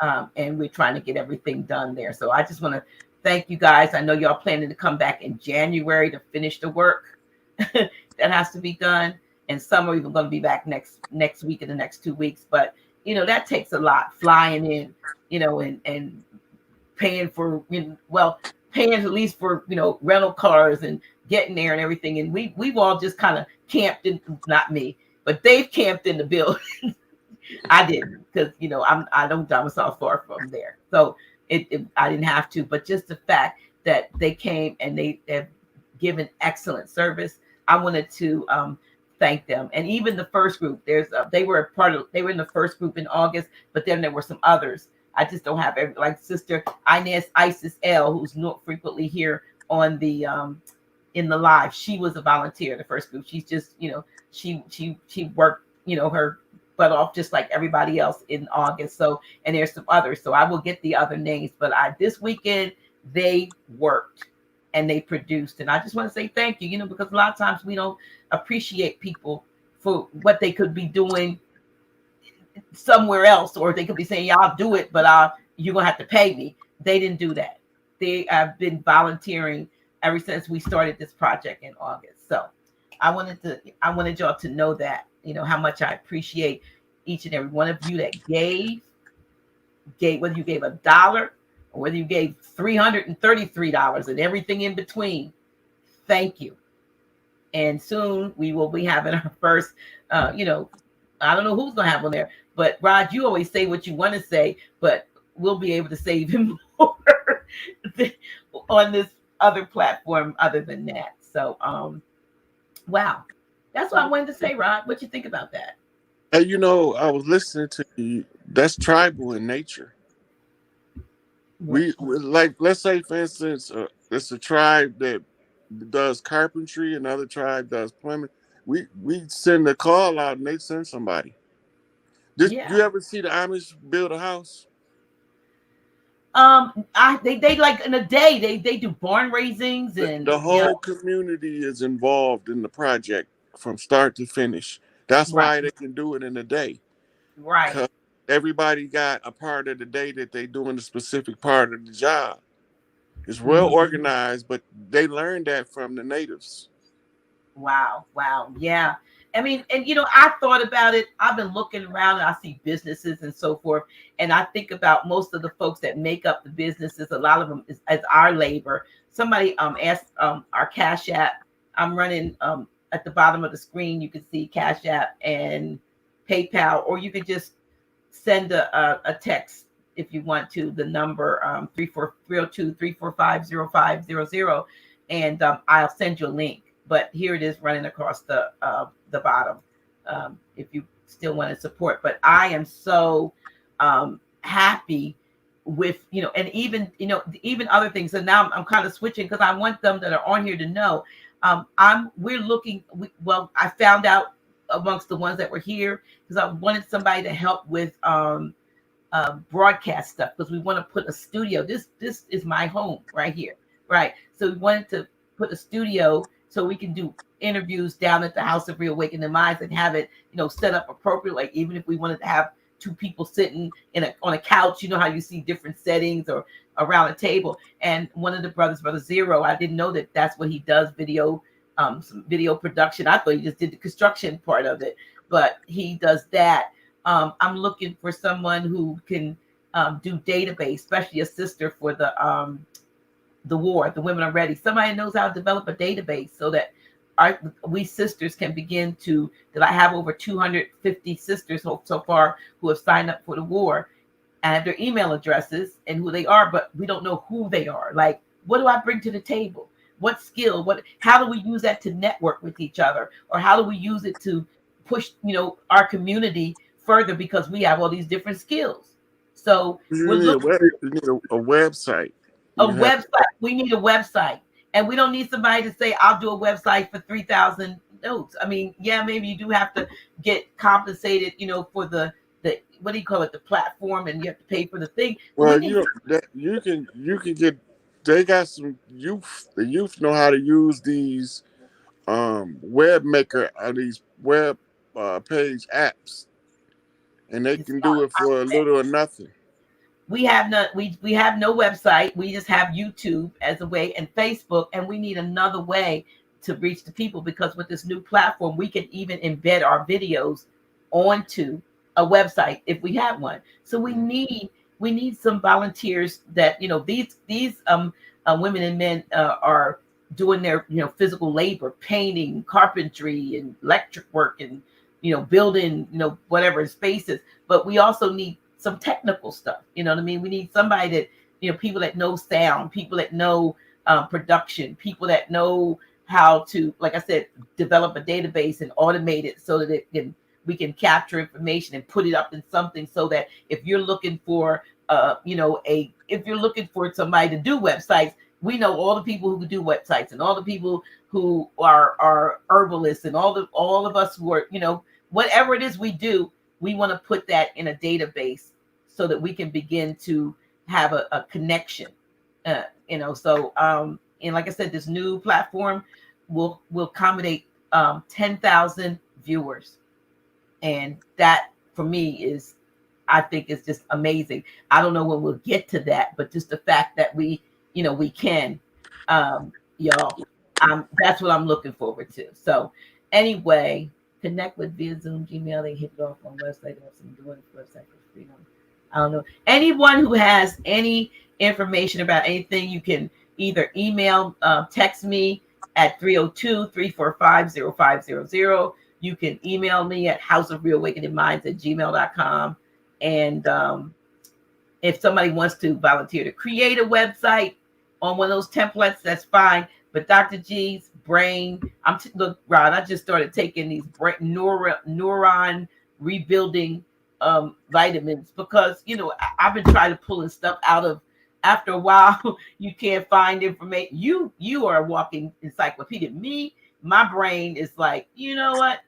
And we're trying to get everything done there. So I just want to thank you guys. I know y'all planning to come back in January to finish the work that has to be done. And some are even going to be back next week and the next 2 weeks. But, that takes a lot, flying in, and paying for, paying at least for, rental cars and getting there and everything. And we've all just kind of camped in, not me, but they've camped in the building. I didn't, because I don't domicile far from there, so I didn't have to. But just the fact that they came and they have given excellent service, I wanted to thank them. And even the first group, they were in the first group in August, but then there were some others. I just don't have like Sister Inez Isis L, who's not frequently here on the in the live. She was a volunteer in the first group. She's just she worked her butt off just like everybody else in August. So, and there's some others. So I will get the other names. But this weekend they worked and they produced. And I just want to say thank you, because a lot of times we don't appreciate people for what they could be doing somewhere else, or they could be saying, yeah, I'll do it, but you're going to have to pay me. They didn't do that. They have been volunteering ever since we started this project in August. So I wanted y'all to know that, how much I appreciate each and every one of you that gave, whether you gave $1 or whether you gave $333 and everything in between. Thank you. And soon we will be having our first, I don't know who's going to have on there, but Rod, you always say what you want to say, but we'll be able to say even more on this other platform other than that. So, wow. That's what I wanted to say, Rod. What you think about that? Hey, I was listening to you. That's tribal in nature. We like, let's say, for instance, it's a tribe that does carpentry, another tribe does plumbing. We send a call out and they send somebody. Did you ever see the Amish build a house? They like in a day they do barn raisings, and The whole community is involved in the project from start to finish. That's why they can do it in a day. Right. Because everybody got a part of the day that they doing a specific part of the job. It's well organized, but they learned that from the natives. Wow. Yeah. I mean, and I thought about it. I've been looking around and I see businesses and so forth. And I think about most of the folks that make up the businesses. A lot of them is as our labor. Somebody asked our Cash App. I'm running at the bottom of the screen. You can see Cash App and PayPal, or you could just send a text if you want to, the number 302-345-0500, and I'll send you a link. But here it is running across the bottom. if you still want to support. But I am so happy with, and even, even other things. And now I'm kind of switching because I want them that are on here to know. We're looking. Well, I found out amongst the ones that were here because I wanted somebody to help with broadcast stuff because we want to put a studio. This is my home right here, right? So we wanted to put a studio so we can do interviews down at the House of Reawakening Minds and have it, set up appropriately. Like even if we wanted to have two people sitting on a couch, you know how you see different settings or around a table. And one of the brothers, Brother Zero, I didn't know that that's what he does, some video production. I thought he just did the construction part of it, but he does that. I'm looking for someone who can do database, especially a sister for the war, the women are ready. Somebody knows how to develop a database so that we sisters can begin to. That I have over 250 sisters so far who have signed up for the war, and have their email addresses and who they are, but we don't know who they are. Like, what do I bring to the table? What skill? How do we use that to network with each other, or how do we use it to push, our community further because we have all these different skills. So we're looking You need a website. a You have website. We need a website, and we don't need somebody to say, "I'll do a website for 3,000 notes." I mean, yeah, maybe you do have to get compensated, for the what do you call it, the platform, and you have to pay for the thing. But we well, need. you can get. They got some youth. The youth know how to use these web maker these web page apps, and they can do it for a little or nothing. We have no website. We just have YouTube as a way and Facebook, and we need another way to reach the people because with this new platform, we can even embed our videos onto a website if we have one. So we need some volunteers that these women and men are doing their physical labor, painting, carpentry, and electric work, and building whatever spaces. But we also need some technical stuff. You know what I mean? We need somebody that, people that know sound, people that know production, people that know how to, like I said, develop a database and automate it so that we can capture information and put it up in something so that if you're looking for, if you're looking for somebody to do websites, we know all the people who can do websites and all the people who are herbalists and all of us who are, whatever it is we do, we want to put that in a database so that we can begin to have a connection. And like I said, this new platform will accommodate 10,000 viewers, and that for me is, I think, is just amazing. I don't know when we'll get to that, but just the fact that we can, y'all, that's what I'm looking forward to. So anyway, connect with via Zoom, Gmail. They hit it off on website. I'm doing website for free. I don't know. Anyone who has any information about anything, you can either email, text me at 302-345-0500. You can email me at houseofreawakeningminds@gmail.com. And if somebody wants to volunteer to create a website on one of those templates, that's fine. But Dr. G's brain, look, Rod, I just started taking these neuron rebuilding vitamins because I've been trying to pulling stuff out of. After a while, you can't find information. You are a walking encyclopedia. Me, my brain is like, you know what?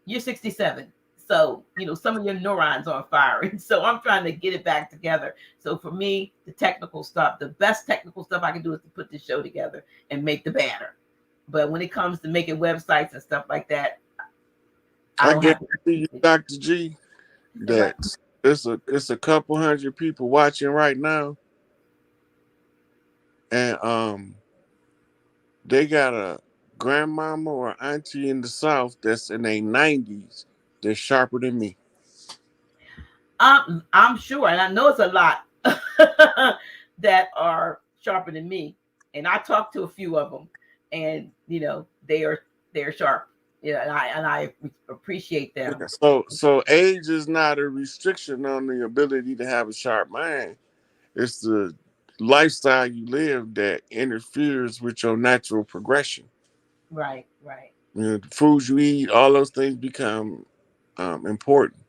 You're 67. So, some of your neurons are on fire. And so I'm trying to get it back together. So for me, the technical stuff, the best technical stuff I can do is to put this show together and make the banner. But when it comes to making websites and stuff like that, I I don't have guarantee you, Dr. G, what? that it's a couple hundred people watching right now, and they got a grandmama or auntie in the South that's in their 90s that's sharper than me. I'm sure, and I know it's a lot that are sharper than me. And I talked to a few of them, and they're sharp. Yeah, and I appreciate them. Yeah, so age is not a restriction on the ability to have a sharp mind. It's the lifestyle you live that interferes with your natural progression. Right. Right. You know, the foods you eat, all those things become important.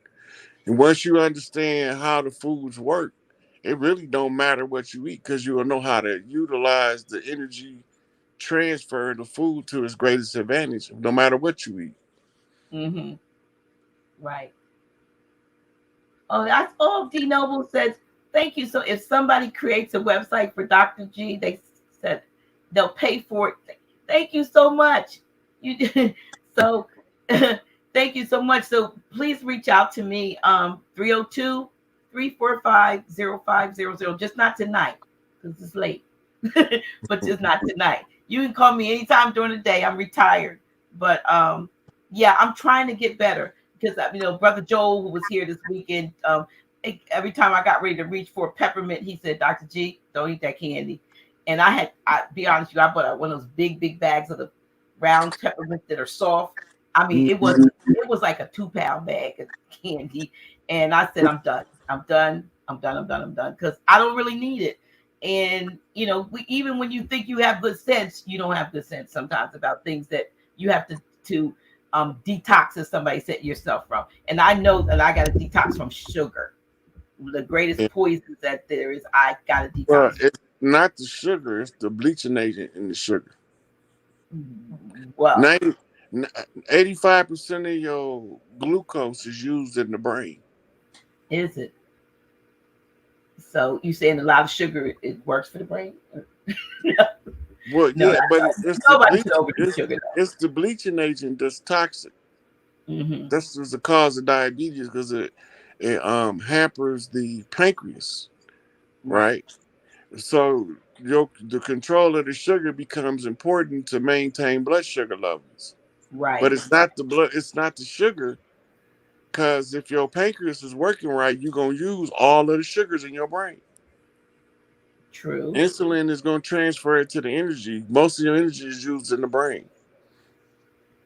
And once you understand how the foods work, it really don't matter what you eat because you will know how to utilize the energy transfer the food to its greatest advantage, no matter what you eat. Mm-hmm. Right. Oh, that's all. D Noble says, thank you. So if somebody creates a website for Dr. G, they said they'll pay for it. Thank you so much. You so thank you so much. So please reach out to me 302 just not tonight because it's late. But just not tonight. You can call me anytime during the day. I'm retired. But yeah, I'm trying to get better because Brother Joel, who was here this weekend, every time I got ready to reach for a peppermint, he said, "Dr. G, don't eat that candy." And I be honest with you, I bought one of those big bags of the round peppermints that are soft. I mean, it was like a 2 pound bag of candy, and I said, "I'm done. I'm done. I'm done. I'm done. I'm done," because I don't really need it. And even when you think you have good sense, you don't have good sense sometimes about things that you have to detox, as somebody said, yourself from. And I know that I got to detox from sugar, the greatest poison that there is. I got to Well, detox. it's not the sugar; it's the bleaching agent in the sugar. Well, 90, 85% of your glucose is used in the brain. is it? So you saying a lot of sugar it works for the brain? Well, No, yeah, but nobody should overdo sugar it's the bleaching agent that's toxic. though. Hmm. That's just the cause of diabetes because it hampers the pancreas, Right, right? So the control of the sugar becomes important to maintain blood sugar levels. But right, it's not the blood, it's not the sugar. Because if your pancreas is working right, you're gonna use all of the sugars in your brain. true. Insulin is gonna transfer it to the energy. Most of your energy is used in the brain.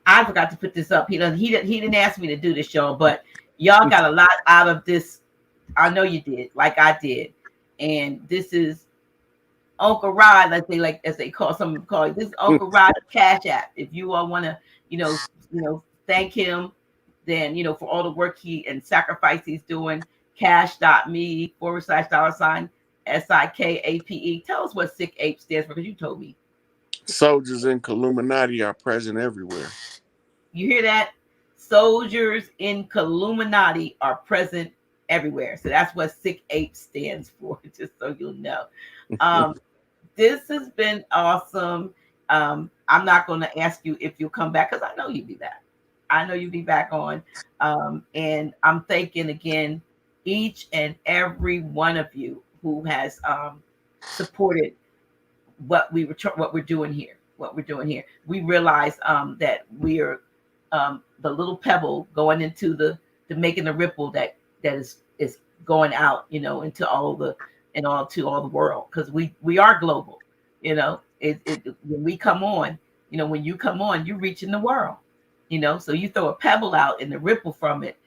I forgot to put this up. He didn't ask me to do this, y'all, but y'all got a lot out of this. I know you did, like I did. And this is Uncle Rod, as they call some call it. This is Uncle Rod's Cash App. If you all want to, thank him, then for all the work he and sacrifice he's doing. Cash.me/$ SIKAPE. Tell us what Sick Ape stands for, because you told me. Soldiers in Illuminati are present everywhere. You hear that? Soldiers in Illuminati are present everywhere. So that's what Sick Ape stands for, just so you'll know. Um, this has been awesome. I'm not going to ask you if you'll come back because I know you'll be back. I know you'll be back on. And I'm thanking again each and every one of you who has supported what we're doing here. What we're doing here. We realize that we're the little pebble going into the making the ripple that is going out, into all the and all to all the world, because we are global. When we come on, when you come on, you're reaching the world. So you throw a pebble out and the ripple from it,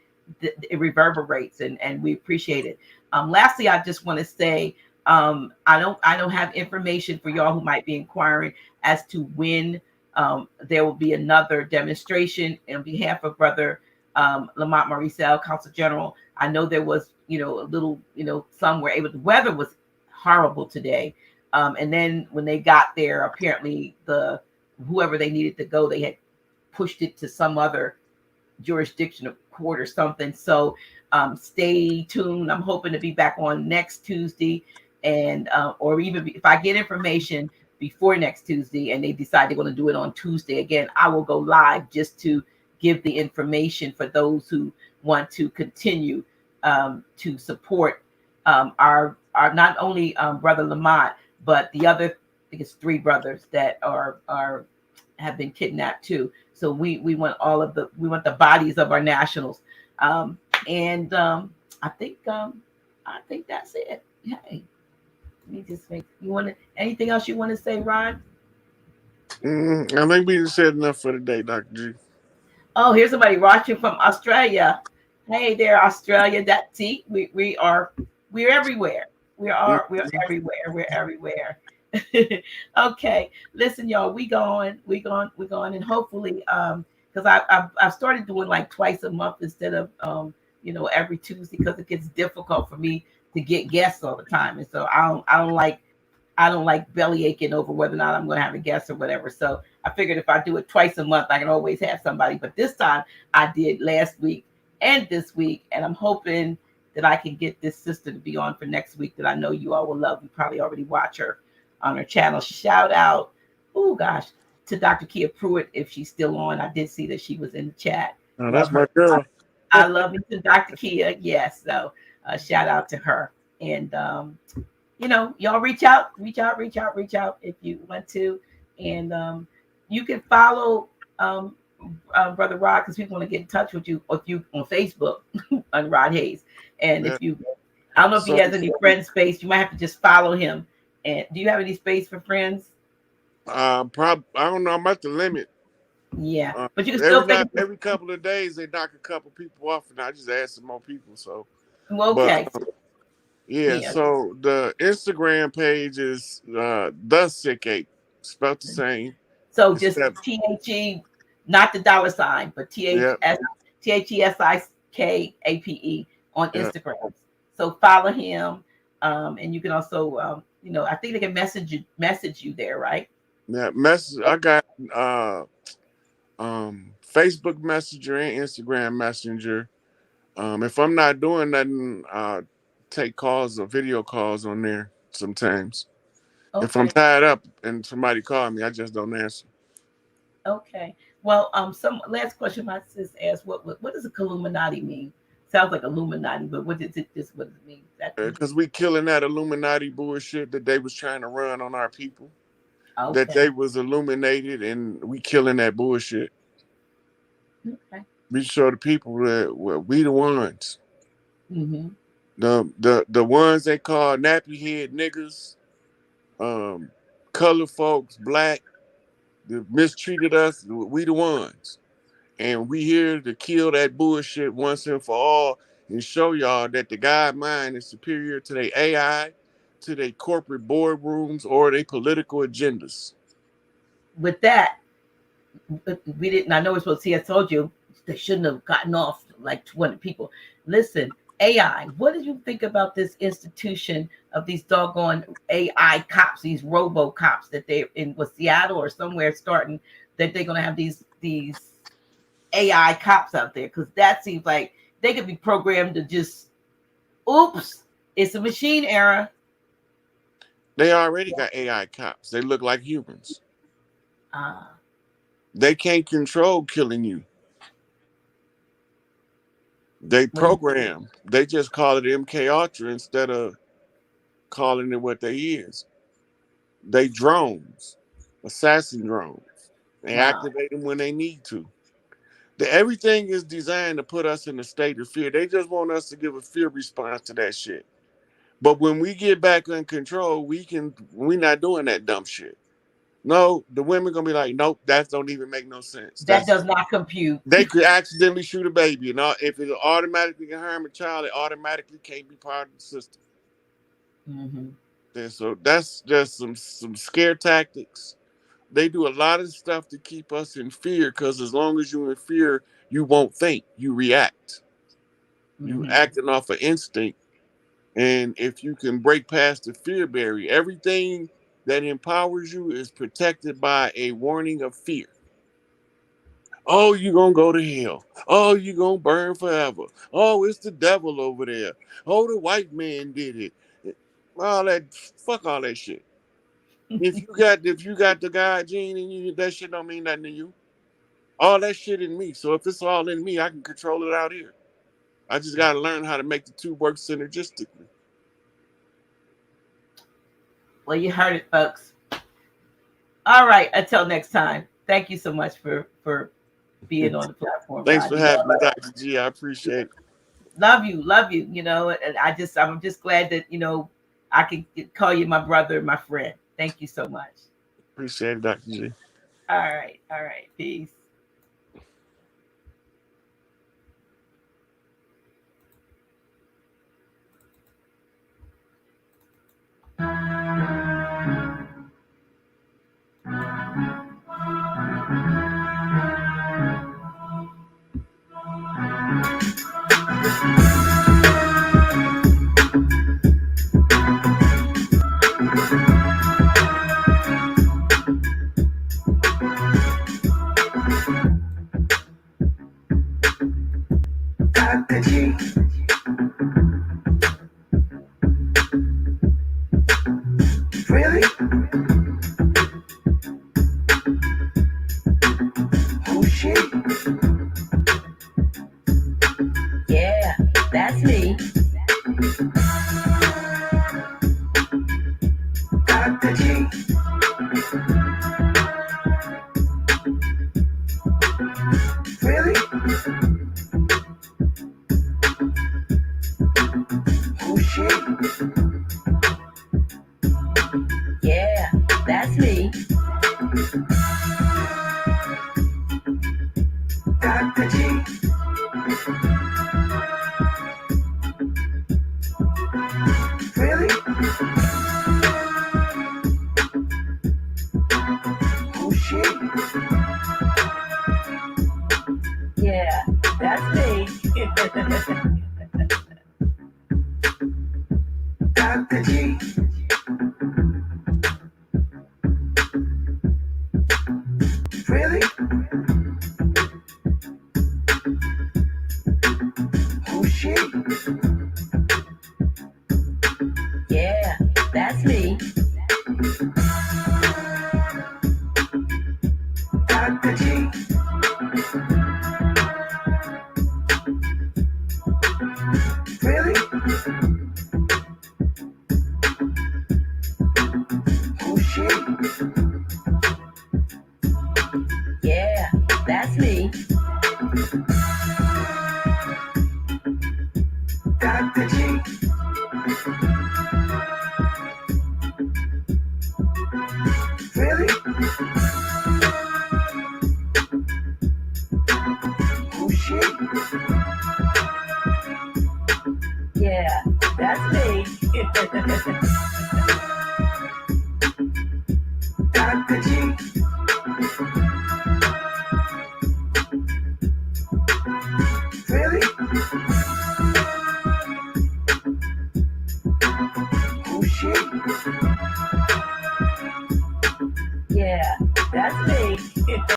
it reverberates, and we appreciate it. Lastly, I just want to say, I don't have information for y'all who might be inquiring as to when there will be another demonstration on behalf of Brother Lamont Marisel, Consul General. I know there was, a little, some were able. The weather was horrible today, and then when they got there, apparently whoever they needed to go, they had pushed it to some other jurisdiction of court or something. So stay tuned. I'm hoping to be back on next Tuesday, and or even if I get information before next Tuesday and they decide they're going to do it on Tuesday again, I will go live just to give the information for those who want to continue to support our not only Brother Lamont, but the other, I think it's 3 brothers that are have been kidnapped too. So we want we want the bodies of our nationals, and I think that's it. Hey, let me just make you want to anything else you want to say, Rod? I think we just said enough for today, Dr. G. Oh, here's somebody watching from Australia. Hey there, Australia. That see, we're everywhere. We're everywhere. We're everywhere. Okay, listen, y'all. We going, and hopefully, because I've started doing like twice a month instead of every Tuesday because it gets difficult for me to get guests all the time, and so I don't like belly aching over whether or not I'm going to have a guest or whatever. So I figured if I do it twice a month, I can always have somebody. But this time I did last week and this week, and I'm hoping that I can get this sister to be on for next week that I know you all will love. You probably already watch her on her channel. Shout out, oh gosh, to Dr. Kia Pruitt if she's still on. I did see that she was in the chat. Oh, Love that's my her. girl. I love you to Dr. Kia. Yes. So shout out to her. And y'all reach out if you want to. And you can follow Brother Rod because we want to get in touch with you if you on Facebook on Rod Hayes. And Yeah. if you, I don't know if he So, has any friend space, you might have to just follow him. And do you have any space for friends? I don't know. I'm at the limit. Yeah, Uh, but you can still think. every couple of days they knock a couple people off, and I just add some more people. So, Well, but okay, so, yeah. yeah. So the Instagram page is the sick ape, spelled the same. So just Except, THE, not the dollar sign, but yeah, THESIKAPE on yeah, Instagram. So follow him, and you can also, I think they can message you there, right? yeah. Message. I got Facebook Messenger and Instagram Messenger. If I'm not doing nothing, take calls or video calls on there sometimes. If I'm Okay, tied up and somebody call me, I just don't answer. okay. Well, some last question my sis asked, what does a Illuminati mean? Sounds like Illuminati, but what is it? Just what does it mean exactly? Because we killing that Illuminati bullshit that they was trying to run on our people. That Okay, they was illuminated and we killing that bullshit. okay. We show the people that well, we the ones. Mm-hmm. The ones they call nappy head niggas, um, colored folks, black, that mistreated us, we the ones. And we here to kill that bullshit once and for all and show y'all that the God mind is superior to their AI, to their corporate boardrooms, or their political agendas. With that, we didn't. I know we're supposed to see. I told you they shouldn't have gotten off like 200 people. Listen, AI. What did you think about this institution of these doggone AI cops, these robo cops that they in was Seattle or somewhere starting that they're gonna have these AI cops out there? Because that seems like they could be programmed to just, oops, it's a machine error. They already got AI cops. They look like humans. Uh, They can't control killing you. They what is program. They just call it MK Ultra instead of calling it what they is. They drones, assassin drones. They wow? activate them when they need to. Everything is designed to put us in a state of fear. They just want us to give a fear response to that shit. But when we get back in control, we not doing that dumb shit. No, the women gonna be like, nope, that don't even make no sense. That does not compute. They could accidentally shoot a baby, and if it automatically can harm a child, it automatically can't be part of the system. Hmm. And so that's just some scare tactics. They do a lot of stuff to keep us in fear because as long as you're in fear, you won't think, you react. You Hmm. acting off of instinct. And if you can break past the fear barrier, everything that empowers you is protected by a warning of fear. Oh, you gonna go to hell. Oh, you gonna burn forever. Oh, it's the devil over there. Oh, the white man did it. All that fuck all that shit. If you got the God gene in you, that shit don't mean nothing to you. All that shit in me. So if it's all in me, I can control it out here. I just gotta learn how to make the two work synergistically. Well, you heard it, folks. All right. Until next time. Thank you so much for being on the platform, Thanks Rod. for You know, having me, Dr. G. I appreciate it. love you. You know, and I'm just glad that I can call you my brother, my friend. Thank you so much. Appreciate it, Dr. G. All right. Peace. Dr. G. Really? Who's she? Yeah, that's me. Dr. G. Really? Who's she? Yeah, that's me. Dr. G. Really? Who's she? Yeah, that's me. Dr. G. Really? Who's she? Yeah, that's me. Dr. G. Really? Who's she? Yeah, that's me. Dr. G. Really? Who's she? Yeah, that's me.